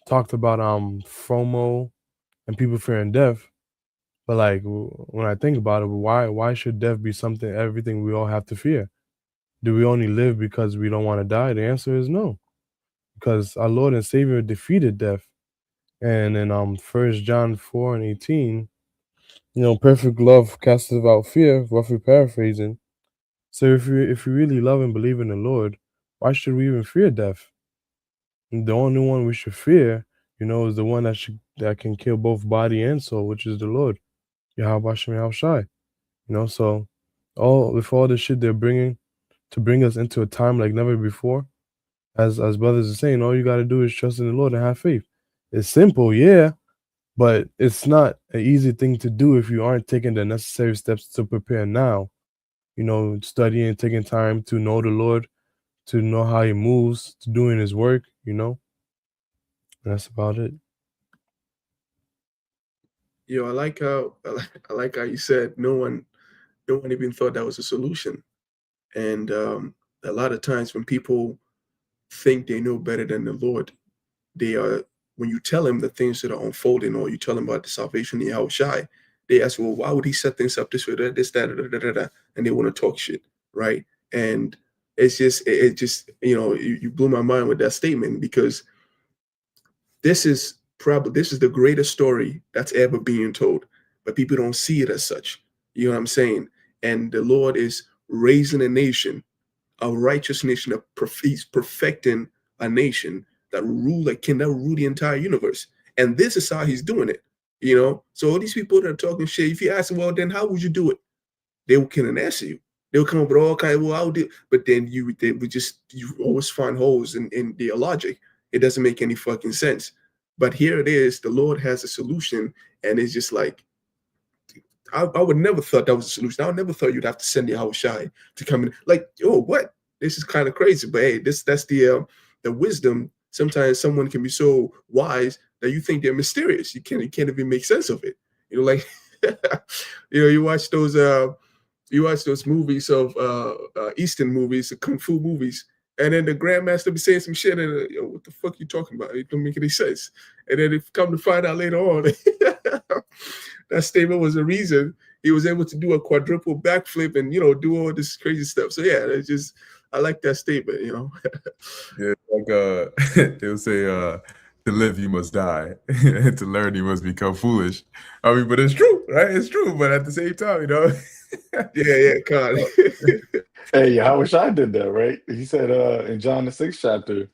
talked about FOMO and people fearing death. But like when I think about it, why should death be everything we all have to fear? Do we only live because we don't want to die? The answer is no, because our Lord and Savior defeated death. And in 1 John 4:18, perfect love casteth out fear, roughly paraphrasing. So if we really love and believe in the Lord, why should we even fear death? The only one we should fear, is the one that can kill both body and soul, which is the Lord, Yahweh Shem Yahweh Shai. So with all the shit they're bringing to bring us into a time like never before, as brothers are saying, all you got to do is trust in the Lord and have faith. It's simple, yeah, but it's not an easy thing to do if you aren't taking the necessary steps to prepare now. Studying, taking time to know the Lord, to know how he moves, to doing his work, That's about it. Yo, I like how you said no one even thought that was a solution. And a lot of times when people think they know better than the Lord, when you tell them the things that are unfolding, or you tell them about the salvation of Yahweh Shai, they ask, well, why would he set things up this way, this, that, and they want to talk shit, right? And it's just, you blew my mind with that statement, because this is the greatest story that's ever being told, but people don't see it as such. You know what I'm saying? And the Lord is raising a nation, a righteous nation, he's perfecting a nation that rule the entire universe. And this is how he's doing it. So all these people that are talking shit, if you ask them, well, then how would you do it? They can't answer you. They'll come up with all kinds of, well, I would do, but then you always find holes in their logic. It doesn't make any fucking sense. But here it is, the Lord has a solution, and it's just like, I would never thought that was a solution. I would never thought you'd have to send Yahweh Shai to come in. Like, oh, what? This is kind of crazy. But hey, that's the wisdom. Sometimes someone can be so wise that you think they're mysterious. You can't even make sense of it. Like you watch those movies of Eastern movies, the kung fu movies, and then the grandmaster be saying some shit, and what the fuck you talking about? It don't make any sense. And then if come to find out later on, that statement was the reason he was able to do a quadruple backflip and do all this crazy stuff. So yeah, I like that statement. Yeah, like they'll say, to live you must die, and to learn you must become foolish. I mean, but it's true, right? It's true, but at the same time, Yeah, God. Hey, Yahweh Shai did that, right? He said in John the 6th chapter,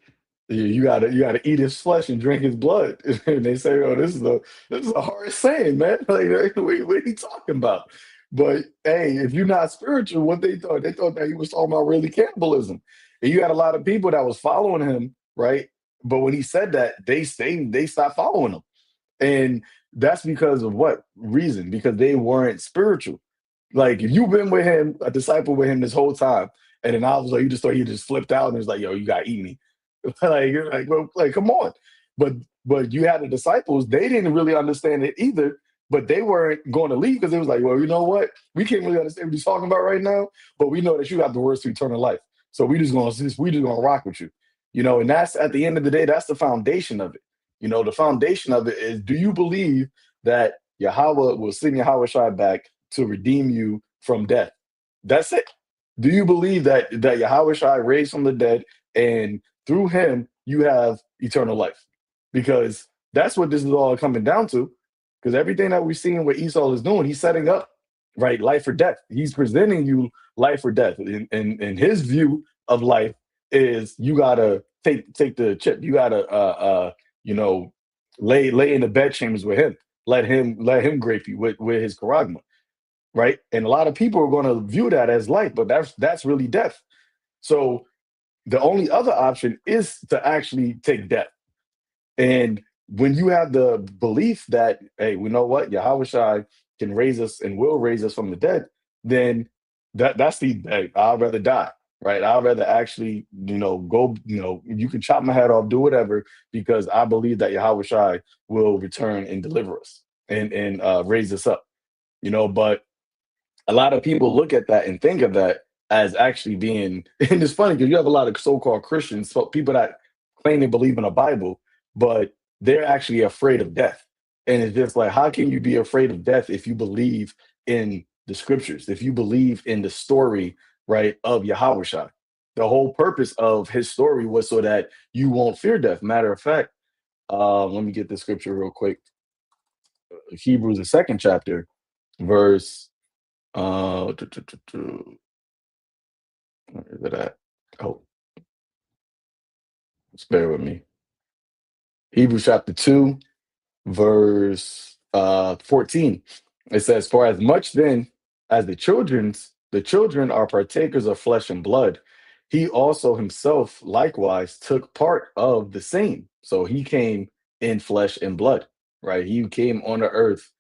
you gotta eat his flesh and drink his blood. And they say, oh, this is the hardest saying, man. Like, what are you talking about? But hey, if you're not spiritual, what they thought that he was talking about really cannibalism. And you had a lot of people that was following him, right? But when he said that, they stopped following him. And that's because of what reason? Because they weren't spiritual. Like if you've been with him, a disciple with him this whole time, and then I was like, you just thought he just flipped out and was like, yo, you gotta eat me. Like you're like, well, like, come on. But you had the disciples, they didn't really understand it either, but they weren't going to leave because it was like, well, you know what? We can't really understand what he's talking about right now, but we know that you have the words to eternal life. So we just gonna rock with you. And that's at the end of the day, that's the foundation of it. The foundation of it is, do you believe that Yahweh will send Yahweh Shai back to redeem you from death? That's it. Do you believe that Yahweh Shai raised from the dead and through him you have eternal life? Because that's what this is all coming down to. Because everything that we're seeing what Esau is doing, he's setting up right life or death. He's presenting you life or death. And his view of life is you gotta take the chip. You gotta lay in the bed chambers with him. Let him grape you with his charagma, right? And a lot of people are going to view that as life, but that's really death. So the only other option is to actually take death. And when you have the belief that, hey, we know what, Yahweh Shai can raise us and will raise us from the dead, then that's hey, I'd rather die, right? I'd rather actually, go, you can chop my head off, do whatever, because I believe that Yahweh Shai will return and deliver us and raise us up, but a lot of people look at that and think of that as actually being, and it's funny because you have a lot of so-called Christians, so people that claim they believe in the Bible, but they're actually afraid of death. And it's just like, how can you be afraid of death if you believe in the scriptures, if you believe in the story, right, of Yahweh Shai? The whole purpose of his story was so that you won't fear death. Matter of fact, let me get the scripture real quick. Hebrews, the second chapter, verse where is it at? Oh, just bear with me. Hebrews chapter 2, verse 14. It says, for as much then as the children are partakers of flesh and blood, he also himself likewise took part of the same. So he came in flesh and blood, right? He came on the earth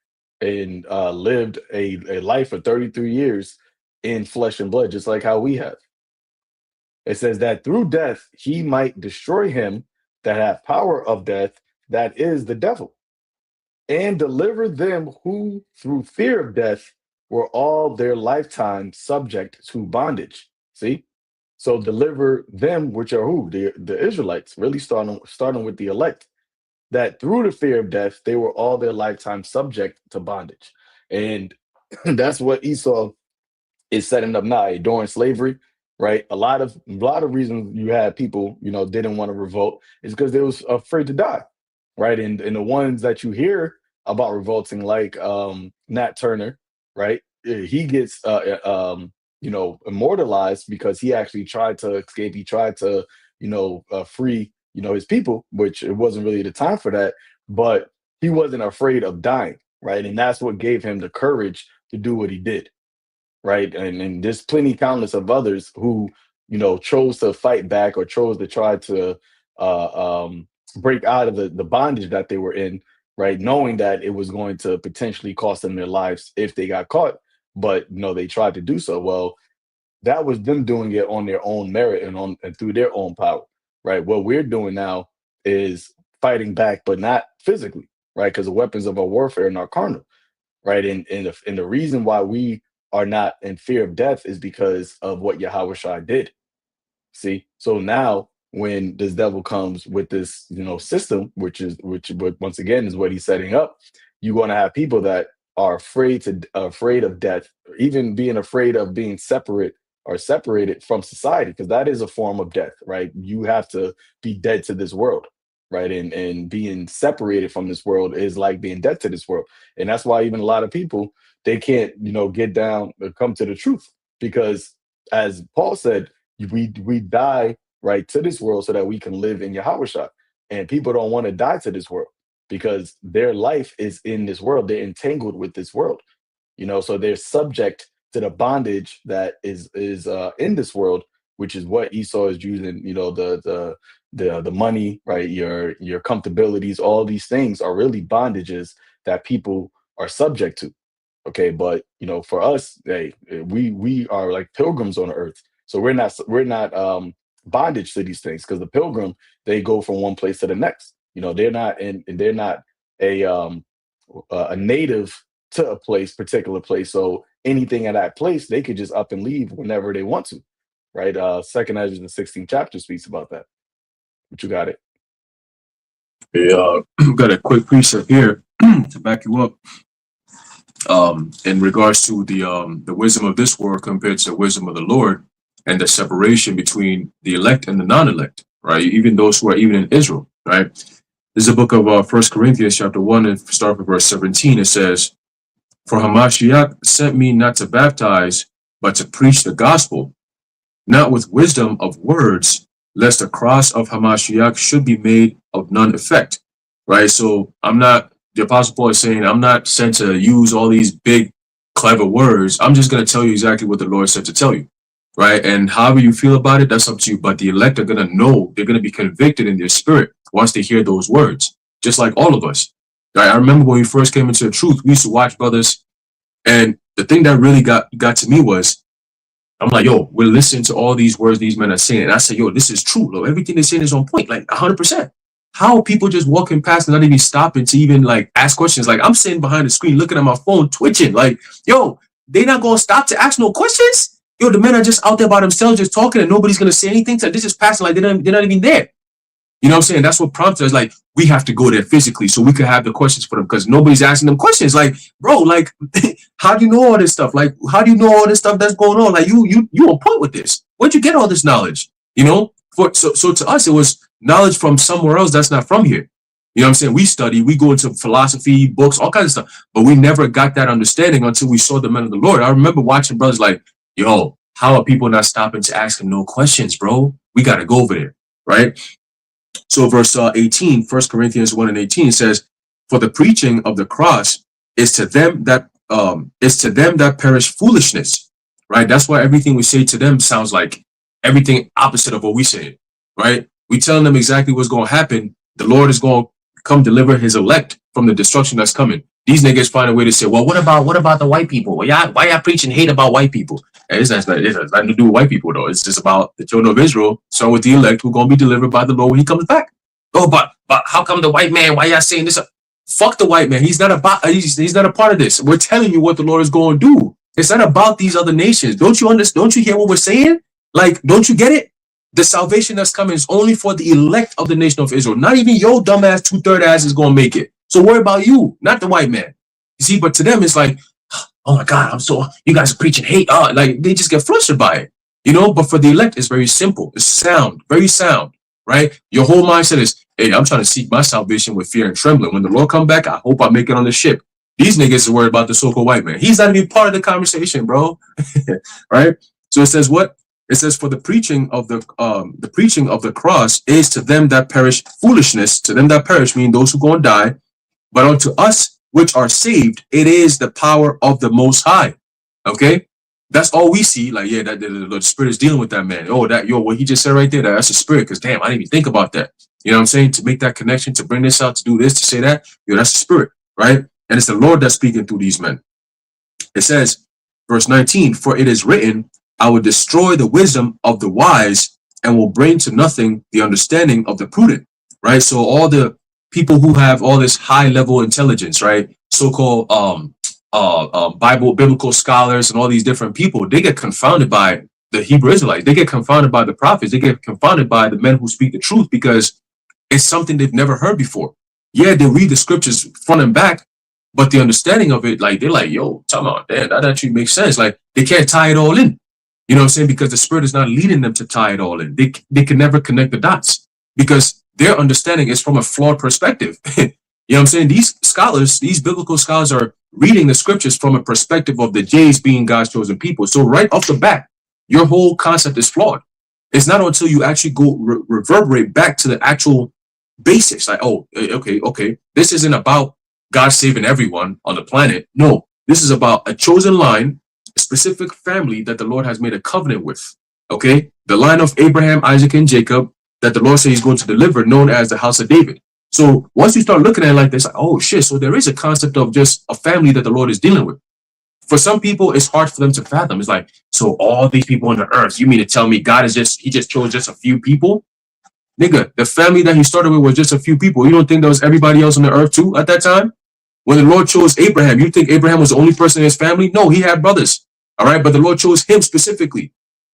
and lived a life of 33 years in flesh and blood, just like how we have. It says that through death, he might destroy him that have power of death, that is the devil, and deliver them who through fear of death were all their lifetime subject to bondage. See? So deliver them, which are who? The Israelites, really starting with the elect, that through the fear of death, they were all their lifetime subject to bondage. And that's what Esau is setting up now during slavery, right? A lot of reasons you had people, didn't want to revolt is because they was afraid to die, right? And the ones that you hear about revolting, like Nat Turner, right? He gets immortalized because he actually tried to escape. He tried to free his people, which it wasn't really the time for that, but he wasn't afraid of dying, right? And that's what gave him the courage to do what he did, right? And there's plenty countless of others who chose to fight back or chose to try to break out of the bondage that they were in, right, knowing that it was going to potentially cost them their lives if they got caught, but they tried to do so. Well, that was them doing it on their own merit and through their own power, right? What we're doing now is fighting back, but not physically, right? Because the weapons of our warfare are not carnal, right? And the reason why we are not in fear of death is because of what Yahweh Shai did. See, so now when this devil comes with this, system, which once again is what he's setting up, you're going to have people that are afraid of death, even being afraid of being separated from society, because that is a form of death, right? You have to be dead to this world, right? And being separated from this world is like being dead to this world. And that's why even a lot of people, they can't, get down or come to the truth, because as Paul said, we die right to this world so that we can live in Yahweh Shai. And people don't want to die to this world because their life is in this world. They're entangled with this world. You know, so they're subject to the bondage that is in this world, which is what Esau is using. You know, the money, right? Your comfortabilities, all these things are really bondages that people are subject to. Okay, but you know, for us, hey, we are like pilgrims on earth, so we're not bondage to these things, because the pilgrim, they go from one place to the next. You know, they're not a a native to a particular place. So anything at that place, they could just up and leave whenever they want to, right? Second Ezra, the 16th chapter speaks about that. But you got it. Yeah, got a quick precept here to back you up. In regards to the wisdom of this world compared to the wisdom of the Lord, and the separation between the elect and the non-elect, right? Even those who are even in Israel, right? This is a book of 1 Corinthians chapter 1, and start with verse 17. It says, "For Hamashiach sent me not to baptize, but to preach the gospel, not with wisdom of words, lest the cross of Hamashiach should be made of none effect." Right? So the Apostle Paul is saying, I'm not sent to use all these big, clever words. I'm just going to tell you exactly what the Lord said to tell you. Right? And however you feel about it, that's up to you. But the elect are going to know, they're going to be convicted in their spirit once they hear those words, just like all of us. Right? I remember when we first came into the truth, we used to watch brothers. And the thing that really got to me was, I'm like, yo, we're listening to all these words these men are saying. And I said, yo, this is true. Look, everything they're saying is on point, like 100%. How are people just walking past and not even stopping to even like ask questions? Like, I'm sitting behind the screen looking at my phone, twitching. Like, yo, they not going to stop to ask no questions? Yo, the men are just out there by themselves, just talking, and nobody's going to say anything. So this is passing like they're not even there. You know what I'm saying? That's what prompted us. Like, we have to go there physically so we could have the questions for them, because nobody's asking them questions. Like, bro, like, how do you know all this stuff? Like, how do you know all this stuff that's going on? Like, you on point with this. Where'd you get all this knowledge? You know? So to us, it was knowledge from somewhere else that's not from here. You know what I'm saying? We study, we go into philosophy, books, all kinds of stuff, but we never got that understanding until we saw the men of the Lord. I remember watching brothers like, yo, how are people not stopping to ask him no questions, bro? We got to go over there, right? So verse 18, 1 Corinthians 1 and 18 says, "For the preaching of the cross is to them that perish foolishness." Right? That's why everything we say to them sounds like everything opposite of what we say. Right? We telling them exactly what's going to happen. The Lord is going to come deliver his elect from the destruction that's coming. These niggas find a way to say, well, what about the white people? Why y'all preaching hate about white people? And it has nothing to do with white people, though. It's just about the children of Israel, so with the elect who are going to be delivered by the Lord when he comes back. Oh, but how come the white man? Why y'all saying this? Fuck the white man. He's not he's not a part of this. We're telling you what the Lord is going to do. It's not about these other nations. Don't you understand? Don't you hear what we're saying? Like, don't you get it? The salvation that's coming is only for the elect of the nation of Israel. Not even your dumbass 2/3 ass is going to make it. So worry about you, not the white man. You see, but to them, it's like, oh my God, you guys are preaching hate. Like, they just get flustered by it, you know? But for the elect, it's very simple. It's sound, very sound, right? Your whole mindset is, hey, I'm trying to seek my salvation with fear and trembling. When the Lord come back, I hope I make it on the ship. These niggas are worried about the so-called white man. He's not even part of the conversation, bro. Right? So it says what? It says, for the preaching of the cross is to them that perish foolishness. To them that perish, meaning those who go and die. But unto us which are saved, it is the power of the Most High. Okay, that's all we see. Like, yeah, that the Spirit is dealing with that man. Oh, what he just said right there, that's a spirit. Because damn, I didn't even think about that. You know what I'm saying? To make that connection, to bring this out, to do this, to say that, that's a spirit, right? And it's the Lord that's speaking through these men. It says, verse 19, "For it is written, I will destroy the wisdom of the wise and will bring to nothing the understanding of the prudent." Right? So all the people who have all this high level intelligence, right? So-called biblical scholars and all these different people, they get confounded by the Hebrew Israelites. They get confounded by the prophets. They get confounded by the men who speak the truth, because it's something they've never heard before. Yeah, they read the scriptures front and back, but the understanding of it, like, they're like, yo, time out, damn, that actually makes sense. Like, they can't tie it all in. You know what I'm saying? Because the Spirit is not leading them to tie it all in. They can never connect the dots, because their understanding is from a flawed perspective. You know what I'm saying? These scholars, these biblical scholars, are reading the scriptures from a perspective of the Jays being God's chosen people. So right off the bat, your whole concept is flawed. It's not until you actually go reverberate back to the actual basics. Like, oh, okay. This isn't about God saving everyone on the planet. No, This is about a chosen line, a specific family that the Lord has made a covenant with. Okay, the line of Abraham, Isaac, and Jacob that the Lord says He's going to deliver, known as the house of David. So once you start looking at it like this, like, oh shit, so there is a concept of just a family that the Lord is dealing with. For some people, it's hard for them to fathom. It's like, so all these people on the earth, you mean to tell me God is He just chose just a few people? Nigga, the family that He started with was just a few people. You don't think there was everybody else on the earth too at that time? When the Lord chose Abraham, you think Abraham was the only person in his family? No, he had brothers. All right, but the Lord chose him specifically.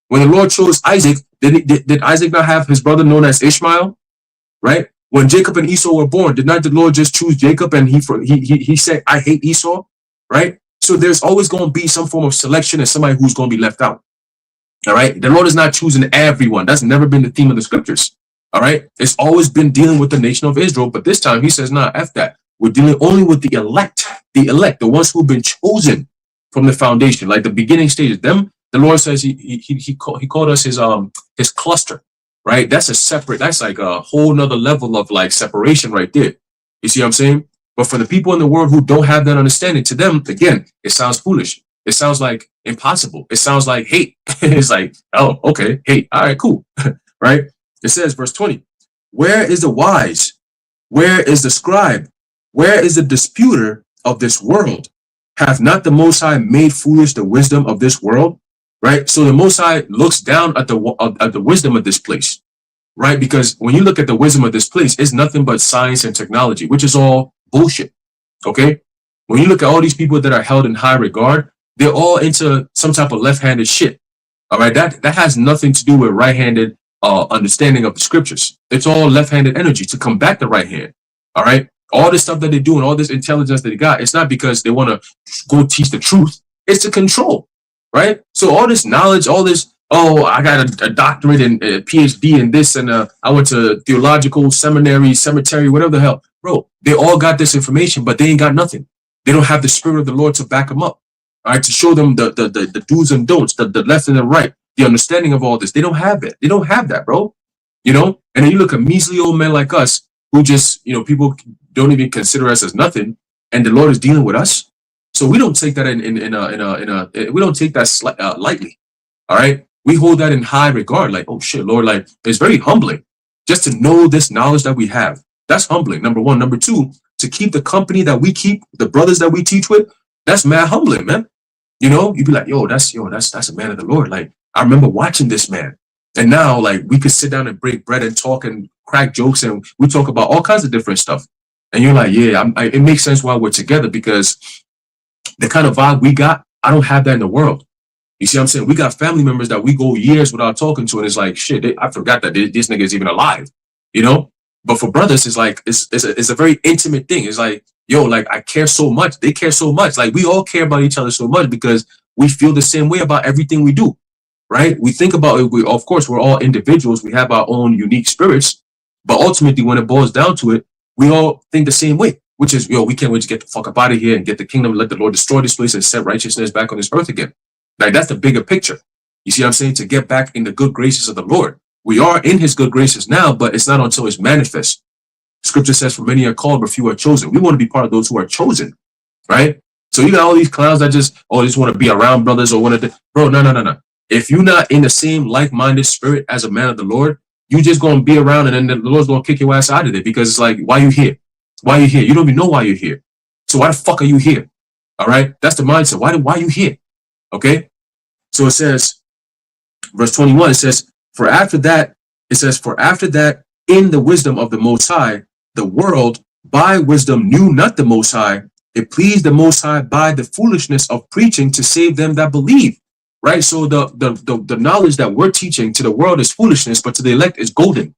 When the Lord chose Isaac, did Isaac not have his brother known as Ishmael? Right? When Jacob and Esau were born, did not the Lord just choose Jacob and he said, I hate Esau? Right? So there's always going to be some form of selection and somebody who's going to be left out. All right? The Lord is not choosing everyone. That's never been the theme of the scriptures. All right? It's always been dealing with the nation of Israel, but this time He says, nah, F that. We're dealing only with the elect, the ones who've been chosen from the foundation, like the beginning stages. Them, the Lord says He called us His cluster, right? That's like a whole nother level of like separation right there. You see what I'm saying? But for the people in the world who don't have that understanding, to them, again, it sounds foolish. It sounds like impossible. It sounds like hate. It's like, oh, okay, hate. All right, cool. Right? It says, verse 20, where is the wise? Where is the scribe? Where is the disputer of this world? Hath not the Most High made foolish the wisdom of this world? Right? So the Most High looks down at the wisdom of this place, right? Because when you look at the wisdom of this place, it's nothing but science and technology, which is all bullshit. Okay? When you look at all these people that are held in high regard, they're all into some type of left-handed shit. All right? That has nothing to do with right-handed understanding of the scriptures. It's all left-handed energy to combat the right hand. All right? All this stuff that they do and all this intelligence that they got, it's not because they want to go teach the truth. It's to control, right? So all this knowledge, all this, oh, I got a doctorate and a PhD in this, and I went to theological cemetery, whatever the hell. Bro, they all got this information, but they ain't got nothing. They don't have the Spirit of the Lord to back them up, all right, to show them the do's and don'ts, the left and the right, the understanding of all this. They don't have it. They don't have that, bro. You know? And then you look at measly old men like us who just, people don't even consider us as nothing, and the Lord is dealing with us. So we don't take that we don't take that lightly. All right, we hold that in high regard. Like, oh shit, Lord, like it's very humbling just to know this knowledge that we have. That's humbling. Number one. Number two, to keep the company that we keep, the brothers that we teach with, that's mad humbling, man. You'd be like, that's a man of the Lord. Like, I remember watching this man, and now like we could sit down and break bread and talk and crack jokes, and we talk about all kinds of different stuff. And you're like, yeah, it makes sense why we're together, because the kind of vibe we got, I don't have that in the world. You see what I'm saying? We got family members that we go years without talking to, and it's like, shit, I forgot that this nigga is even alive, But for brothers, it's like, it's a very intimate thing. It's like, yo, like I care so much. They care so much. Like we all care about each other so much because we feel the same way about everything we do, right? We think about it. Of course, we're all individuals. We have our own unique spirits, but ultimately when it boils down to it, we all think the same way, which is, we can't wait to get the fuck up out of here and get the kingdom, let the Lord destroy this place and set righteousness back on this earth again. Like that's the bigger picture. You see what I'm saying? To get back in the good graces of the Lord. We are in His good graces now, but it's not until it's manifest. Scripture says, for many are called, but few are chosen. We want to be part of those who are chosen, right? So you got all these clowns that just want to be around brothers or whatever. Bro, no. If you're not in the same like-minded spirit as a man of the Lord, you just going to be around, and then the Lord's going to kick your ass out of it, because it's like, why you here? Why you here? You don't even know why you're here. So why the fuck are you here? All right? That's the mindset. Why are you here? Okay? So it says, verse 21, it says, for after that, in the wisdom of the Most High, the world by wisdom knew not the Most High. It pleased the Most High by the foolishness of preaching to save them that believe. Right? So the knowledge that we're teaching to the world is foolishness, but to the elect is golden.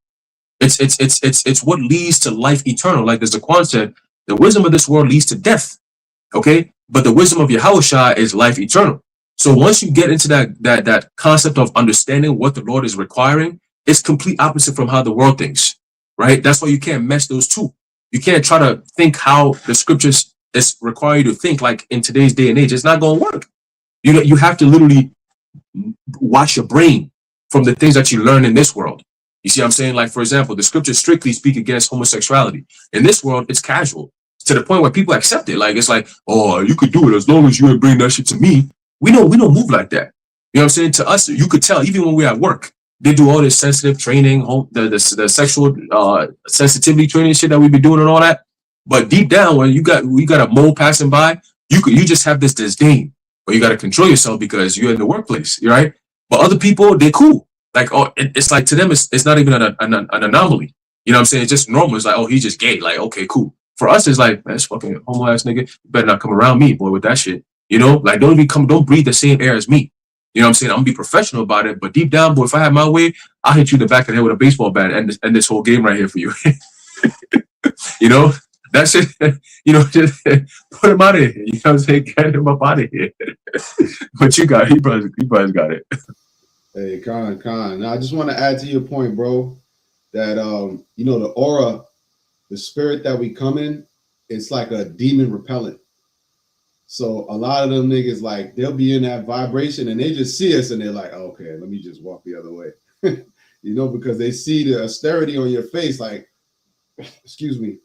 It's what leads to life eternal. Like as the Quran said, the wisdom of this world leads to death. Okay? But the wisdom of Yahushua is life eternal. So once you get into that concept of understanding what the Lord is requiring, it's complete opposite from how the world thinks. Right? That's why you can't mesh those two. You can't try to think how the scriptures require you to think like in today's day and age. It's not going to work. You have to literally wash your brain from the things that you learn in this world. You see what I'm saying? Like, for example, the scriptures strictly speak against homosexuality. In this world, it's casual. to the point where people accept it. Like, it's like, oh, you could do it as long as you ain't bring that shit to me. We don't move like that. You know what I'm saying? To us, you could tell, even when we're at work, they do all this sensitive training, the sexual sensitivity training shit that we've been doing and all that. But deep down, when you got a mole passing by, you just have this disdain, but you got to control yourself because you're in the workplace, right? But other people, they're cool. Like, oh, it's like, to them, it's not even an anomaly. You know what I'm saying? It's just normal. It's like, oh, he's just gay. Like, okay, cool. For us, it's like, man, this fucking homo ass nigga, you better not come around me, boy, with that shit. You know, like, don't breathe the same air as me. You know what I'm saying? I'm gonna be professional about it, but deep down, boy, if I had my way, I'll hit you in the back of the head with a baseball bat and end this whole game right here for you. You know, that shit, you know, just put him out of here. You know what I'm saying? Get him up out of here. But you got it. He probably got it. Hey, Khan. Now, I just want to add to your point, bro, that you know, the aura, the spirit that we come in, it's like a demon repellent. So a lot of them niggas, like, they'll be in that vibration and they just see us and they're like, oh, okay, let me just walk the other way. You know, because they see the austerity on your face, like, excuse me.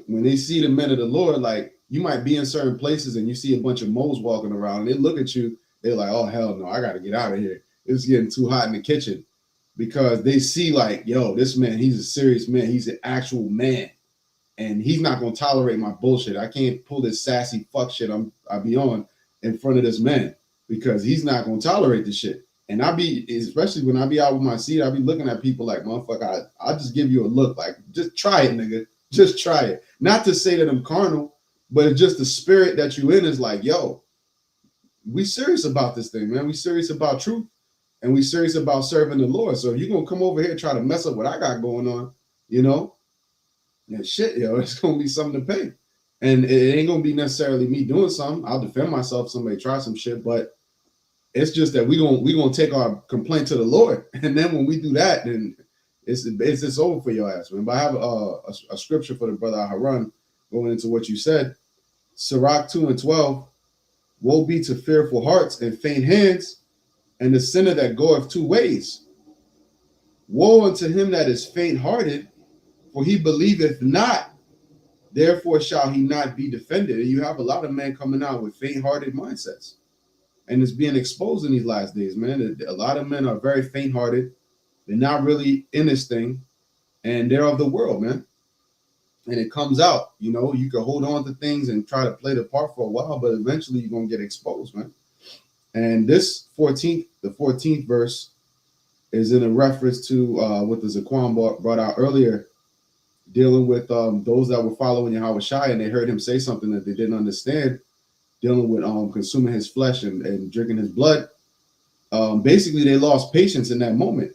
When they see the men of the Lord, like, you might be in certain places and you see a bunch of moles walking around and they look at you, they're like, oh, hell no, I got to get out of here. It's getting too hot in the kitchen. Because they see, like, yo, this man, he's a serious man. He's an actual man. And he's not going to tolerate my bullshit. I can't pull this sassy fuck shit I be on in front of this man because he's not going to tolerate this shit. And I be, especially when I be out with my seed, I be looking at people like, motherfucker, I'll just give you a look. Like, just try it, nigga. Just try it. Not to say that I'm carnal, but it's just the spirit that you in is like, yo, we serious about this thing, man. We serious about truth. And we serious about serving the Lord. So if you're going to come over here and try to mess up what I got going on, you know, and shit, yo, it's going to be something to pay. And it ain't going to be necessarily me doing something. I'll defend myself if somebody try some shit, but it's just that we gonna take our complaint to the Lord. And then when we do that, then it's over for your ass, man. But I have a scripture for the brother Aharon going into what you said. Sirach 2:12, woe be to fearful hearts and faint hands, and the sinner that goeth two ways. Woe unto him that is faint-hearted, for he believeth not, therefore shall he not be defended. And you have a lot of men coming out with faint-hearted mindsets. And it's being exposed in these last days, man. A lot of men are very faint-hearted. They're not really in this thing, and they're of the world, man. And it comes out, you know, you can hold on to things and try to play the part for a while, but eventually you're going to get exposed, man. And this the 14th verse is in a reference to what the Zaquan brought out earlier, dealing with those that were following Yahweh Shai, and they heard him say something that they didn't understand, dealing with consuming his flesh and drinking his blood. Basically, they lost patience in that moment,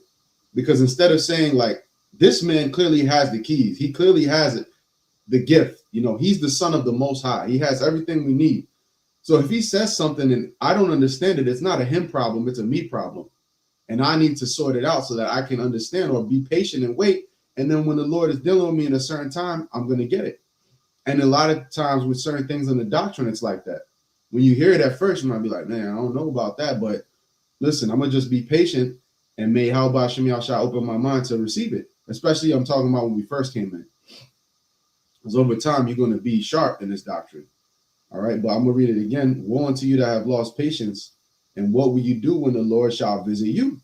because instead of saying, like, this man clearly has the keys, he clearly has the gift, you know, he's the son of the Most High, he has everything we need. So if he says something and I don't understand it, it's not a him problem, it's a me problem. And I need to sort it out so that I can understand or be patient and wait. And then when the Lord is dealing with me in a certain time, I'm going to get it. And a lot of times with certain things in the doctrine, it's like that. When you hear it at first, you might be like, man, I don't know about that. But listen, I'm going to just be patient, and may how about Shem Yahshua open my mind to receive it. Especially I'm talking about when we first came in. Because over time, you're going to be sharp in this doctrine. All right, but I'm going to read it again. Woe unto you that have lost patience, and what will you do when the Lord shall visit you?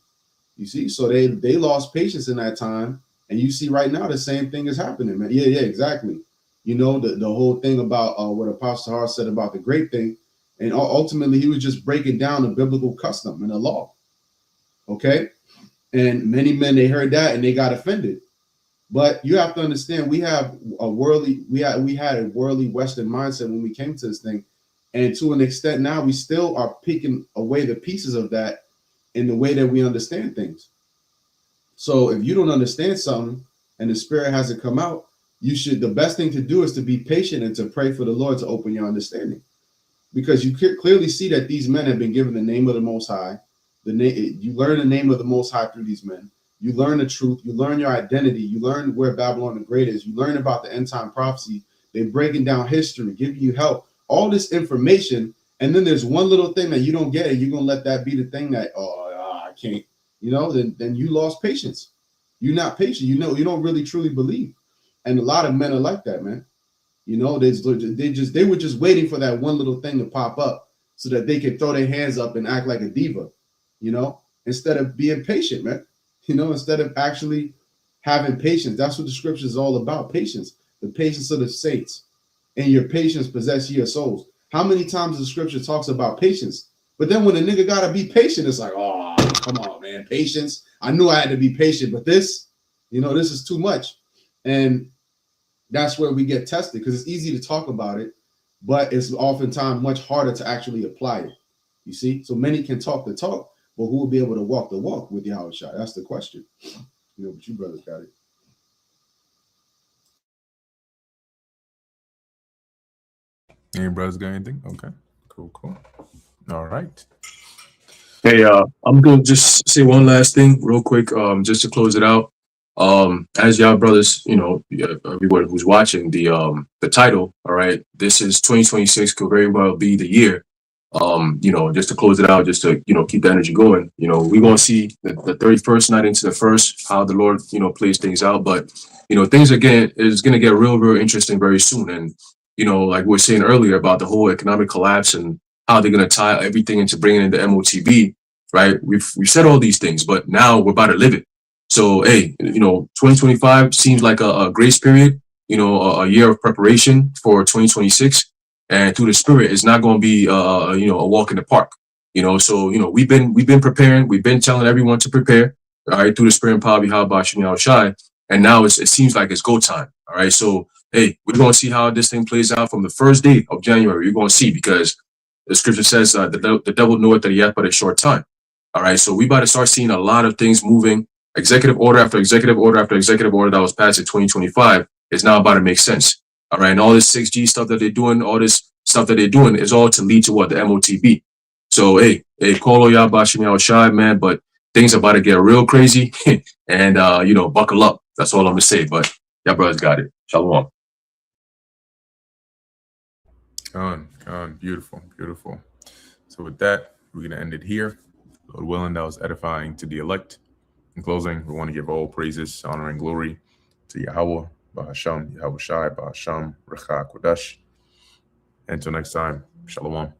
You see, so they lost patience in that time, and you see right now the same thing is happening, man. Yeah, exactly. You know, the whole thing about what Apostle Har said about the grape thing, and ultimately he was just breaking down the biblical custom and the law. Okay, and many men, they heard that and they got offended. But you have to understand, we had a worldly Western mindset when we came to this thing, and to an extent now we still are picking away the pieces of that in the way that we understand things. So if you don't understand something and the spirit hasn't come out, the best thing to do is to be patient and to pray for the Lord to open your understanding, because you clearly see that these men have been given the name of the Most High. You learn the name of the Most High through these men. You learn the truth. You learn your identity. You learn where Babylon the Great is. You learn about the end time prophecy. They're breaking down history, giving you help, all this information. And then there's one little thing that you don't get, and you're going to let that be the thing that, I can't, you know, then you lost patience. You're not patient. You know, you don't really truly believe. And a lot of men are like that, man. You know, they were just waiting for that one little thing to pop up so that they could throw their hands up and act like a diva, you know, instead of being patient, man. You know, instead of actually having patience. That's what the scripture is all about. Patience, the patience of the saints, and your patience possess your souls. How many times the scripture talks about patience? But then when a nigga gotta be patient, it's like, oh, come on, man, patience. I knew I had to be patient, but this, you know, this is too much. And that's where we get tested, because it's easy to talk about it, but it's oftentimes much harder to actually apply it. You see, so many can talk the talk, but who will be able to walk the walk with Yahushua? That's the question. You know, but you brothers got it. Any brothers got anything? Okay, cool. All right. Hey, I'm gonna just say one last thing real quick, just to close it out. As y'all brothers, you know, everyone who's watching the title, all right, this is 2026 could very well be the year. You know, just to close it out, just to, you know, keep the energy going. You know, we're gonna see the 31st night into the first, how the Lord, you know, plays things out. But, you know, things again is gonna get real interesting very soon. And, you know, like we were saying earlier about the whole economic collapse and how they're gonna tie everything into bringing in the MOTB, right? We've said all these things, but now we're about to live it. So, hey, you know, 2025 seems like a grace period, you know, a year of preparation for 2026. And through the Spirit, it's not going to be, you know, a walk in the park. You know, so, you know, we've been preparing. We've been telling everyone to prepare, all right, through the Spirit and power of Yahweh Shem Shai. And now it seems like it's go time. All right. So, hey, we're going to see how this thing plays out from the first day of January. You're going to see, because the scripture says the devil knoweth that he hath but a short time. All right. So we about to start seeing a lot of things moving. Executive order after executive order after executive order that was passed in 2025 is now about to make sense. All right. And all this 6G stuff that they're doing, all this stuff that they're doing is all to lead to what? The MOTB. So, hey, Kolo Yabashim Shai, man, but things are about to get real crazy. And, you know, buckle up. That's all I'm going to say. But y'all brothers got it. Shalom. Beautiful. So with that, we're going to end it here. Lord willing, that was edifying to the elect. In closing, we want to give all praises, honor, and glory to Yahweh, Bahasham, Yahweh Shai, Bahasham, Recha Kodesh. Until next time, Shalom.